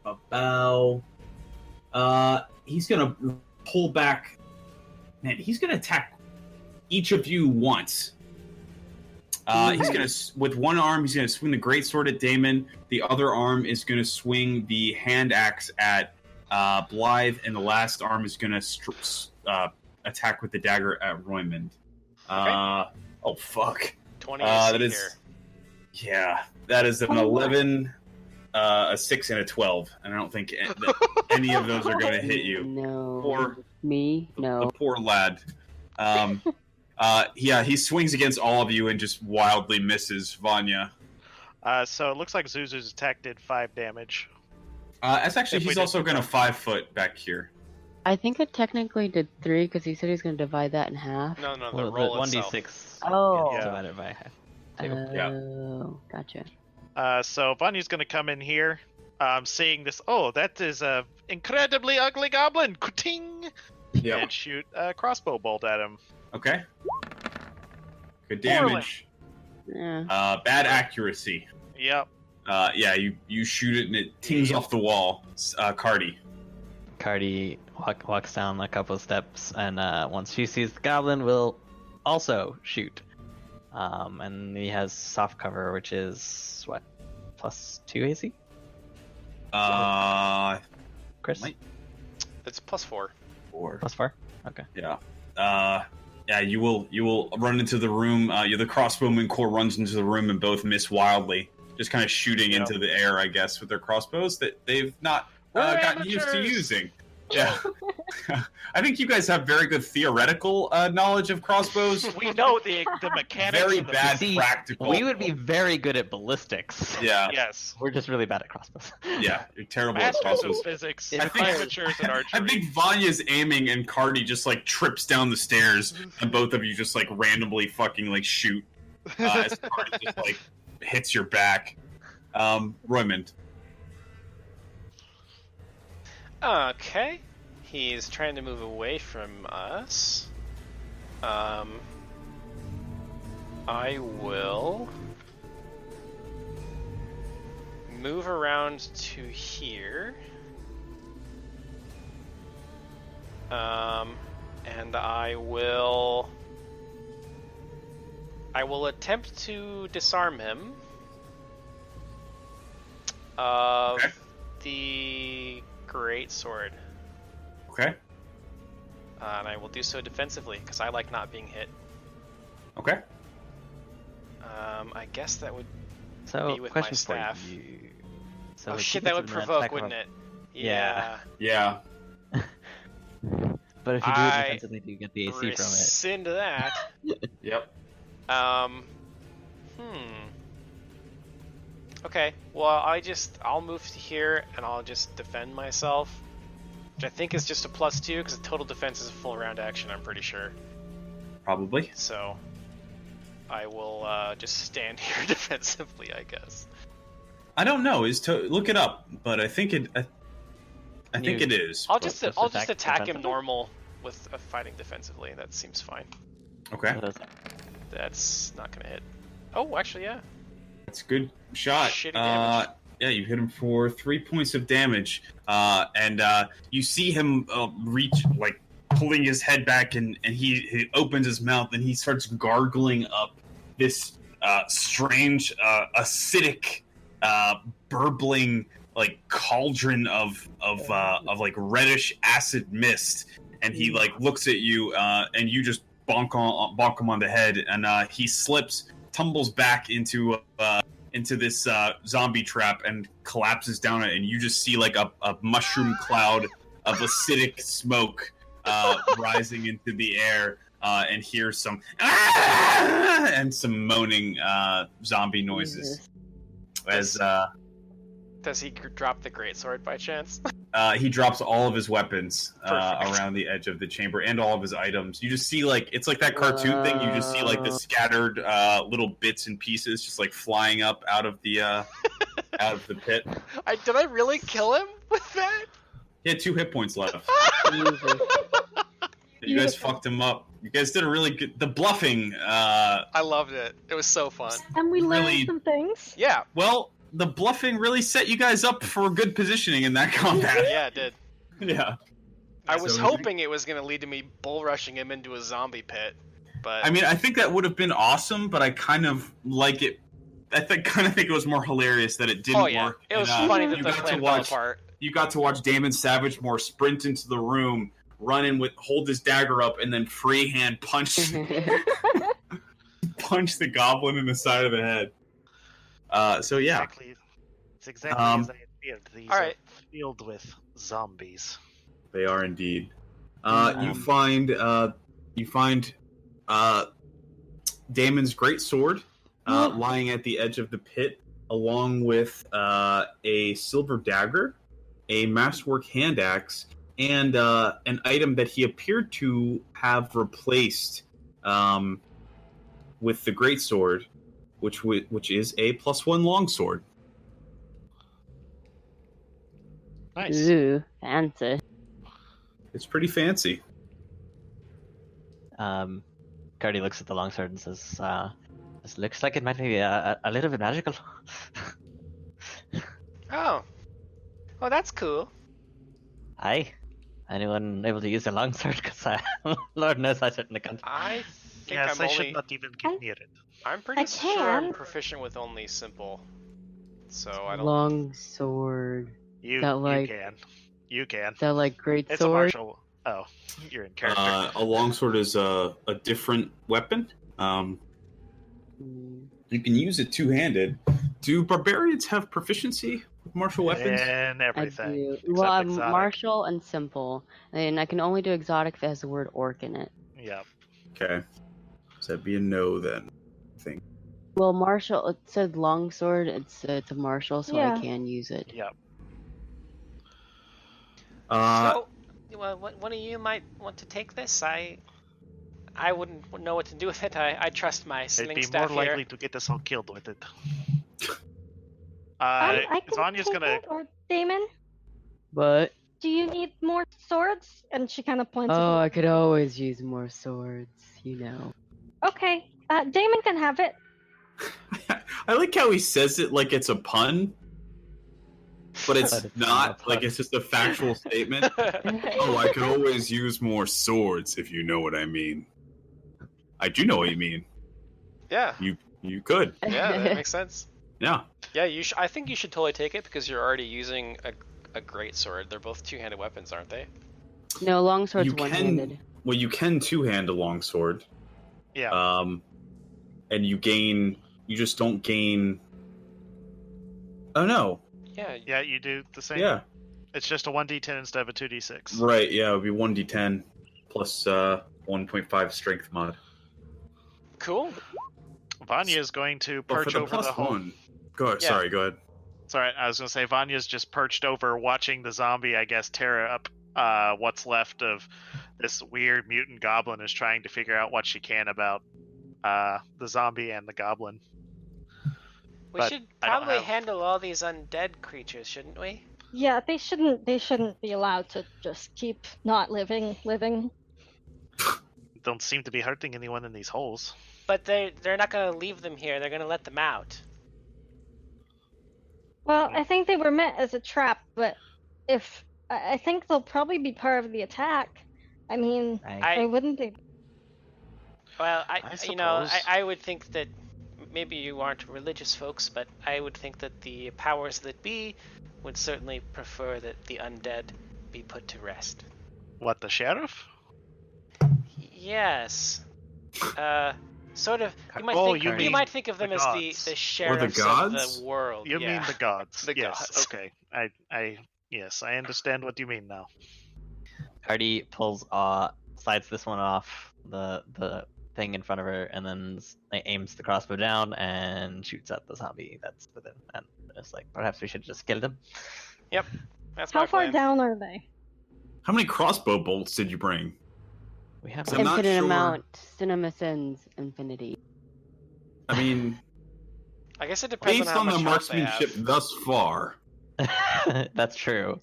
about... he's going to pull back... Man, he's going to attack each of you once. He's going to... With one arm, he's going to swing the greatsword at Damon. The other arm is going to swing the hand axe at Blythe. And the last arm is going to attack with the dagger at Roymond. Oh fuck! 20 that AC is, yeah, that is an 11, a 6, and a 12, and I don't think any of those are going to hit you. No. Poor Me? No. the poor lad. Yeah, he swings against all of you and just wildly misses Vanya. So it looks like Zuzu's attack did 5 damage. That's actually, If we he's did also the going to 5 foot back here. I think it technically did 3 because he said he's going to divide that in half. No, the Well, roll the itself. 1d6 Oh. gets divided by half. Yeah. Oh, gotcha. So Vanya's going to come in here, seeing this. Oh, that is a incredibly ugly goblin. Kuting! Yeah. And shoot a crossbow bolt at him. Okay. Good damage. Yeah. Bad accuracy. Yep. Yeah, you shoot it and it tings off the wall. Cardi. Cardi walks down a couple of steps, and once she sees the goblin, will also shoot. And he has soft cover, which is what, +2 AC? Chris, might- It's +4. 4. +4. Okay. Yeah. Yeah, you will run into the room. The crossbowman corps runs into the room and both miss wildly, just kind of shooting Yep. into the air, I guess, with their crossbows that they've not We're gotten used to amateurs! using. Yeah. I think you guys have very good theoretical knowledge of crossbows. We know the mechanics. Very of the bad See, practical. We would be very good at ballistics. Yeah, Yes. We're just really bad at crossbows. yeah, you're terrible at Masters of crossbows. physics. I think- Amateurs at archery. I think Vanya's aiming and Cardi just like trips down the stairs and both of you just like randomly fucking like shoot as it just like hits your back. Roymond. Okay. He's trying to move away from us. I will move around to here. And I will attempt to disarm him of the great sword. Okay. And I will do so defensively because I like not being hit. Okay. I guess that would So, be with question my staff. for you. So Oh it shit, keeps that it would in provoke, attack wouldn't of- it? Yeah. Yeah. But if you do it I defensively, do you get the AC from it? rescind that. Yep. Okay, well, I'll move to here and I'll just defend myself. Which I think is just a +2 because the total defense is a full round action, I'm pretty sure. Probably. So, I will just stand here defensively, I guess. I don't know. Look it up, but I think it. I think it is. I'll just attack attack him defensively? normal with fighting defensively. That seems fine. Okay. What is that? That's not gonna hit. Oh, actually, yeah. That's a good shot. Shitty damage. Yeah, you hit him for 3 points of damage, and you see him reach, like, pulling his head back, and he opens his mouth, and he starts gargling up this strange, acidic, burbling, like, cauldron of like reddish acid mist, and he like looks at you, and you just bonk him on the head, and he slips, tumbles back into this zombie trap and collapses down it, and you just see like a mushroom cloud of acidic smoke rising into the air, and hear some and some moaning zombie noises. As Does he drop the greatsword by chance? he drops all of his weapons Perfect. around the edge of the chamber and all of his items. You just see like it's like that cartoon thing. You just see like the scattered little bits and pieces just like flying up out of the out of the pit. Did I really kill him with that? He had 2 hit points left. Jesus. You guys fucked him up. You guys did a really good. The bluffing. I loved it. It was so fun. And we learned Really- some things. Yeah, Well, the bluffing really set you guys up for good positioning in that combat. yeah, it did. Yeah. I was So- hoping it was going to lead to me bull rushing him into a zombie pit, but I mean, I think that would have been awesome, but I kind of like it. I kind of think it was more hilarious that it didn't oh yeah, work. it was And, funny you that the got to plan fell watch. apart. You got to watch Damon Savage more sprint into the room, run in with, hold his dagger up, and then freehand punch punch the goblin in the side of the head. So yeah, Exactly. It's exactly as I feared. These all are right. filled with zombies. they are indeed. You Um, find Damon's great sword lying at the edge of the pit, along with a silver dagger, a masterwork hand axe, and an item that he appeared to have replaced with the great sword, which is a +1 longsword. Nice. Ooh, fancy. It's pretty fancy. Cardi looks at the longsword and says, "This looks like it might be a little bit magical." Oh, that's cool. Aye. Anyone able to use a longsword? Because Lord knows I certainly can't. I think Yes, I'm I should only. not even get near it. I'm pretty I sure I'm can. proficient with only simple, so I don't. Long sword. You, That, like- you can. You can. Is that like great It's a sword? martial. Oh, you're in character. A longsword is a different weapon. Mm, You can use it two-handed. Do barbarians have proficiency with martial weapons? And I everything. do. except Well, I'm exotic. martial and simple, and I can only do exotic if it has the word orc in it. Yeah. Okay. So that'd be a no then, I think. Well, martial. It said longsword. It's a martial, so Yeah. I can use it. Yeah. So, well, one of you might want to take this. I wouldn't know what to do with it. I trust my It'd sling be staff more here. likely to get us all killed with it. I can Vanya's take gonna. it, or Damon, But do you need more swords? And she kind of points. oh, at I could always use more swords, you know. Okay, Damon can have it. I like how he says it like it's a pun, but it's But it's not. not a pun. Like it's just a factual statement. Oh, I could always use more swords, if you know what I mean. I do know what you mean. Yeah, You could. yeah, that makes sense. Yeah. Yeah, I think you should totally take it because you're already using a great sword. They're both two-handed weapons, aren't they? No, longsword's You can- one-handed. Well, you can two-hand a longsword. Yeah. And you just don't gain. Oh no. Yeah. Yeah, you do the same. Yeah. It's just a 1d10 instead of a 2d6. Right. Yeah. It would be 1d10 plus 1.5 strength mod. Cool. Vanya is going to But for perch the over plus the whole. one. Go ahead. Yeah. Sorry. Go ahead. Sorry, I was going to say Vanya's just perched over watching the zombie, I guess, tear up what's left of this weird mutant goblin, is trying to figure out what she can about the zombie and the goblin. We But should I don't probably have- handle all these undead creatures, shouldn't we? Yeah, they shouldn't be allowed to just keep not living. Don't seem to be hurting anyone in these holes. But they're not gonna leave them here. They're gonna let them out. Well, I think they were meant as a trap, but I think they'll probably be part of the attack. I mean, I, why wouldn't they? Well, I I would think that maybe you aren't religious folks, but I would think that the powers that be would certainly prefer that the undead be put to rest. What, the sheriff? Yes. Sort of. You might Oh, think you you mean might think of them the as gods. the sheriffs of gods? the world. You yeah. mean the gods? The yes. gods. Okay. Yes, I understand what you mean now. Cardi pulls slides this one off the thing in front of her, and then aims the crossbow down and shoots at the zombie that's within. And it's like, perhaps we should just kill them. Yep. That's How my far plan. down are they? How many crossbow bolts did you bring? We have I'm not Infinite sure. amount. Cinema sins infinity. I mean, I guess it depends based on how on the much health they marksmanship have. thus far, That's true.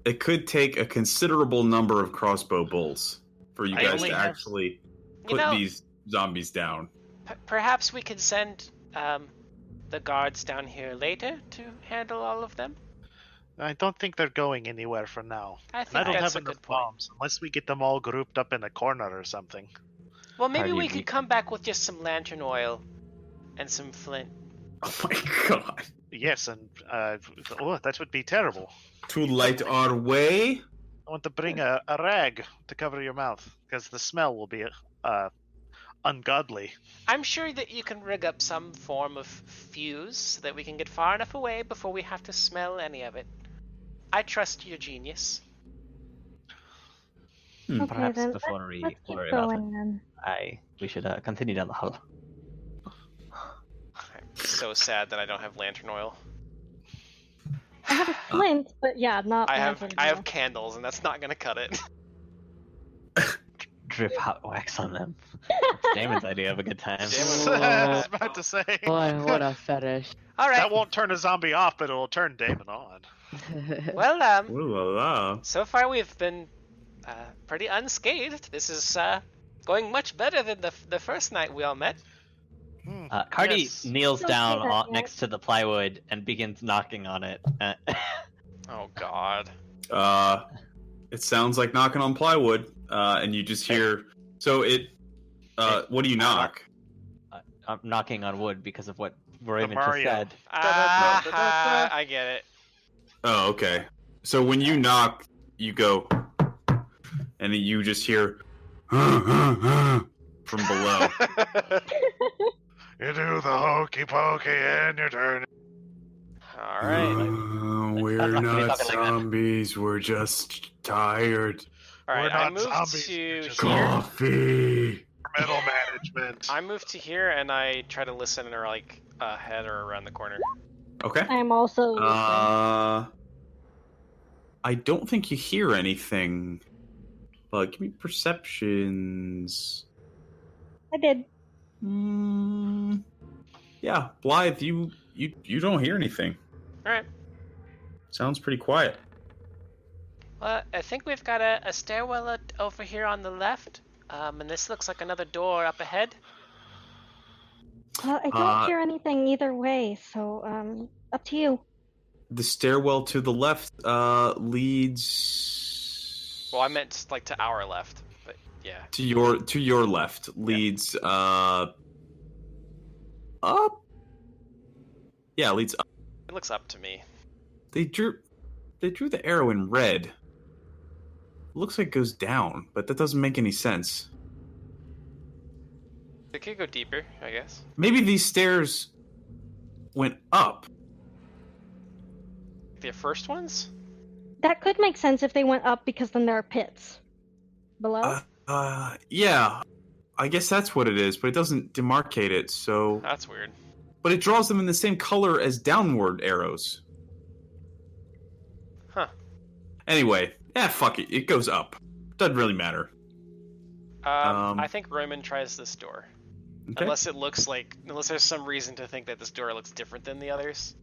it could take a considerable number of crossbow bolts for you I guys only to have- actually You put know, these zombies down. perhaps we could send the guards down here later to handle all of them. I don't think they're going anywhere for now. I And I think don't that's have a enough good point. bombs unless we get them all grouped up in a corner or something. Well, maybe How do we you could beat- come back with just some lantern oil and some flint. Oh my god. Yes, and that would be terrible. To light our way? I want to bring a rag to cover your mouth because the smell will be ungodly. I'm sure that you can rig up some form of fuse so that we can get far enough away before we have to smell any of it. I trust your genius. Okay, Perhaps then before we let's keep worry about it, going then. we should continue down the hall. I'm so sad that I don't have lantern oil. I have a flint, but yeah, not. I have lantern I oil. have candles, and that's not gonna cut it. Drip hot wax on them. It's Damon's idea of a good time. I was about to say. What a fetish. All right. That won't turn a zombie off, but it'll turn Damon on. Well, Ooh la la. so far we've been pretty unscathed. This is going much better than the first night we all met. Cardi Yes. kneels Don't down say that yet. next to the plywood and begins knocking on it. Oh God. It sounds like knocking on plywood, and you just hear. So it. What do you knock? I'm knocking on wood because of what Raven just Mario. said. Ah, I get it. Oh, okay. So when you knock, you go, and then you just hear from below. You do the hokey pokey and you turn. All right. We're That's not gonna be not talking like that. zombies. We're just tired. All right. We're I not moved zombies, to we're just here. Coffee. Middle management. I moved to here, and I try to listen or like ahead or around the corner. Okay. I am also. I don't think you hear anything But give me perceptions. I did. Yeah, Blythe, you don't hear anything. All right. Sounds pretty quiet. Well, I think we've got a stairwell over here on the left, and this looks like another door up ahead. I don't hear anything either way, so up to you. The stairwell to the left leads. Well, I meant like to our left, but yeah. To your left leads up. Yeah, leads up. It looks up to me. They drew the arrow in red. It looks like it goes down, but that doesn't make any sense. It could go deeper, I guess. Maybe these stairs went up. The first ones? That could make sense if they went up, because then there are pits below. Yeah. I guess that's what it is, but it doesn't demarcate it, so... That's weird. But it draws them in the same color as downward arrows. Huh. Anyway, fuck it. It goes up. Doesn't really matter. I think Roman tries this door. Okay. Unless there's some reason to think that this door looks different than the others.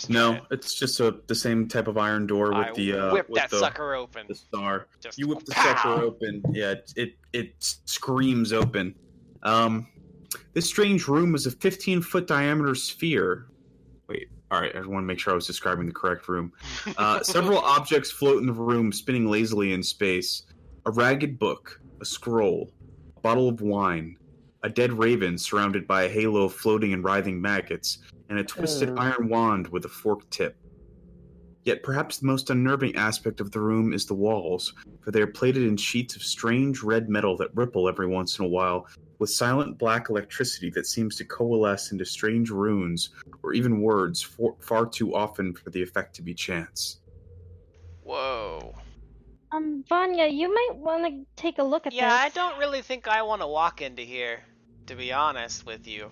No, it's just the same type of iron door with whip that sucker open. The star. Just you whip the pow! sucker open. Yeah, it screams open. This strange room is a 15-foot diameter sphere. Wait, all right. I want to make sure I was describing the correct room. Several objects float in the room, spinning lazily in space. A ragged book, a scroll, a bottle of wine, a dead raven surrounded by a halo of floating and writhing maggots, and a twisted iron wand with a forked tip. Yet perhaps the most unnerving aspect of the room is the walls, for they are plated in sheets of strange red metal that ripple every once in a while, with silent black electricity that seems to coalesce into strange runes, or even words far too often for the effect to be chance. Whoa. Vanya, you might want to take a look at this. Yeah, I don't really think I want to walk into here, to be honest with you.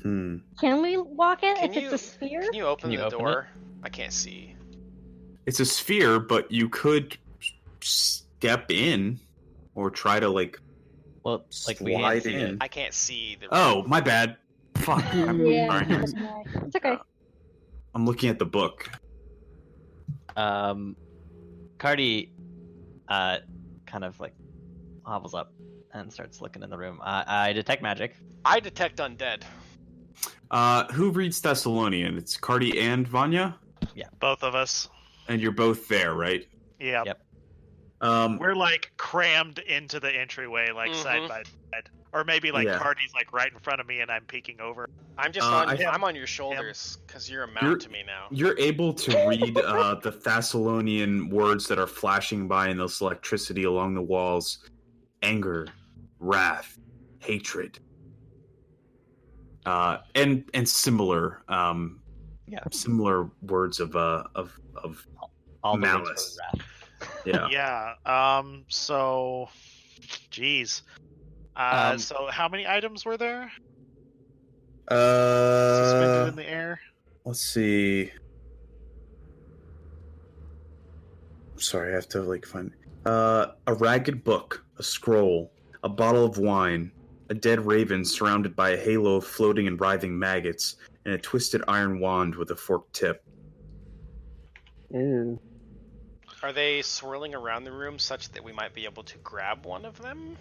Can we walk in if it's a sphere? Can you open the open door? I can't see. It's a sphere, but you could step in, or try to we slide in. I can't see the Oh, my bad. Fuck. Yeah, Sorry. it's okay. I'm looking at the book. Cardi kind of hobbles up and starts looking in the room. I detect magic. I detect undead. Who reads Thessalonian? It's Cardi and Vanya? Yeah. Both of us. And you're both there, right? Yeah. Yep. We're crammed into the entryway, side by side. Or maybe Cardi's right in front of me and I'm peeking over. I'm just I'm on your shoulders because you're a mount to me now. You're able to read the Thessalonian words that are flashing by in this electricity along the walls. Anger, wrath, hatred. And similar similar words of All the malice. words for wrath. Yeah. So geez. So how many items were there? Suspended in the air? Let's see. Sorry, I have to find a ragged book, a scroll, a bottle of wine, a dead raven surrounded by a halo of floating and writhing maggots, and a twisted iron wand with a forked tip. Ooh. Are they swirling around the room such that we might be able to grab one of them?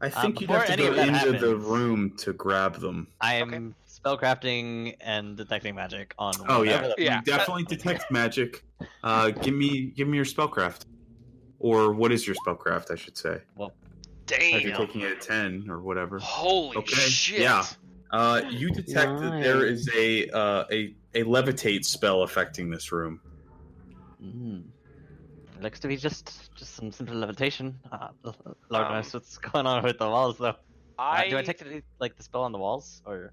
I think you'd have to go into the room to grab them. I am spellcrafting and detecting magic on. Oh yeah, Yeah. You definitely detect magic. Give me your spellcraft, or what is your spellcraft? I should say. Well, damn. If you're taking it at 10 or whatever. Holy shit! Yeah. You detect that there is a levitate spell affecting this room. Looks to be just some simple levitation. Lord knows what's going on with the walls, though. Do I detect the spell on the walls, or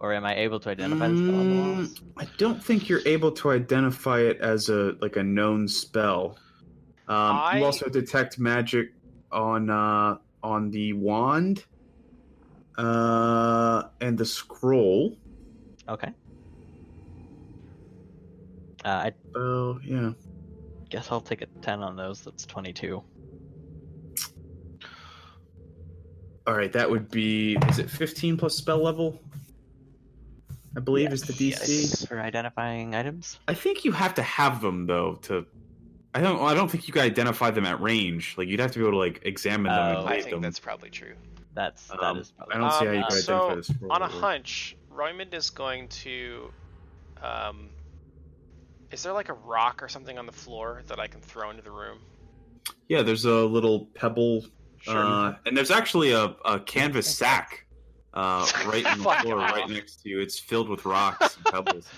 am I able to identify the spell on the walls? I don't think you're able to identify it as a known spell. You also detect magic on the wand, and the scroll. Okay. I Oh, yeah. guess I'll take a 10 on those. That's 22. All right, that would be, is it 15 plus spell level? I believe is the DC. Yes, for identifying items. I think you have to have them though to. I don't think you can identify them at range. Like you'd have to be able to like examine them and Oh. I read think them. that's probably true. That is probably. I don't see how you can So, identify the scroll. on a hunch, Roymond is going to. Is there like a rock or something on the floor that I can throw into the room? Yeah, there's a little pebble, Sure. and there's actually a canvas sack right in the Fuck floor, off. right next to you. It's filled with rocks and pebbles.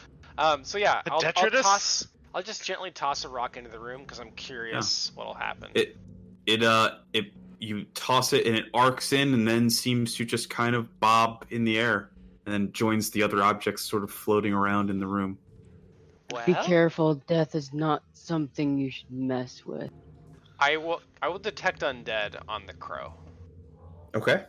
So yeah, A I'll detritus? toss. I'll just gently toss a rock into the room because I'm curious what'll happen. You toss it and it arcs in and then seems to just kind of bob in the air and then joins the other objects sort of floating around in the room. Well, Be careful, death is not something you should mess with. I will detect undead on the crow. Okay.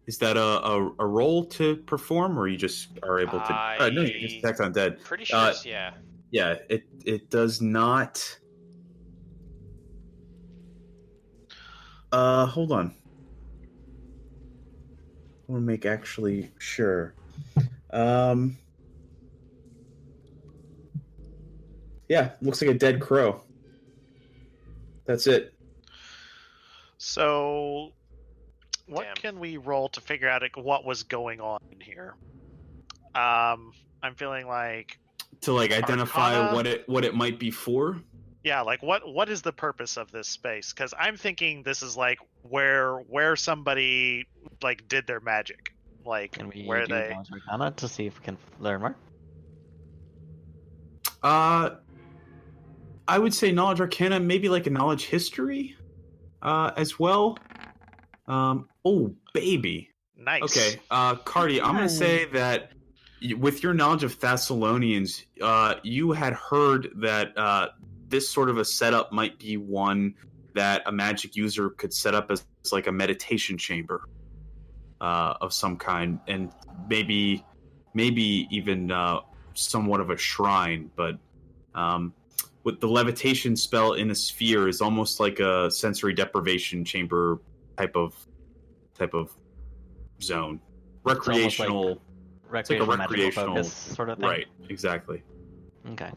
Is that a roll to perform, or you just are able to? No, you just detect undead. Pretty sure, yeah. Yeah, it does not. Hold on. I want to make actually sure. Yeah, looks like a dead crow. That's it. So, what Damn. can we roll to figure out what was going on in here? I'm feeling like, To like identify Arcana? what it might be for. yeah, like what is the purpose of this space? Because I'm thinking this is like where somebody like did their magic, like Can we where do they. Knowledge Arcana to see if we can learn more? I would say knowledge arcana, maybe like a knowledge history, as well. Oh baby. Nice. Okay, Cardi, I'm gonna say that with your knowledge of Thessalonians, you had heard that this sort of a setup might be one that a magic user could set up as like a meditation chamber of some kind, and maybe even somewhat of a shrine. But with the levitation spell in a sphere is almost like a sensory deprivation chamber type of zone. Recreational. It's like a Recreational, magical recreational focus sort of thing. Right, exactly. Okay.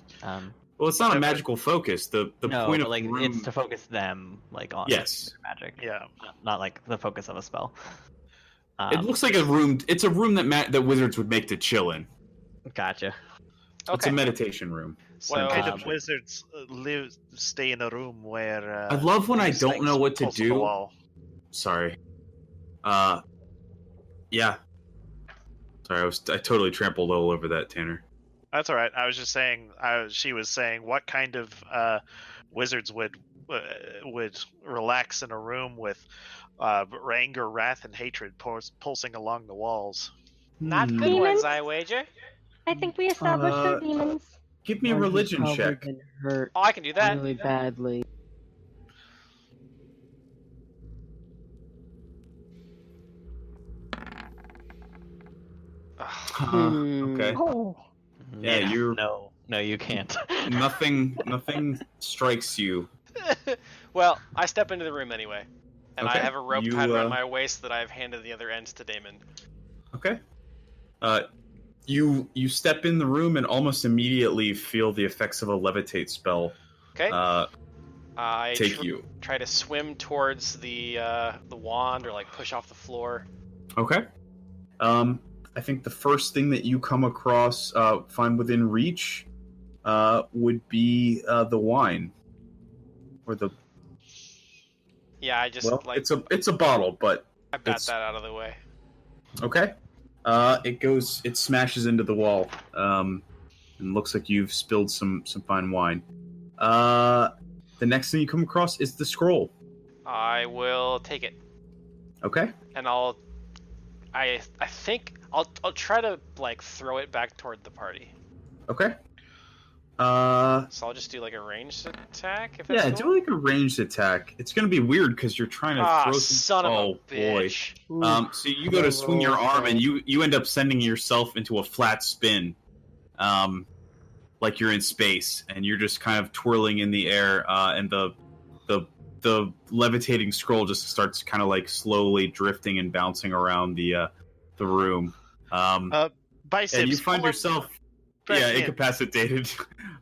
Well, it's not a magical focus. The No, point but of like the room... it's to focus them like on Yes. their magic. Yeah. Not like the focus of a spell. It looks like a room. It's a room that wizards would make to chill in. Gotcha. It's a Okay. meditation room. What So, kind um, of wizards stay in a room where? I love when I these don't things know what to pulse to the do. wall? Sorry. Yeah. Sorry, I totally trampled all over that, Tanner. That's all right. I was just saying. She was saying what kind of wizards would relax in a room with anger, wrath, and hatred pulsing along the walls. not good Demons? ones, I wager. I think we established they're demons. Give me a Or he's religion probably check. been hurt Oh, I can do that. really badly. Ugh. Okay. Oh, Yeah, you're- No, you can't. Nothing strikes you. Well, I step into the room anyway, and I Okay. have a rope You, tied around my waist that I've handed the other end to Damon. Okay. You step in the room and almost immediately feel the effects of a levitate spell Okay. I take you. try to swim towards the wand or like push off the floor. Okay. I think the first thing that you come across, find within reach, would be the wine, or the. Yeah, I just Well, like it's a bottle, but I bat it's- that out of the way. okay. It smashes into the wall, and looks like you've spilled some fine wine. The next thing you come across is the scroll. I will take it, Okay. and I think I'll try to like throw it back toward the party. Okay. So I'll just do like a ranged attack if that's Yeah, cool. do like a ranged attack. It's gonna be weird because you're trying to Ah, throw some. son of oh a boy. bitch. Ooh, So you go to swing your arm and you end up sending yourself into a flat spin, like you're in space, and you're just kind of twirling in the air, and the levitating scroll just starts kind of like slowly drifting and bouncing around the room. Biceps, And you find yourself, incapacitated,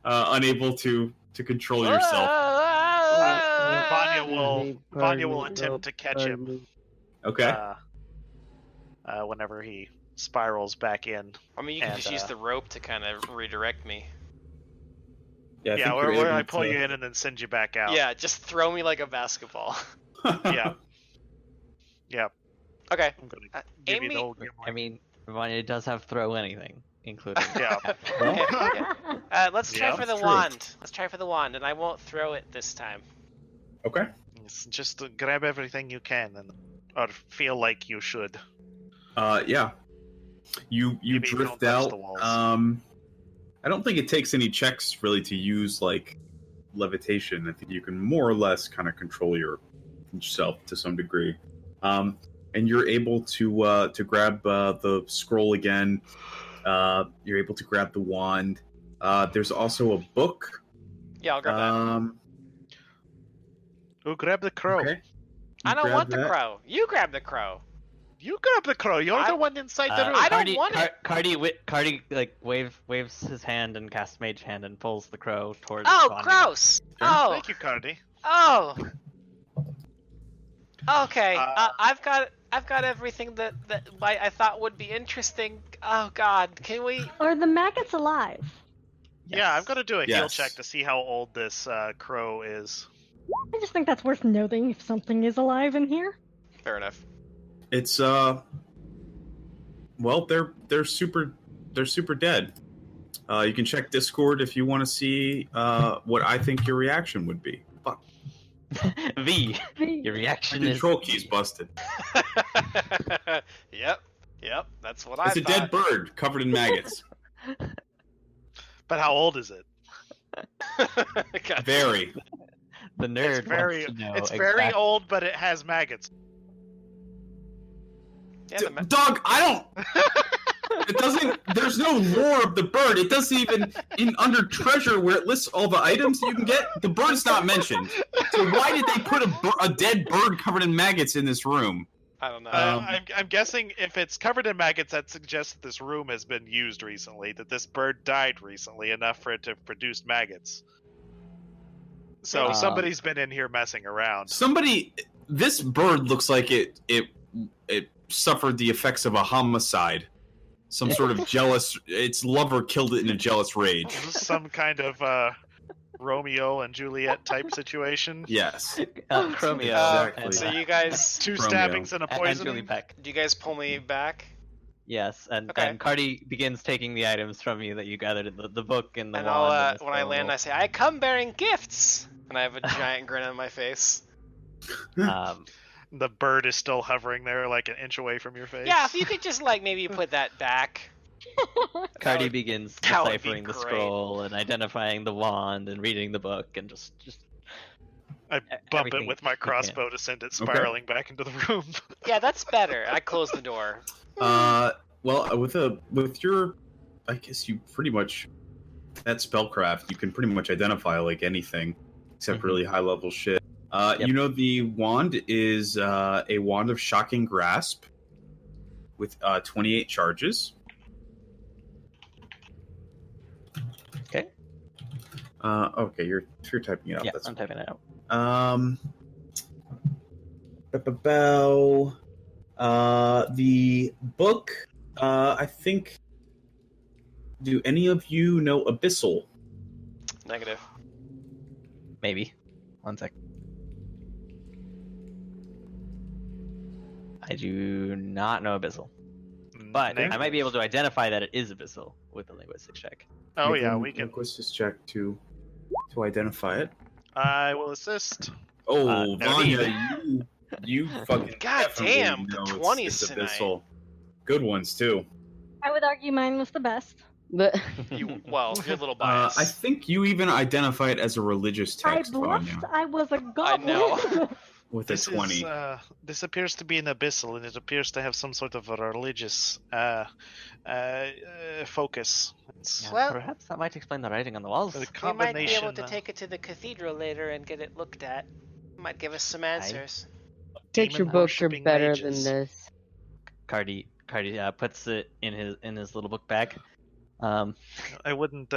unable to control yourself. Vanya will attempt to catch him. Okay. Whenever he spirals back in. I mean, you can just use the rope to kind of redirect me. Yeah, where I pull you in and then send you back out. Yeah, just throw me like a basketball. Yeah. Okay. I'm gonna give you the old I mean, Vanya does have throw anything, including. Yeah. Okay. Let's try for the true. wand. Let's try for the wand, and I won't throw it this time. Okay. Just grab everything you can, or feel like you should. Yeah. You Maybe drift don't touch out. the walls. I don't think it takes any checks really to use like levitation. I think you can more or less kind of control yourself to some degree. And you're able to grab the scroll again. You're able to grab the wand. There's also a book. Yeah, I'll grab that. Who grab the crow? Okay. I don't grab want the that. crow. You grab the crow. You grab the crow. You're the one inside the room. I don't want it. Cardi like waves his hand and casts Mage Hand and pulls the crow towards. Oh, Vanya. gross! Oh, Thank you, Cardi. oh. Okay, I've got everything that I thought would be interesting. Oh God, can we? Are the maggots alive? Yeah, I'm gonna do a heal Yes. check to see how old this crow is. I just think that's worth noting if something is alive in here. Fair enough. It's well, they're super dead. You can check Discord if you want to see what I think your reaction would be. Fuck. V. Your My reaction is. control key's busted. Yep, that's what I It's a thought. dead bird covered in maggots. But how old is it? God. Very. The nerd It's very, wants to know it's very exactly- old, but it has maggots. Yeah, the Dog, I don't. It doesn't. There's no lore of the bird. It doesn't even under treasure where it lists all the items that you can get. The bird's not mentioned. So why did they put a dead bird covered in maggots in this room? I don't know. I'm guessing if it's covered in maggots, that suggests that this room has been used recently, that this bird died recently enough for it to have produced maggots. So somebody's been in here messing around. This bird looks like it suffered the effects of a homicide. Some sort of jealous. Its lover killed it in a jealous rage. Some kind of Romeo and Juliet type situation. Yes. Chromio. Exactly. And, So you guys, Two Romeo. stabbings and a and Julie poisoning. Peck. do you guys pull me back? Yes, and Okay. Cardi begins taking the items from you that you gathered in the book and the And wand. I'll, and the when I land, I say, "I come bearing gifts," and I have a giant grin on my face. scroll. The bird is still hovering there, like an inch away from your face. Yeah, if you could just like maybe put that back. Cardi would- begins that would be deciphering the great. scroll and identifying the wand and reading the book and just I bump everything it with my you can. crossbow to send it spiraling back into the room. Yeah, that's better. I close the door. Well, with your, I guess you pretty much that spellcraft, you can pretty much identify like anything except Mhm. really high level shit. Yep. You know the wand is a wand of shocking grasp with 28 charges. Okay. Okay, you're typing it out. Yeah, That's I'm typing it out. The book, I think. Do any of you know Abyssal? Negative. Maybe. One sec. I do not know Abyssal, but I might be able to identify that it is Abyssal with a linguistics check. Oh Make yeah, a we can. linguistics check to identify it. I will assist. Oh, no Vanya, you fucking God definitely damn, the know 20s it's tonight. Abyssal. Good ones too. I would argue mine was the best. But You're a little I biased. think you even identify it as a religious I text, bluffed. Vanya. I was a goblin. know. with This a 20. This appears to be an abyssal, and it appears to have some sort of a religious focus. It's Well- perhaps that might explain the writing on the walls. a We might be combination. able to take it to the cathedral later and get it looked at. Might give us some answers. Picture demon books are worshipping better mages. than this. Cardi puts it in his little book bag. I wouldn't.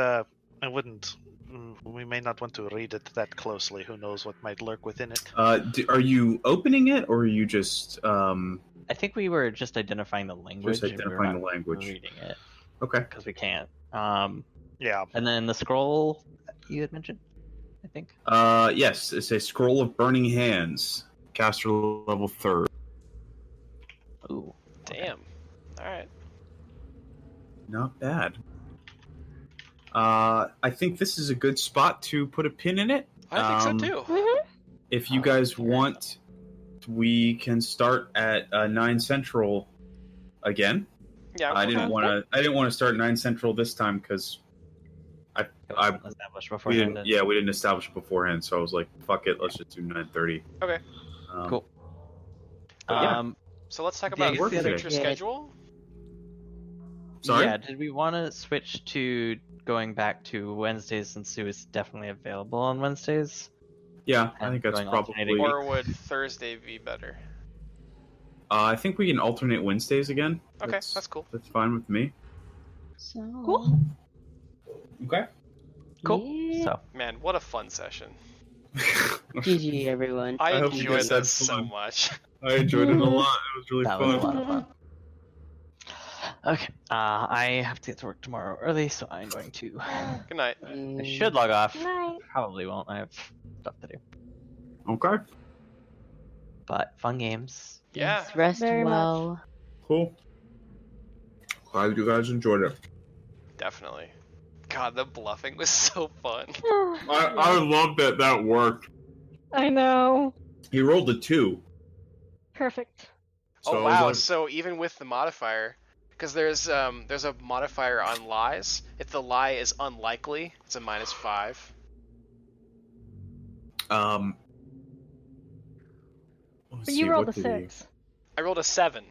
We may not want to read it that closely. Who knows what might lurk within it? Are you opening it, or are you just I think we were just identifying the language. and we were identifying not the language? Reading it Okay. because we can't. Yeah. And then the scroll you had mentioned, I think. Yes, it's a scroll of burning hands. Caster level 3rd. Ooh. Damn. All right. Not bad. I think this is a good spot to put a pin in it. I think so too. Mhm. If you guys want, we can start at 9 Central again. Yeah. I okay. didn't want to start 9 Central this time because It wasn't established beforehand. we didn't establish it beforehand. So I was like, fuck it, let's just do 9:30. Okay. Cool. yeah. So let's talk Yeah, about I your guess the other- future Yeah. schedule. Sorry. Yeah, did we want to switch to going back to Wednesdays since Sue is definitely available on Wednesdays? Yeah, I And think that's going probably. alternating Or would Thursday be better? I think we can alternate Wednesdays again. Okay, that's cool. That's fine with me. So Cool. Okay. Cool. Yeah. So Man, what a fun session. GG everyone. I hope you enjoyed guys had this so fun. much. I enjoyed it a lot. It was really that was a fun. lot of fun. Okay, I have to get to work tomorrow early, so I'm going to. Good night. I should log off. Night. Probably won't. I have stuff to do. Okay. But fun games. Yeah. Yes, rest Very much. well. Cool. Glad you guys enjoyed it. Definitely. God, the bluffing was so fun. I love that worked. I know. He rolled a 2. Perfect. So Oh I was wow! like- So even with the modifier, because there's a modifier on lies. If the lie is unlikely, it's a -5. let's But see, you rolled what a did he- 6. I rolled a 7.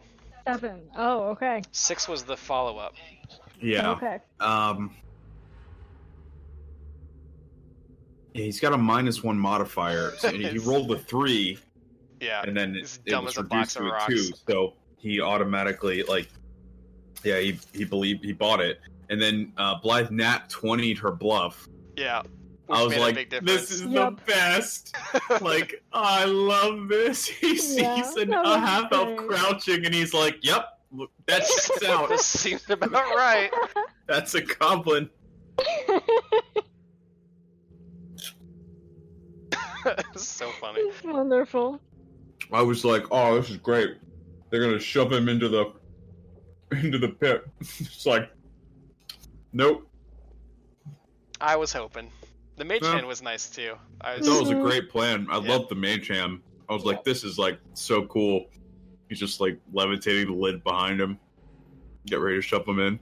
7. Oh, okay. 6 was the follow-up. Yeah. Okay. Yeah, he's got a -1 modifier. So he rolled a 3, Yeah. and then It's it dumb was as a reduced box of to a rocks. 2. So he automatically he believed he bought it, and then Blythe nat 20'd her bluff. Yeah. Which I was made like, a big this difference. is Yup. the best. Like, I love this. He Yeah, sees that a was half elf great. crouching, and he's like, "Yep, look, that checks out. This seems about right. That's a goblin." So funny. It's wonderful. I was like, "Oh, this is great. They're gonna shove him into the pit." It's like, nope. I was hoping. The mage Yeah. hand was nice too. That was a Mhm. great plan. I Yeah. loved the mage hand. I was like, "This is like so cool." He's just like levitating the lid behind him. Get ready to shove him in.